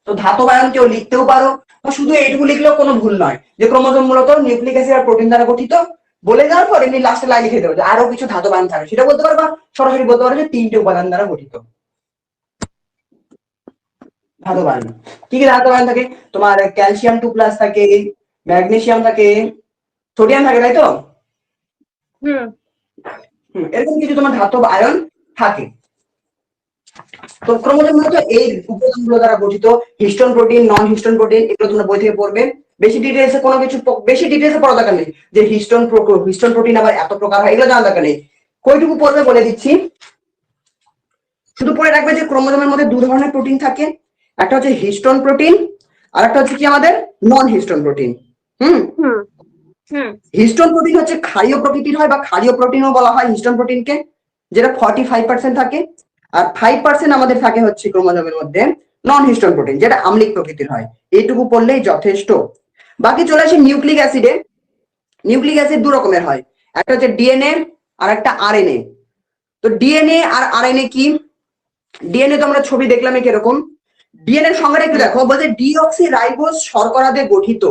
তো ধাতব আয়ন কেউ লিখতেও পারো, বা শুধু এইটুকু লিখলেও কোনো ভুল নয় যে ক্রোমোজোম মূলত নিউক্লিক অ্যাসিড আর প্রোটিন দ্বারা গঠিত। বলে দেওয়ার পর এমনি লাস্টে লাইন লিখে দেবো যে আরো কিছু ধাতব আয়ন থাকে, সেটা বলতে পারো, বা সরাসরি বলতে পারো যে তিনটে উপাদান দ্বারা গঠিত ধাতব আয়ন। কি কি ধাতব আয়ন থাকে? তোমার ক্যালসিয়াম 2+ থাকে, ম্যাগনেসিয়াম থাকে, সোডিয়াম থাকে, তাই তো? হুম। এরকম কিছু তোমার ধাতব আয়ন থাকে। তো ক্রোমোজোম মূলত এই উপাদানগুলো দ্বারা গঠিত। হিস্টোন প্রোটিন, নন হিস্টোন প্রোটিন, এগুলো তোমরা বই থেকে পড়বে। বেশি ডিটেলসে কোনো কিছু বেশি ডিটেলসে পড়ার দরকার নেই যে হিস্টোন প্রোটিন আবার এত প্রকার হয়, এগুলো জানার দরকার নেই। কয়টুকু পড়বে বলে দিচ্ছি। শুধু পড়ে রাখবে যে ক্রোমোজোমের মধ্যে দু ধরনের প্রোটিন থাকে, একটা হচ্ছে হিস্টোন প্রোটিন আর একটা হচ্ছে কি আমাদের নন হিস্টোন প্রোটিন। হুম, হুম। হুম। হিস্টোন প্রোটিন হচ্ছে ক্ষারীয় প্রকৃতির হয়, বা ক্ষারীয় প্রোটিনও বলা হয় হিস্টোন প্রোটিনকে, যেটা 45% থাকে। আর 5% আমাদের থাকে হচ্ছে ক্রোমোজোমের মধ্যে নন হিস্টোন প্রোটিন, যেটা আম্লিক প্রকৃতির হয়। এইটুকু পড়লেই যথেষ্ট। বাকি চলে আসে নিউক্লিক অ্যাসিডে। নিউক্লিক অ্যাসিড দু রকমের হয়, একটা হচ্ছে ডিএনএ আর একটা আরএনএ। তো ডিএনএ আর আরএনএ কি? ডিএনএ তো আমরা ছবি দেখলাম কিরকম। ডিএনএ সংজ্ঞাটা একটু হুম। দেখো, বলছে ডিঅক্সি রাইবোজ শর্করা দিয়ে গঠিত।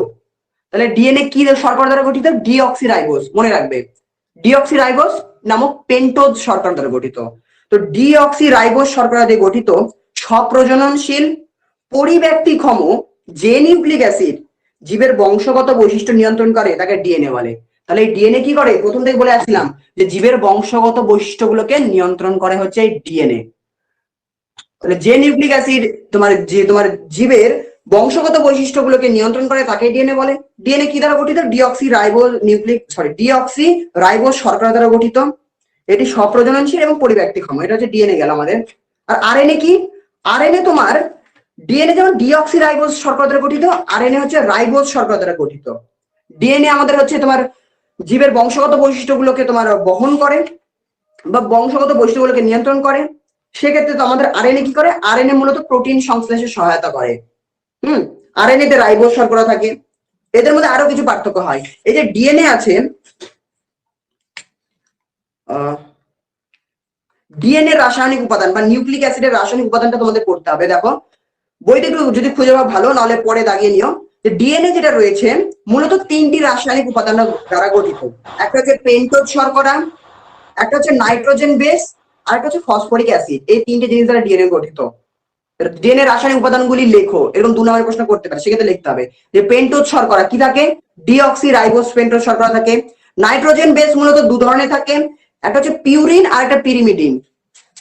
তাহলে ডিএনএ কি শর্করা দ্বারা গঠিত? ডিঅক্সি রাইবোজ, মনে রাখবে। ডিঅক্সি রাইবোজ নামক পেন্টোজ শর্করা দ্বারা গঠিত। তো ডিঅক্সি রাইবোজ শর্করা দিয়ে গঠিত স্বপ্রজননশীল পরিব্যক্তিক্ষম যে নিউক্লিক অ্যাসিড জীবের বংশগত বৈশিষ্ট্য নিয়ন্ত্রণ করে তাকে ডিএনএ বলে। তাহলে এই ডিএনএ কি করে? প্রথম থেকে বলে আসছিলাম যে জীবের বংশগত বৈশিষ্ট্যগুলোকে নিয়ন্ত্রণ করে হচ্ছে এই ডিএনএ। তাহলে যে নিউক্লিক অ্যাসিড তোমার জীবের বংশগত বৈশিষ্ট্যগুলোকে নিয়ন্ত্রণ করে তাকে ডিএনএ বলে। ডিএনএ কি দ্বারা গঠিত? ডিঅক্সি রাইবোজ শর্করা দ্বারা গঠিত। এটি স্বপ্রজননশীল এবং পরিব্যক্তিক্ষম। এটা হচ্ছে ডিএনএ গেল আমাদের। আর আরএনএ কি? আরএনএ তোমার ডিএনএ যেমন ডিঅক্সি রাইবোজ শর্করা দ্বারা গঠিত, আরএনএ হচ্ছে রাইবোজ শর্করা দ্বারা গঠিত। ডিএনএ আমাদের হচ্ছে তোমার জীবের বংশগত বৈশিষ্ট্যগুলোকে তোমার বহন করে বা বংশগত বৈশিষ্ট্যগুলোকে নিয়ন্ত্রণ করে। সেক্ষেত্রে তো আমাদের আরএনএ কি করে? আরএনএ মূলত প্রোটিন সংশ্লেষে সহায়তা করে। আরএনএ তে রাইবোজ শর্করা থাকে। এদের মধ্যে আরো কিছু পার্থক্য হয়। এই যে ডিএনএ আছে, ডিএনএ রাসায়নিক উপাদান বা নিউক্লিক অ্যাসিডের রাসায়নিক উপাদানটা তোমাদের পড়তে হবে। দেখো বইতে একটু যদি খুঁজে পাওয়া ভালো, নাহলে পরে দাগিয়ে নিও। যে ডিএনএ যেটা রয়েছে মূলত তিনটি রাসায়নিক উপাদান দ্বারা গঠিত। একটা হচ্ছে পেন্টোজ শর্করা, একটা হচ্ছে নাইট্রোজেন বেস, আর একটা হচ্ছে ফসফরিক অ্যাসিড। এই তিনটে জিনিস দ্বারা ডিএনএ গঠিত। ডিএনএ রাসায়নিক উপাদানগুলি লেখো, এরকম 2 নম্বরের প্রশ্ন করতে পারে, সেক্ষেত্রে লিখতে হবে যে পেন্টোজ শর্করা কি থাকে? ডিঅক্সি রাইবোজ পেন্টোজ শর্করা থাকে। নাইট্রোজেন বেস মূলত দু ধরনের থাকে, একটা হচ্ছে পিউরিন আর একটা পিরিমিডিন।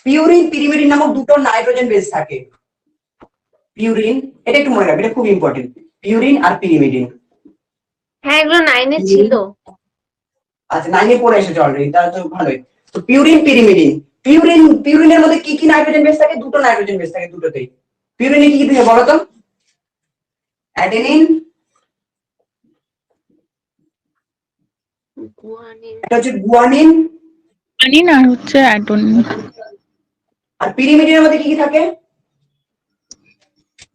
পিউরিন পিরিমিডিন নামক দুটো নাইট্রোজেন বেস থাকে। পিউরিন, এটা একটু মনে রাখবে, এটা খুব ইম্পর্টেন্ট। পিউরিন আর পিরিমিডিন। হ্যাঁ, এগুলো 9-এ ছিল। আচ্ছা, 9-এ পড়ে এসেছে অলরেডি, তাহলে তো ভালোই। তো পিউরিন পিরিমিডিন। পিউরিনের মধ্যে কি কি নাইট্রোজেন বেস থাকে? দুটো নাইট্রোজেন বেস থাকে দুটোতেই। পিউরিনে কি কি থাকে বলো তো? Adenine guanine. একটা হচ্ছে গুয়ানিন। আনিন আর হচ্ছে অ্যাডোনিন। আর পিরিমিডিনের মধ্যে কি কি থাকে?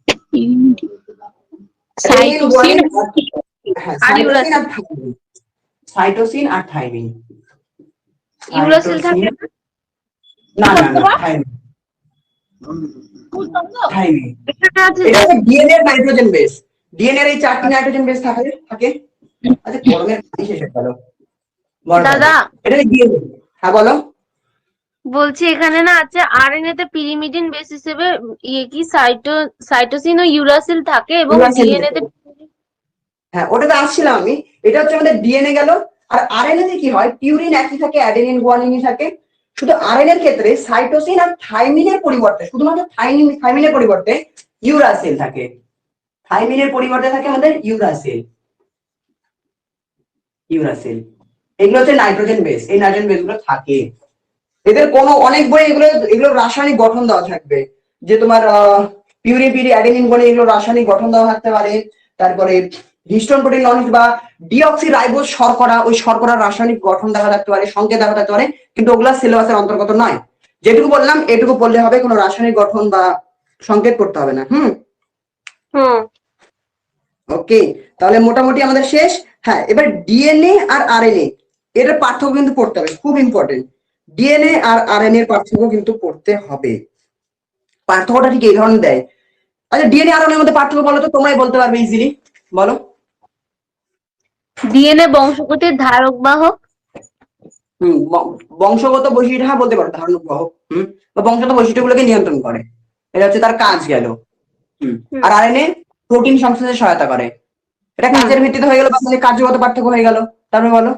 অ্যাডেনিন, সাইটোসিন গুয়ানিন হ্যাঁ, আর সাইটোসিন ইউরাসিল। আর থাইমিন। সাইটোসিন আর থাইমিন। ইউরাসিল থাকে সাইটোসিন, না? না না না, থাইমিন। থাইমিন এখানে আছে এটা যে। হচ্ছে ডিএনএ এর নাইট্রোজেন বেস। ডিএনএ এর এই 4টি নাইট্রোজেন বেস থাকে থাকে। আচ্ছা, গরমের পানি শেষ হয়ে গেল। বলো দাদা এটা ডিএনএ। হ্যাঁ বলো। বলছি এখানে না আছে আরএনএ তে পিরিমিডিন বেস হিসেবে ইয়ে কি সাইটোসিন ও ইউরাসিল থাকে এবং ইউরাসিল ডিএনএ থাকে। তে। হ্যাঁ, ওটাতে আসছিলাম আমি। এটা হচ্ছে আমাদের ডিএনএ গেল। আর আরএনএ তে কি হয়? পিউরিন একই থাকে, অ্যাডেনিন গুয়ানিনই থাকে। শুধু আরএনএ এর ক্ষেত্রে সাইটোসিন আর থাইমিনের পরিবর্তে, শুধুমাত্র থাইমিনের পরিবর্তে ইউরাসিল থাকে। থাইমিনের পরিবর্তে থাকে আমাদের ইউরাসিল। ইউরাসিল এগুলো হচ্ছে নাইট্রোজেন বেস। এই নাইট্রোজেন বেস গুলো থাকে এদের কোনো অনেক বই, এগুলো রাসায়নিক গঠন দেওয়া থাকবে। যে তোমার পিউরি অ্যাডেনিন বলে এগুলো রাসায়নিক গঠন দেওয়া থাকতে পারে। তারপরে হিস্টোন প্রোটিন নন বা ডিঅক্সি রাইবোজ শর্করা, ওই শর্করার রাসায়নিক গঠন দেখা থাকতে পারে, সংকেত দেখা থাকতে পারে, কিন্তু ওগুলা সিলেবাসের অন্তর্গত নয়। যেটুকু বললাম এটুকু বললে হবে, কোনো রাসায়নিক গঠন বা সংকেত করতে হবে না। হুম। ওকে, তাহলে মোটামুটি আমাদের শেষ। হ্যাঁ, এবার ডিএনএ আর আরএনএ এটার পার্থক্য কিন্তু পড়তে হবে, খুব ইম্পর্টেন্ট। ডিএনএ আর আরএনএ এর পার্থক্য কিন্তু পড়তে হবে। পার্থক্যটা ঠিক এই ধরনের দেয়। আচ্ছা, ডিএনএ আর আরএনএ এর মধ্যে পার্থক্য বলো তো, তোমরাই বলতে পারবে ইজিলি, বলো। ডিএনএ বংশগতির ধারক বাহক। বংশগত বৈশিষ্ট্য, হ্যাঁ বলতে পারো, ধারণক বাহক। বা বংশগত বৈশিষ্ট্যগুলোকে নিয়ন্ত্রণ করে। এটা হচ্ছে তার কাজ গেল। আর আরএনএ প্রোটিন সংশ্লেষে সহায়তা করে। এটা কাজের ভিত্তিতে হয়ে গেল, বা মানে কার্যগত পার্থক্য হয়ে গেল। তারপরে বলো।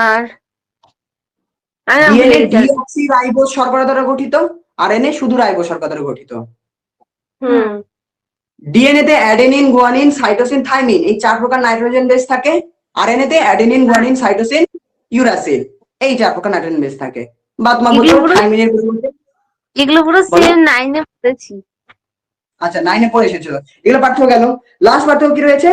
আর ডিএনএ ডিঅক্সি রাইবোজ শর্করা দ্বারা গঠিত, আরএনএ শুধু রাইবোজ শর্করা দ্বারা গঠিত। ডিএনএ তে অ্যাডেনিন, গুয়ানিন, সাইটোসিন, থাইমিন এই 4 প্রকার নাইট্রোজেন বেস থাকে। আরএনএ তে অ্যাডেনিন, গুয়ানিন, সাইটোসিন, ইউরাসিল এই 4 প্রকার নাইট্রোজেন বেস থাকে। বা তোমার বলতে পারো থাইমিনের পরিবর্তে। এগুলো পুরো সেম 9 এ পড়েছি। আচ্ছা, 9 এ পড়ে এসেছিল। এগুলো পার্থক্য গেল। লাস্ট পার্থক্য কি রয়েছে?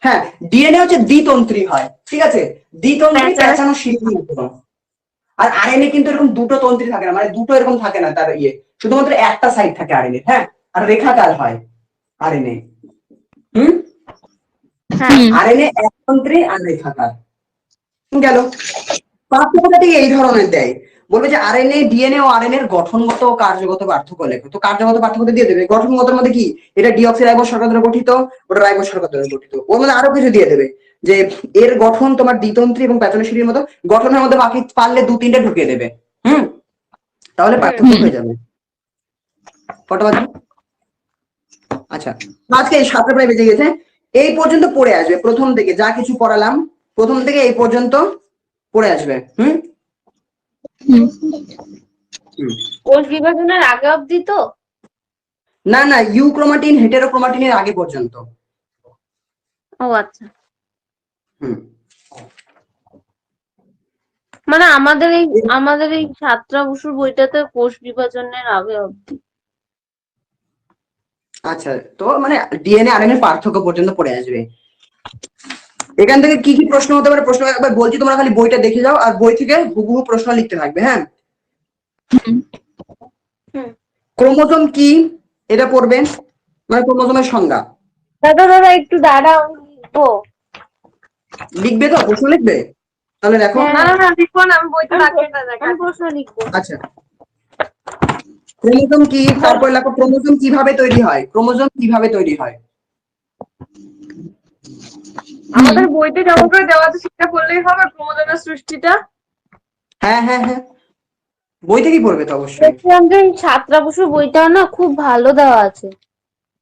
হ্যাঁ, ডিএনএ হচ্ছে দ্বিতন্ত্রী হয়, ঠিক আছে, দ্বিতন্ত্রী পেঁচানো শিল্প। আর আরএনএ কিন্তু এরকম দুটো তন্ত্রী থাকে না, মানে দুটো এরকম থাকে না তার ইয়ে, শুধুমাত্র একটা সাইড থাকে আরএনএ। হ্যাঁ, আর রেখাকার হয় আরএনএ। আরএনএ একতন্ত্রী আর রেখাকার। গেল। পার্থক্যটা ঠিক এই ধরনের দেয়, বলবে যে আরএনএ, ডিএনএ ও আরএনএ এর গঠনগত ও কার্যগত পার্থক্য লেখো। তো কার্যগত পার্থক্য দিয়ে দেবে। গঠনগতের মধ্যে কি, এটা ডিঅক্সি রাইবোজ শর্করা দ্বারা গঠিত, ওটা রাইবোজ শর্করা দ্বারা গঠিত। ওর মধ্যে আরো কিছু দিয়ে দেবে, যে এর গঠন তোমার দ্বিতন্ত্রী এবং প্যাচানোশিলির মতো। গঠনের মধ্যে বাকি পারলে 2-3টে ঢুকিয়ে দেবে। তাহলে পার্থক্য হয়ে যাবে। কটা বাজে? আচ্ছা, আজকে 7টা প্রায় বেজে গেছে। এই পর্যন্ত পড়ে আসবে, প্রথম থেকে যা কিছু পড়ালাম প্রথম থেকে এই পর্যন্ত পড়ে আসবে। কোষ বিভাজনের আগে অবধি তো? না না, ইউক্রোমাটিন হেটেরোক্রোমাটিনের আগে পর্যন্ত। ও আচ্ছা। মানে আমাদের এই সাতটা বসুর বইটাতে কোষ বিভাজনের আগে অবধি। আচ্ছা, তো মানে ডিএনএ আরএনএ পার্থক্য পর্যন্ত পড়ে আসবে। এখান থেকে কি কি প্রশ্ন হতে পারে, প্রশ্ন একবার বলছি, তোমরা খালি বইটা দেখে যাও আর বই থেকে হুবহু প্রশ্ন লিখতে থাকবে। হ্যাঁ, ক্রোমোজোম কি এটা পড়বে, মানে ক্রোমোজোমের সংজ্ঞা। দাদা একটু দাঁড়াও, লিখবো। লিখবে তো, প্রশ্ন লিখবে? তাহলে দেখো। না লিখবো না, আমি বইটা রাখবো না, আমি প্রশ্ন লিখবো। আচ্ছা, ক্রোমোজোম কি, তারপরে লেখো ক্রোমোজোম কিভাবে তৈরি হয়। ক্রোমোজোম কিভাবে তৈরি হয়? আমাদের বইতে যেমন করে দেওয়া আছে সেটা করলেই হবে, ক্রোমোজোমের সৃষ্টিটা। হ্যাঁ হ্যাঁ হ্যাঁ, বই থেকেই পড়বে তো অবশ্যই। দেখলাম যে সাতটা বসুর বইটা না খুব ভালো দেওয়া আছে।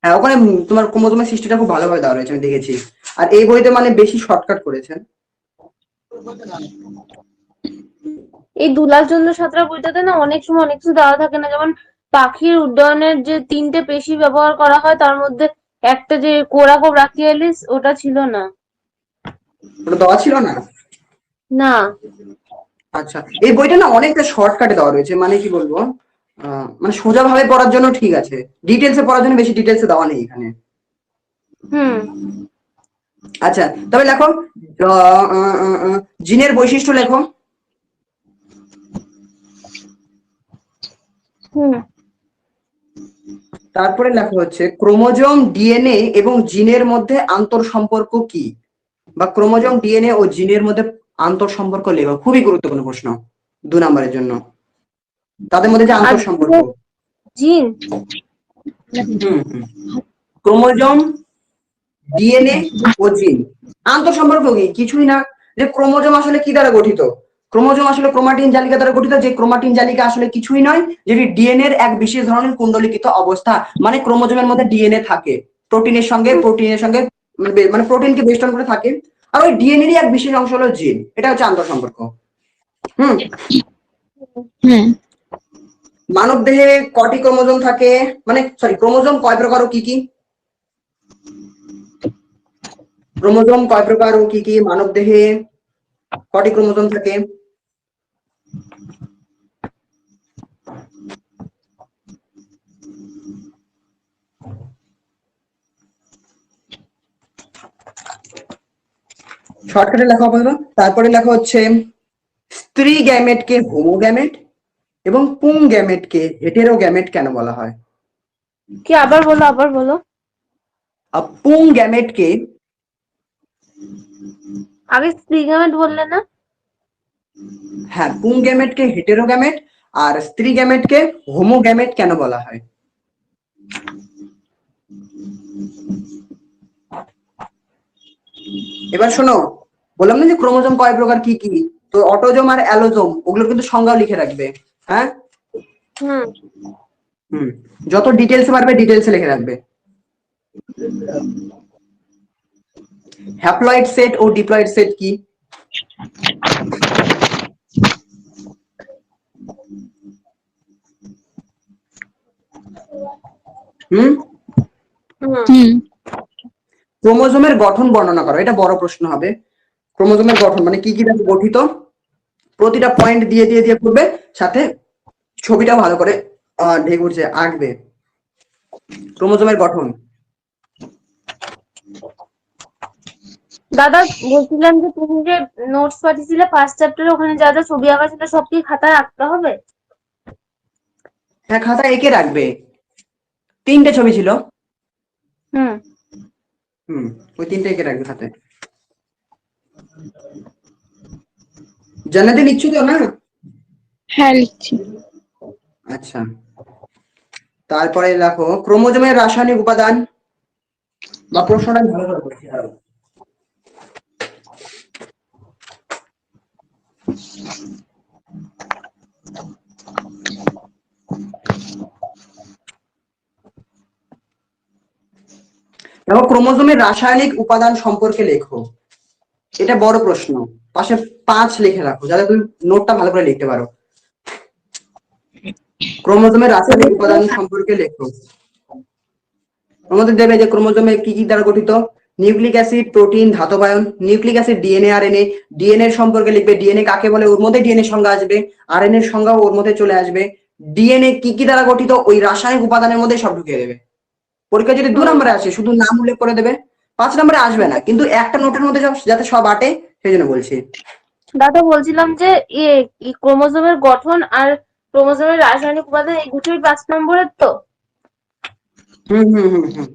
হ্যাঁ, ওখানে তোমার ক্রোমোজোমের সৃষ্টিটা খুব ভালোভাবে দেওয়া রয়েছে, আমি দেখেছি। আর এই বইতে মানে বেশি শর্টকাট করেছেন। এই দুলাল চন্দ্র সাঁতরা বইটাতে না অনেক সময় অনেক কিছু দেওয়া থাকে না, যেমন পাখির উড্ডয়নের যে 3টে পেশি ব্যবহার করা হয় তার মধ্যে একটা যে কোরাকো ব্রাকিয়ালিস, ওটা ছিল না। ওটা দেওয়া ছিল না? না। আচ্ছা, এই বইটা না অনেকটা শর্টকাটে দেওয়া রয়েছে, মানে কি বলবো, মানে সোজা ভাবে পড়ার জন্য ঠিক আছে, ডিটেলসে পড়ার জন্য বেশি ডিটেলসে দেওয়া নেই এখানে। আচ্ছা, তবে লেখো জিনের বৈশিষ্ট্য লেখো। হুম। তারপরে লেখা হচ্ছে ক্রোমোজোম, ডিএনএ এবং জিনের মধ্যে আন্তঃসম্পর্ক কি, বা ক্রোমোজোম, ডিএনএ ও জিনের মধ্যে আন্তঃসম্পর্ক লেখো। খুবই গুরুত্বপূর্ণ প্রশ্ন 2 নম্বরের জন্য। তাদের মধ্যে যে আর আন্তঃসম্পর্ক। জিন। হুম হুম। ক্রোমোজোম, ডিএনএ ও জিন আন্তঃসম্পর্ক কি? কিছুই না। যে ক্রোমোজোম আসলে কি দ্বারা গঠিত? ক্রোমোজোম আসলে ক্রোমাটিন জালিকা দ্বারা গঠিত, যে ক্রোমাটিন জালিকা আসলে কিছুই নয়, যেটি ডিএনএ এর এক বিশেষ ধরনের কুণ্ডলিখিত অবস্থা। মানে ক্রোমোজোমের মধ্যে ডিএনএ থাকে, প্রোটিনের সঙ্গে মানে প্রোটিনকে বেষ্টন করে থাকে। আর ওই ডিএনএ এরই এক বিশেষ অংশ হলো জিন। এটা হচ্ছে আন্তঃসম্পর্ক। হুম। হুম। মানব দেহে কটি ক্রোমোজোম থাকে, মানে সরি, ক্রোমোজোম কয় প্রকার ও কি কি? ক্রোমোজোম কয় প্রকার ও কি কি? মানব দেহে কটি ক্রোমোজোম থাকে? শর্টকাটে লেখা আপাতত। তারপরে লেখা হচ্ছে স্ত্রী গ্যামেটকে হোমোগ্যামেট এবং পুং গ্যামেটকে হেটেরোগ্যামেট কেন বলা হয়? কি, আবার বলো, আবার বলো। আর পুং গ্যামেটকে, আগে স্ত্রী গামেট বললে না? হ্যাঁ, পুং গ্যামেটকে হেটেরোগ্যামেট আর স্ত্রী গ্যামেটকে হোমোগ্যামেট কেন বলা হয়? এবার শোনো, বললাম না যে ক্রোমোজোম কয় প্রকার কি কি, তো অটোজোম আর অ্যালোজোম ওগুলোর কিন্তু সংজ্ঞাও লিখে রাখবে। হ্যাঁ। হুম। হুম। যত ডিটেলস পারবে ডিটেলসে লিখে রাখবে। হ্যাপ্লয়েড সেট ও ডিপ্লয়েড সেট কি? হুম। হুম। ক্রোমোজোমের গঠন বর্ণনা করো, এটা বড় প্রশ্ন হবে। ক্রোমোজোমের গঠন মানে কি কি দ্বারা গঠিত, প্রতিটা পয়েন্ট দিয়ে দিয়ে দিয়ে করবে, সাথে ছবিটা ভালো করে ঢেকুরছে আঁকবে। ক্রোমোজোমের গঠন। দাদা, বলছিলাম যে তুমি যে নোটস পাঠিয়েছিলে 1st চ্যাপ্টারে, ওখানে যা যা ছবি আঁকা ছিল সব কি খাতায় আঁকতে হবে? হ্যাঁ, খাতায় এঁকে রাখবে। 3টে ছবি ছিল। হুম। হুম। ওই 3টে এঁকে রাখবে খাতায়। জান্নাতে লিখছো তো না? হ্যাঁ, লিখছি। আচ্ছা। তারপরে দেখো ক্রোমোজোমের রাসায়নিক উপাদান, বা প্রশ্নটা আমি ভালো করে করছি আরো। দেখো ক্রোমোজোমের রাসায়নিক উপাদান সম্পর্কে লেখো। এটা বড় প্রশ্ন, পাশে 5 লিখে রাখো যাতে তুমি নোটটা ভালো করে লিখতে পারো। ক্রোমোজোমের রাসায়নিক উপাদান সম্পর্কে লেখো। আমাদের দেবে যে ক্রোমোজোমে কি কি দ্বারা গঠিত, নিউক্লিক অ্যাসিড, প্রোটিন, ধাতব ion. Nucleic acid DNA, RNA. DNA এর সম্পর্কে লিখবে, ডিএনএ কাকে বলে, ওর মধ্যে ডিএনএ সংজ্ঞা আসবে। আরএনএ এর সংজ্ঞাও ওর মধ্যে চলে আসবে। ডিএনএ কি কি দ্বারা গঠিত ওই রাসায়নিক উপাদানের মধ্যে সব ঢুকিয়ে দেবে। পরীক্ষা যদি 2 নম্বরে আসে শুধু নাম উল্লেখ করে দেবে, 5 নম্বরে আসবে না, কিন্তু একটা নোটের মধ্যে যাতে সব আটে সেই জন্য বলছি। দাদা, বলছিলাম যে ক্রোমোজোমের গঠন আর ক্রোমোজোমের রাসায়নিক উপাদান এই দুটোই 5 নম্বরের তো? হুম হুম হুম হুম।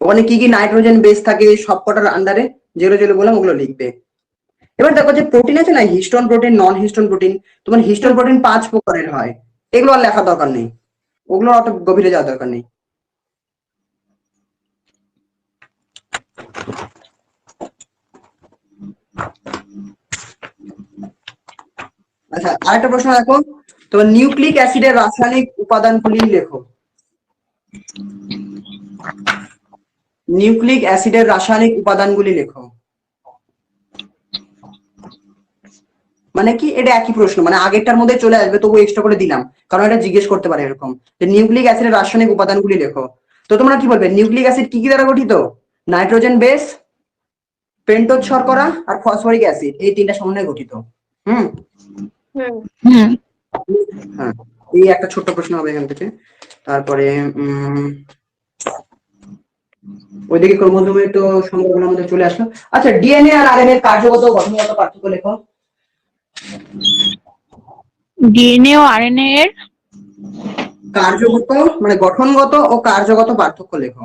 ওখানে কি কি নাইট্রোজেন বেস থাকে সবকটার আন্ডারে, যেগুলো যেগুলো বললাম ওগুলো লিখবে। এবার দেখো যে প্রোটিন আছে না, হিস্টোন প্রোটিন, নন হিস্টোন প্রোটিন। তোমার হিস্টোন প্রোটিন 5 প্রকারের হয়, এগুলো আর লেখার দরকার নেই, ওগুলো অত গভীরে যাওয়ার দরকার নেই। আচ্ছা, আরেকটা প্রশ্ন দেখো, তোমার নিউক্লিক অ্যাসিডের রাসায়নিক উপাদানগুলি লেখো। নিউক্লিক অ্যাসিডের রাসায়নিক উপাদানগুলি লেখো। মানে কি, এটা একই প্রশ্ন, মানে আগেরটার মধ্যে চলে আসবে, তবু এক্সট্রা করে দিলাম কারণ এটা জিজ্ঞেস করতে পারে এরকম, যে নিউক্লিক অ্যাসিডের রাসায়নিক উপাদানগুলি লেখো। তো তোমরা কি বলবে, নিউক্লিক অ্যাসিড কি কি দ্বারা গঠিত? নাইট্রোজেন বেস, পেন্টোজ শর্করা আর ফসফরিক অ্যাসিড, এই 3টা সমন্বয়ে গঠিত। হুম। হুম। হুম। হ্যাঁ, এই একটা ছোট্ট প্রশ্ন হবে এখান থেকে। তারপরে ওইদিকে ক্রোমোজোমের তো সম্ভাবনার মধ্যে চলে আসলো। আচ্ছা, ডিএনএ আর আরএনএ এর কার্যগত ও গঠনগত পার্থক্য লেখো। ডিএনএ ও আরএনএ এর কার্যগত মানে গঠনগত ও কার্যগত পার্থক্য লেখো।